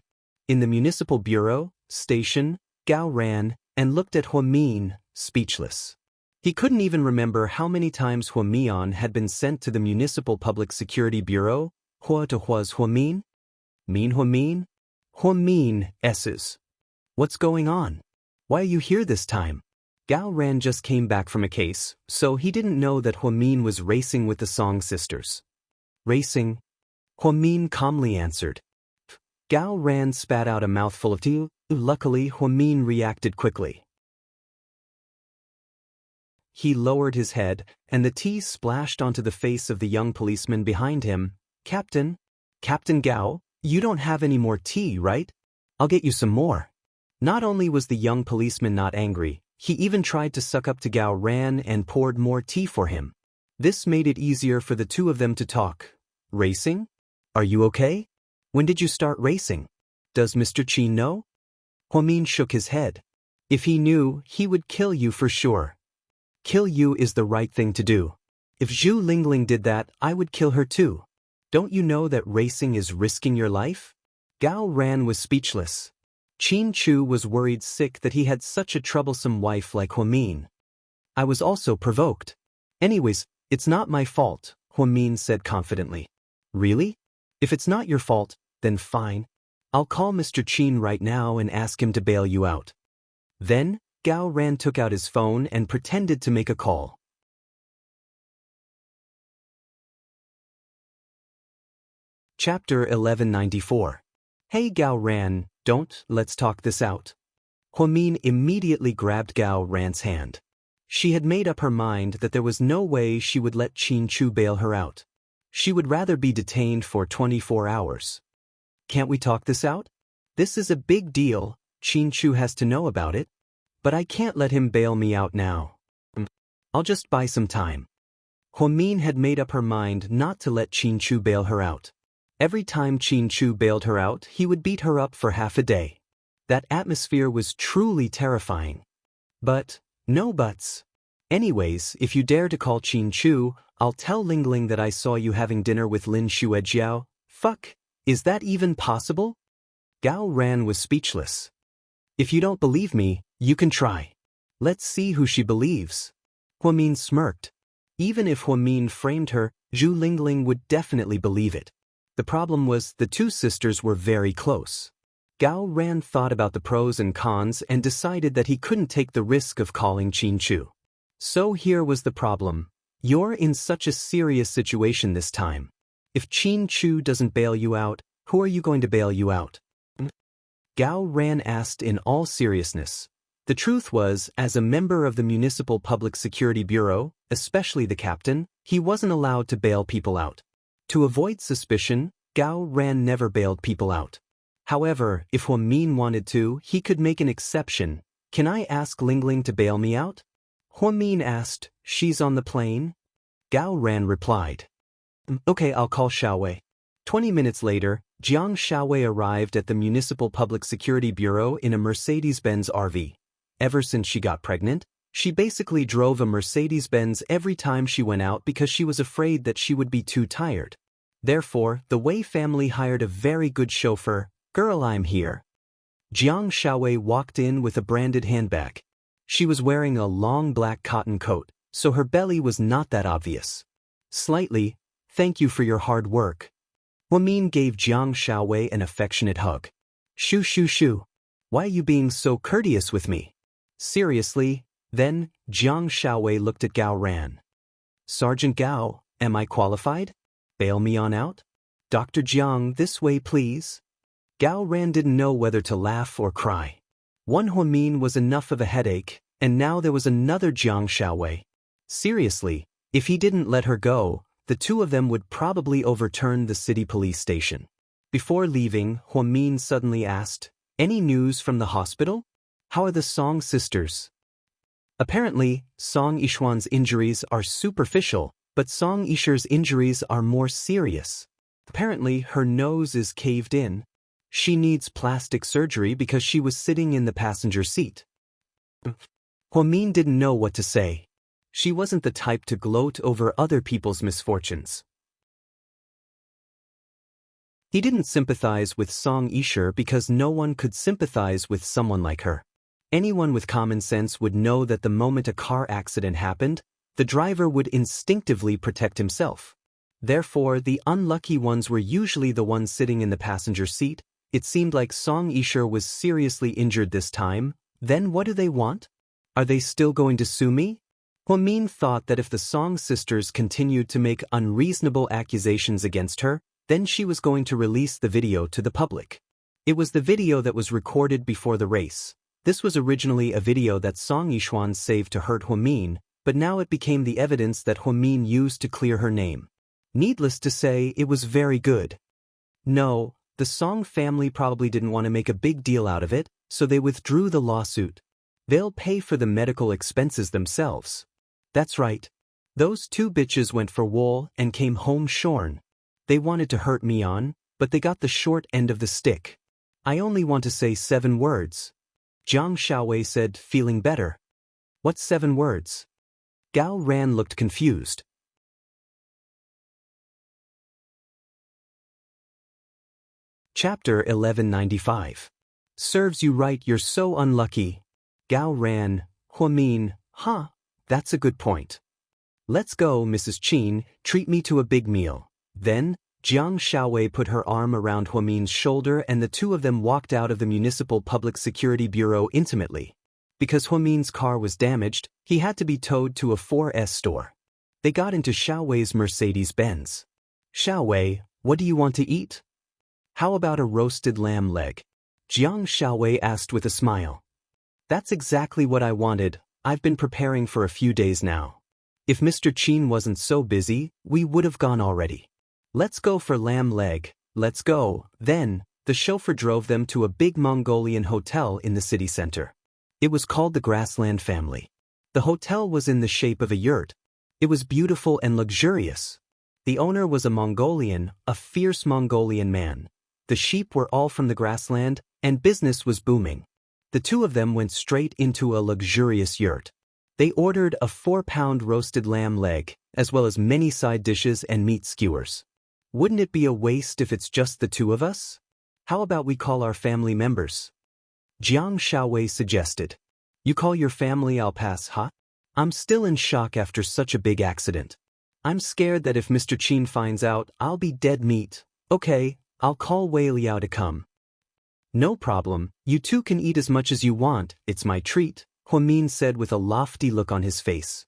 In the municipal bureau station, Gao ran and looked at Huamin, speechless. He couldn't even remember how many times Huamin had been sent to the municipal public security bureau. Hua to Hua's Huamin? Mean Huamin? Huamin S's. What's going on? Why are you here this time? Gao Ran just came back from a case, so he didn't know that Huamin was racing with the Song sisters. Racing? Huamin calmly answered. Gao Ran spat out a mouthful of tea. Luckily, Huamin reacted quickly. He lowered his head, and the tea splashed onto the face of the young policeman behind him. Captain Gao, you don't have any more tea, right? I'll get you some more. Not only was the young policeman not angry, he even tried to suck up to Gao Ran and poured more tea for him. This made it easier for the two of them to talk. Racing? Are you okay? When did you start racing? Does Mr. Qin know? Huamin shook his head. If he knew, he would kill you for sure. Kill you is the right thing to do. If Zhu Lingling did that, I would kill her too. Don't you know that racing is risking your life? Gao Ran was speechless. Qin Chu was worried sick that he had such a troublesome wife like Huamin. I was also provoked. Anyways, it's not my fault, Huamin said confidently. Really? If it's not your fault, then fine. I'll call Mr. Qin right now and ask him to bail you out. Then, Gao Ran took out his phone and pretended to make a call. Chapter 1194. Hey Gao Ran, let's talk this out. Huamin immediately grabbed Gao Ran's hand. She had made up her mind that there was no way she would let Qin Chu bail her out. She would rather be detained for 24 hours. Can't we talk this out? This is a big deal, Qin Chu has to know about it. But I can't let him bail me out now. I'll just buy some time. Huamin had made up her mind not to let Qin Chu bail her out. Every time Qin Chu bailed her out, he would beat her up for half a day. That atmosphere was truly terrifying. But, no buts. Anyways, if you dare to call Qin Chu, I'll tell Ling Ling that I saw you having dinner with Lin Xuejiao. Fuck, is that even possible? Gao Ran was speechless. If you don't believe me, you can try. Let's see who she believes. Huamin smirked. Even if Huamin framed her, Zhu Lingling would definitely believe it. The problem was the two sisters were very close. Gao Ran thought about the pros and cons and decided that he couldn't take the risk of calling Qin Chu. So here was the problem. You're in such a serious situation this time. If Qin Chu doesn't bail you out, who are you going to bail you out? Gao Ran asked in all seriousness. The truth was, as a member of the Municipal Public Security Bureau, especially the captain, he wasn't allowed to bail people out. To avoid suspicion, Gao Ran never bailed people out. However, if Huamin wanted to, he could make an exception. Can I ask Ling Ling to bail me out? Huamin asked. She's on the plane? Gao Ran replied. Okay, I'll call Xiaowei. 20 minutes later, Jiang Xiaowei arrived at the Municipal Public Security Bureau in a Mercedes-Benz RV. Ever since she got pregnant, she basically drove a Mercedes-Benz every time she went out because she was afraid that she would be too tired. Therefore, the Wei family hired a very good chauffeur. Girl, I'm here. Jiang Xiaowei walked in with a branded handbag. She was wearing a long black cotton coat, so her belly was not that obvious. Slightly. Thank you for your hard work. Huamin gave Jiang Xiaowei an affectionate hug. Shoo shoo shoo. Why are you being so courteous with me? Seriously? Then, Jiang Xiaowei looked at Gao Ran. Sergeant Gao, am I qualified? Bail me on out? Dr. Jiang, this way please. Gao Ran didn't know whether to laugh or cry. One Huamin was enough of a headache, and now there was another Jiang Xiaowei. Seriously, if he didn't let her go, the two of them would probably overturn the city police station. Before leaving, Huamin suddenly asked, any news from the hospital? How are the Song sisters? Apparently, Song Yishuan's injuries are superficial, but Song Yisher's injuries are more serious. Apparently, her nose is caved in. She needs plastic surgery because she was sitting in the passenger seat. Huamin didn't know what to say. She wasn't the type to gloat over other people's misfortunes. He didn't sympathize with Song Yisher because no one could sympathize with someone like her. Anyone with common sense would know that the moment a car accident happened, the driver would instinctively protect himself. Therefore, the unlucky ones were usually the ones sitting in the passenger seat. It seemed like Song Yisher was seriously injured this time. Then what do they want? Are they still going to sue me? Huamin thought that if the Song sisters continued to make unreasonable accusations against her, then she was going to release the video to the public. It was the video that was recorded before the race. This was originally a video that Song Yishuan saved to hurt Huamin, but now it became the evidence that Huamin used to clear her name. Needless to say, it was very good. No, the Song family probably didn't want to make a big deal out of it, so they withdrew the lawsuit. They'll pay for the medical expenses themselves. That's right. Those two bitches went for wool and came home shorn. They wanted to hurt me on, but they got the short end of the stick. I only want to say 7 words. Jiang Xiaowei said, feeling better. What 7 words? Gao Ran looked confused. Chapter 1195. Serves you right, you're so unlucky. Gao Ran, Huamin, that's a good point. Let's go, Mrs. Qin, treat me to a big meal. Then, Jiang Xiaowei put her arm around Huamin's shoulder and the two of them walked out of the Municipal Public Security Bureau intimately. Because Huamin's car was damaged, he had to be towed to a 4S store. They got into Xiaowei's Mercedes-Benz. Xiaowei, What do you want to eat? How about a roasted lamb leg? Jiang Xiaowei asked with a smile. That's exactly what I wanted. I've been preparing for a few days now. If Mr. Qin wasn't so busy, we would have gone already. Let's go for lamb leg, let's go. Then, the chauffeur drove them to a big Mongolian hotel in the city center. It was called the Grassland Family. The hotel was in the shape of a yurt. It was beautiful and luxurious. The owner was a Mongolian, a fierce Mongolian man. The sheep were all from the grassland, and business was booming. The two of them went straight into a luxurious yurt. They ordered a 4-pound roasted lamb leg, as well as many side dishes and meat skewers. Wouldn't it be a waste if it's just the two of us? How about we call our family members? Jiang Xiaowei suggested. You call your family, I'll pass, huh? I'm still in shock after such a big accident. I'm scared that if Mr. Qin finds out, I'll be dead meat. Okay, I'll call Wei Liao to come. No problem, you two can eat as much as you want, it's my treat, Huamin said with a lofty look on his face.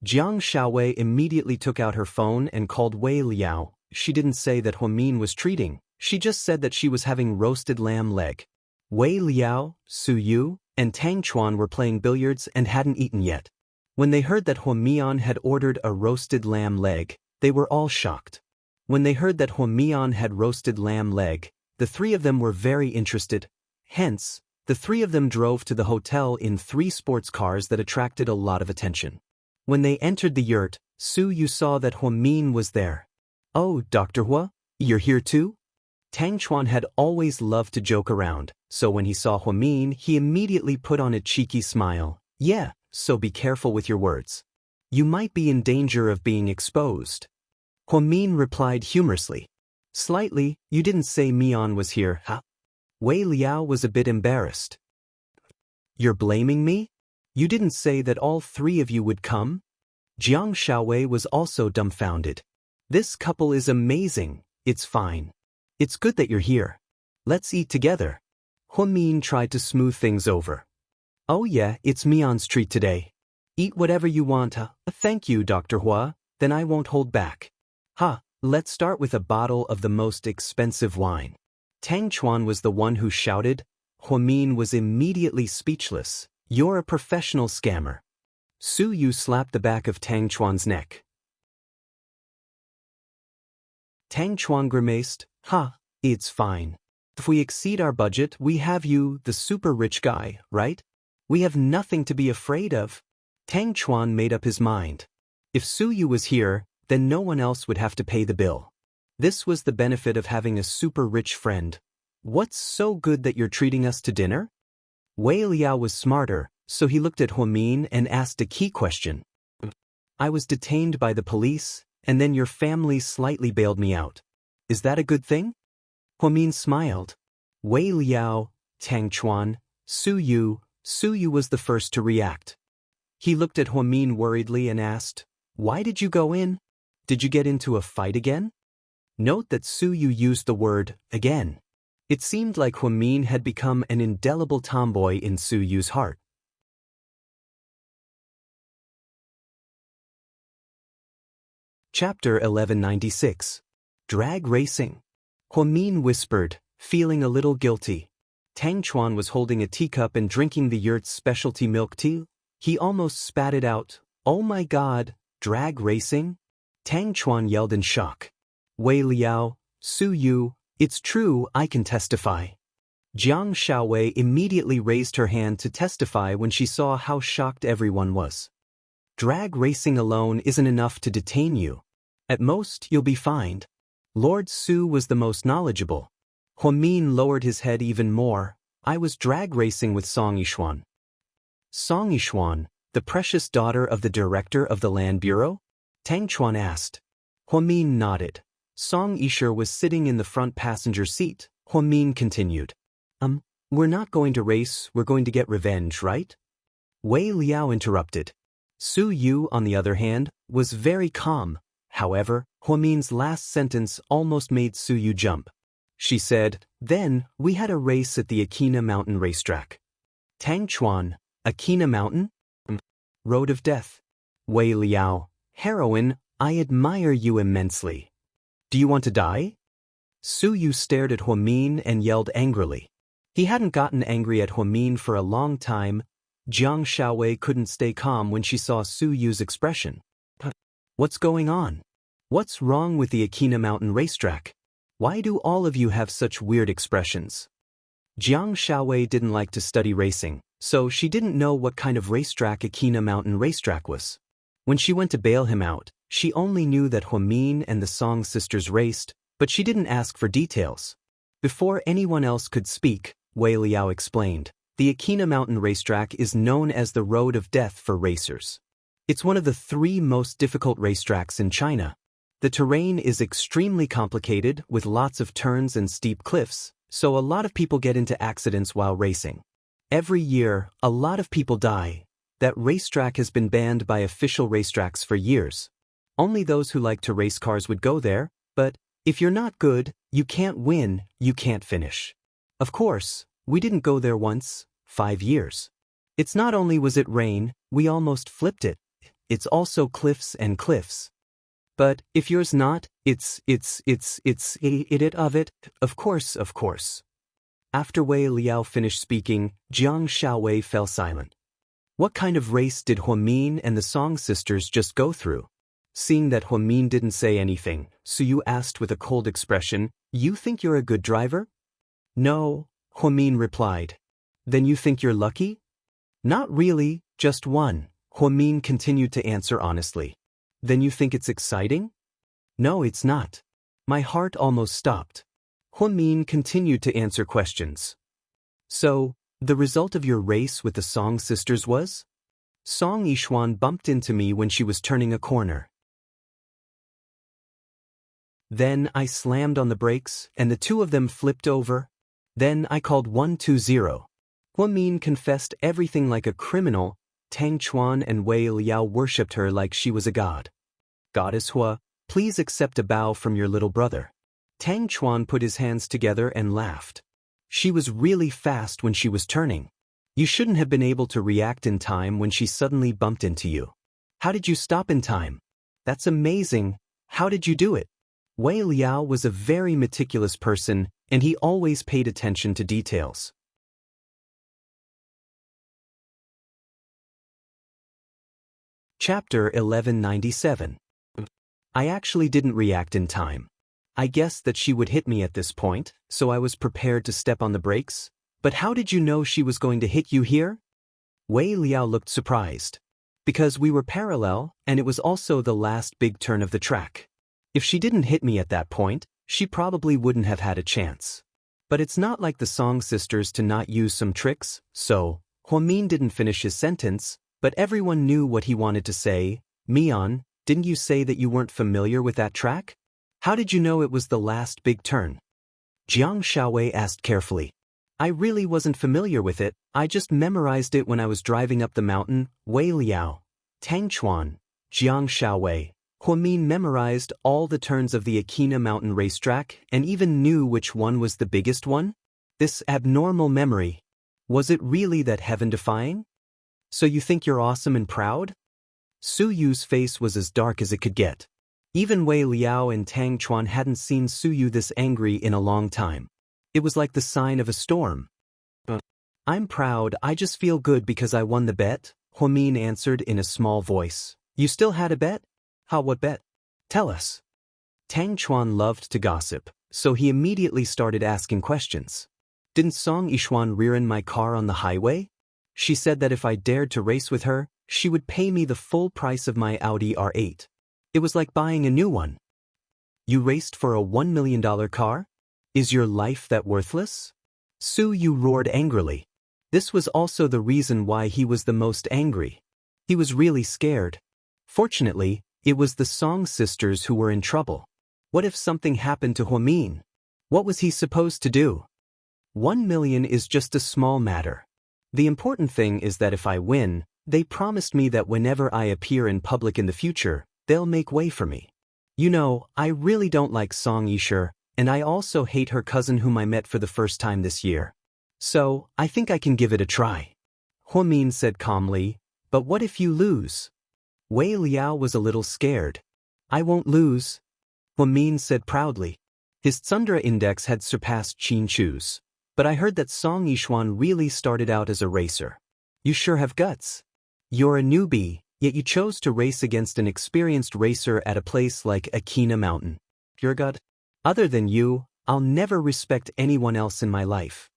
Jiang Xiaowei immediately took out her phone and called Wei Liao. She didn't say that Huamin was treating, she just said that she was having roasted lamb leg. Wei Liao, Su Yu, and Tang Chuan were playing billiards and hadn't eaten yet. When they heard that Huamian had ordered a roasted lamb leg, they were all shocked. When they heard that Huamian had roasted lamb leg, the three of them were very interested. Hence, the three of them drove to the hotel in 3 sports cars that attracted a lot of attention. When they entered the yurt, Su Yu saw that Huamin was there. Oh, Dr. Hua, you're here too? Tang Chuan had always loved to joke around, so when he saw Huamin, he immediately put on a cheeky smile. Yeah, so be careful with your words. You might be in danger of being exposed. Huamin replied humorously. Slightly, you didn't say Mian was here, huh? Wei Liao was a bit embarrassed. You're blaming me? You didn't say that all 3 of you would come? Jiang Xiaowei was also dumbfounded. This couple is amazing, it's fine. It's good that you're here. Let's eat together. Huamin tried to smooth things over. Oh yeah, it's Mian's treat today. Eat whatever you want, huh? Thank you, Dr. Hua, then I won't hold back. Let's start with a bottle of the most expensive wine. Tang Chuan was the one who shouted. Huamin was immediately speechless. You're a professional scammer. Su Yu slapped the back of Tang Chuan's neck. Tang Chuan grimaced. It's fine. If we exceed our budget, we have you, the super rich guy, right? We have nothing to be afraid of. Tang Chuan made up his mind. If Su Yu was here, then no one else would have to pay the bill. This was the benefit of having a super rich friend. What's so good that you're treating us to dinner? Wei Liao was smarter, so he looked at Huamin and asked a key question. I was detained by the police, and then your family slightly bailed me out. Is that a good thing? Huamin smiled. Wei Liao, Tang Chuan, Su Yu was the first to react. He looked at Huamin worriedly and asked, why did you go in? Did you get into a fight again? Note that Su Yu used the word, again. It seemed like Huamin had become an indelible tomboy in Su Yu's heart. Chapter 1196. Drag Racing. Huamin whispered, feeling a little guilty. Tang Chuan was holding a teacup and drinking the yurt's specialty milk tea. He almost spat it out. Oh my god, drag racing? Tang Chuan yelled in shock. Wei Liao, Su Yu, it's true, I can testify. Jiang Xiaowei immediately raised her hand to testify when she saw how shocked everyone was. Drag racing alone isn't enough to detain you. At most, you'll be fined. Lord Su was the most knowledgeable. Huamin lowered his head even more. I was drag racing with Song Yishuan. Song Yishuan, the precious daughter of the director of the Land Bureau? Tang Chuan asked. Huamin nodded. Song Yishuan was sitting in the front passenger seat. Huamin continued. We're not going to race, we're going to get revenge, right? Wei Liao interrupted. Su Yu, on the other hand, was very calm. However, Huamin's last sentence almost made Su Yu jump. She said, then, we had a race at the Akina Mountain racetrack. Tang Chuan, Akina Mountain? Road of Death. Wei Liao, heroine, I admire you immensely. Do you want to die? Su Yu stared at Huamin and yelled angrily. He hadn't gotten angry at Huamin for a long time. Jiang Xiaowei couldn't stay calm when she saw Su Yu's expression. What's going on? What's wrong with the Aquina Mountain racetrack? Why do all of you have such weird expressions? Jiang Xiaowei didn't like to study racing, so she didn't know what kind of racetrack Aquina Mountain racetrack was. When she went to bail him out, she only knew that Huamin and the Song sisters raced, but she didn't ask for details. Before anyone else could speak, Wei Liao explained, the Aquina Mountain racetrack is known as the Road of Death for racers. It's one of the 3 most difficult racetracks in China. The terrain is extremely complicated with lots of turns and steep cliffs, so a lot of people get into accidents while racing. Every year, a lot of people die. That racetrack has been banned by official racetracks for years. Only those who like to race cars would go there, but if you're not good, you can't win, you can't finish. Of course, we didn't go there once, 5 years. It's not only was it rain, we almost flipped it. It's also cliffs and cliffs. But if yours not, it's it of it, of course. After Wei Liao finished speaking, Jiang Xiaowei fell silent. What kind of race did Huamin and the Song sisters just go through? Seeing that Huamin didn't say anything, Su Yu asked with a cold expression, "You think you're a good driver?" "No," Huamin replied. "Then you think you're lucky?" "Not really, just one," Huamin continued to answer honestly. "Then you think it's exciting?" "No, it's not." My heart almost stopped. Huamin continued to answer questions. "So, the result of your race with the Song sisters was?" "Song Yishuan bumped into me when she was turning a corner. Then I slammed on the brakes, and the 2 of them flipped over. Then I called 120. Huamin confessed everything like a criminal. Tang Chuan and Wei Liao worshipped her like she was a god. "Goddess Hua, please accept a bow from your little brother." Tang Chuan put his hands together and laughed. "She was really fast when she was turning. You shouldn't have been able to react in time when she suddenly bumped into you. How did you stop in time? That's amazing. How did you do it?" Wei Liao was a very meticulous person, and he always paid attention to details. Chapter 1197. I actually didn't react in time. I guessed that she would hit me at this point, so I was prepared to step on the brakes. But how did you know she was going to hit you here? Wei Liao looked surprised. Because we were parallel, and it was also the last big turn of the track. If she didn't hit me at that point, she probably wouldn't have had a chance. But it's not like the Song sisters to not use some tricks, so Huamin didn't finish his sentence, but everyone knew what he wanted to say. "Mian, didn't you say that you weren't familiar with that track? How did you know it was the last big turn?" Jiang Xiaowei asked carefully. "I really wasn't familiar with it, I just memorized it when I was driving up the mountain." Wei Liao, Tang Chuan, Jiang Xiaowei, Huamin memorized all the turns of the Aquina Mountain racetrack and even knew which one was the biggest one. This abnormal memory. Was it really that heaven-defying? "So you think you're awesome and proud?" Su Yu's face was as dark as it could get. Even Wei Liao and Tang Chuan hadn't seen Su Yu this angry in a long time. It was like the sign of a storm. "I'm proud, I just feel good because I won the bet," Huamin answered in a small voice. "You still had a bet?" "How, what bet? Tell us." Tang Chuan loved to gossip, so he immediately started asking questions. "Didn't Song Yishuan rear-end my car on the highway? She said that if I dared to race with her, she would pay me the full price of my Audi R8. It was like buying a new one." "You raced for a $1 million car? Is your life that worthless?" Su Yu roared angrily. This was also the reason why he was the most angry. He was really scared. Fortunately, it was the Song sisters who were in trouble. What if something happened to Huamin? What was he supposed to do? 1 million is just a small matter. The important thing is that if I win, they promised me that whenever I appear in public in the future, they'll make way for me. You know, I really don't like Song Yishu, and I also hate her cousin whom I met for the first time this year. So, I think I can give it a try." Huamin said calmly, "But what if you lose?" Wei Liao was a little scared. "I won't lose," Huamin said proudly. His Tsundra index had surpassed Qin Chu's. But I heard that Song Yishuan really started out as a racer. You sure have guts. You're a newbie, yet you chose to race against an experienced racer at a place like Akina Mountain. Pure gut? Other than you, I'll never respect anyone else in my life.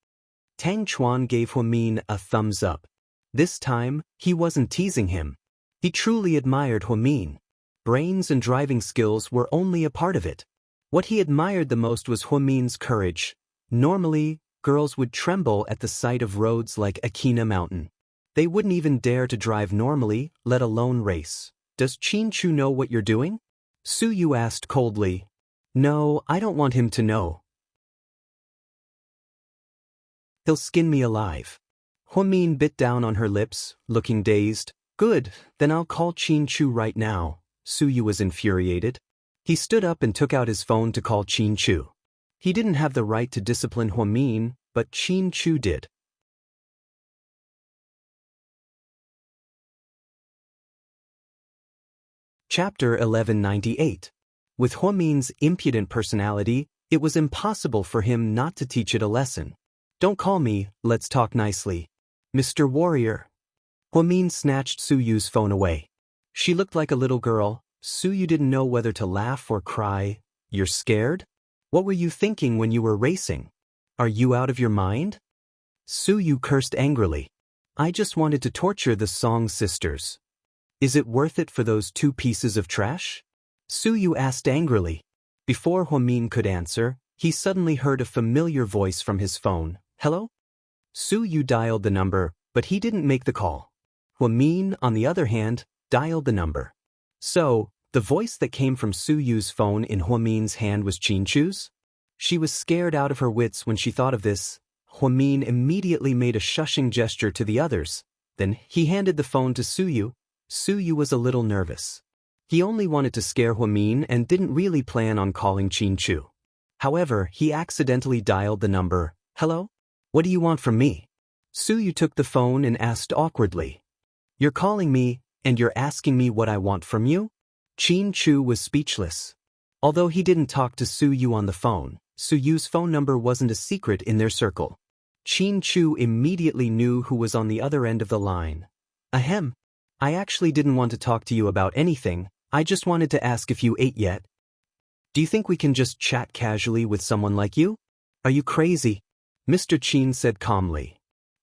Tang Chuan gave Huamin a thumbs up. This time, he wasn't teasing him. He truly admired Huamin. Brains and driving skills were only a part of it. What he admired the most was Huamin's courage. Normally, girls would tremble at the sight of roads like Akina Mountain. They wouldn't even dare to drive normally, let alone race. Does Qin Chu know what you're doing? Su Yu asked coldly. No, I don't want him to know. He'll skin me alive. Huamin bit down on her lips, looking dazed. Good, then I'll call Qin Chu right now. Su Yu was infuriated. He stood up and took out his phone to call Qin Chu. He didn't have the right to discipline Huamin, but Qin Chu did. Chapter 1198. With Huamin's impudent personality, it was impossible for him not to teach it a lesson. Don't call me, let's talk nicely. Mr. Warrior. Huamin snatched Su Yu's phone away. She looked like a little girl. Su Yu didn't know whether to laugh or cry. You're scared? What were you thinking when you were racing? Are you out of your mind? Su Yu cursed angrily. I just wanted to torture the Song sisters. Is it worth it for those two pieces of trash? Su Yu asked angrily. Before Huamin could answer, he suddenly heard a familiar voice from his phone. Hello? Su Yu dialed the number, but he didn't make the call. Huamin, on the other hand, dialed the number. So, the voice that came from Su Yu's phone in Huamin's hand was Qin Chu's? She was scared out of her wits when she thought of this. Huamin immediately made a shushing gesture to the others. Then he handed the phone to Su Yu. Su Yu was a little nervous. He only wanted to scare Huamin and didn't really plan on calling Qin Chu. However, he accidentally dialed the number. Hello? What do you want from me? Su Yu took the phone and asked awkwardly. You're calling me, and you're asking me what I want from you? Qin Chu was speechless. Although he didn't talk to Su Yu on the phone, Su Yu's phone number wasn't a secret in their circle. Qin Chu immediately knew who was on the other end of the line. Ahem. I actually didn't want to talk to you about anything, I just wanted to ask if you ate yet. Do you think we can just chat casually with someone like you? Are you crazy? Mr. Qin said calmly.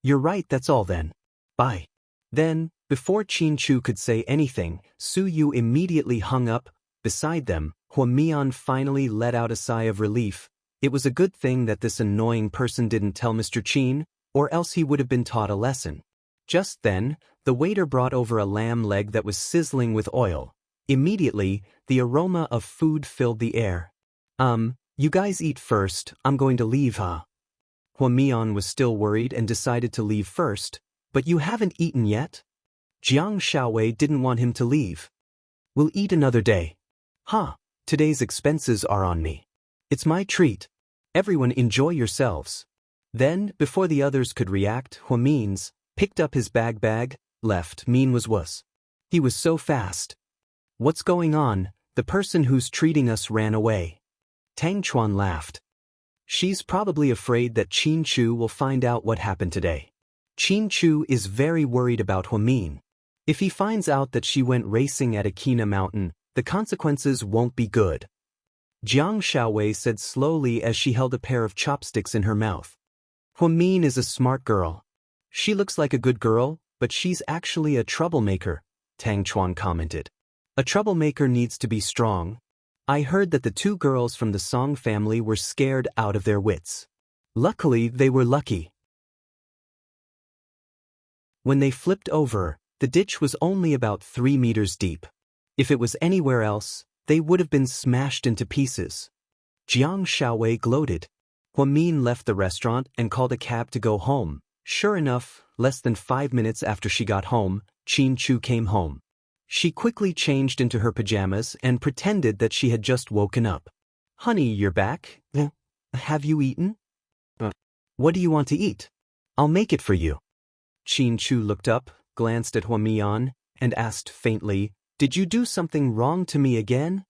You're right, that's all then. Bye. Then, before Qin Chu could say anything, Su Yu immediately hung up. Beside them, Huamian finally let out a sigh of relief. It was a good thing that this annoying person didn't tell Mr. Qin, or else he would have been taught a lesson. Just then, the waiter brought over a lamb leg that was sizzling with oil. Immediately, the aroma of food filled the air. You guys eat first, I'm going to leave, huh? Huamian was still worried and decided to leave first. But you haven't eaten yet? Jiang Shaowei didn't want him to leave. We'll eat another day. Huh, today's expenses are on me. It's my treat. Everyone enjoy yourselves. Then, before the others could react, Huamin's picked up his bag, left. Mean was wuss. He was so fast. What's going on? The person who's treating us ran away. Tang Chuan laughed. She's probably afraid that Qin Chu will find out what happened today. Qin Chu is very worried about Huamin. If he finds out that she went racing at Akina Mountain, the consequences won't be good. Jiang Shaowei said slowly as she held a pair of chopsticks in her mouth. Huamin is a smart girl. She looks like a good girl, but she's actually a troublemaker, Tang Chuan commented. A troublemaker needs to be strong. I heard that the two girls from the Song family were scared out of their wits. Luckily, they were lucky. When they flipped over, the ditch was only about 3 meters deep. If it was anywhere else, they would have been smashed into pieces. Jiang Shaowei gloated. Huamin left the restaurant and called a cab to go home. Sure enough, less than 5 minutes after she got home, Qin Chu came home. She quickly changed into her pajamas and pretended that she had just woken up. Honey, you're back? Have you eaten? What do you want to eat? I'll make it for you. Qin Chu looked up, glanced at Huamian, and asked faintly, Did you do something wrong to me again?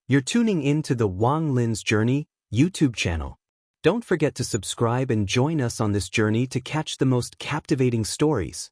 You're tuning in to the Wang Lin's journey, YouTube channel. Don't forget to subscribe and join us on this journey to catch the most captivating stories.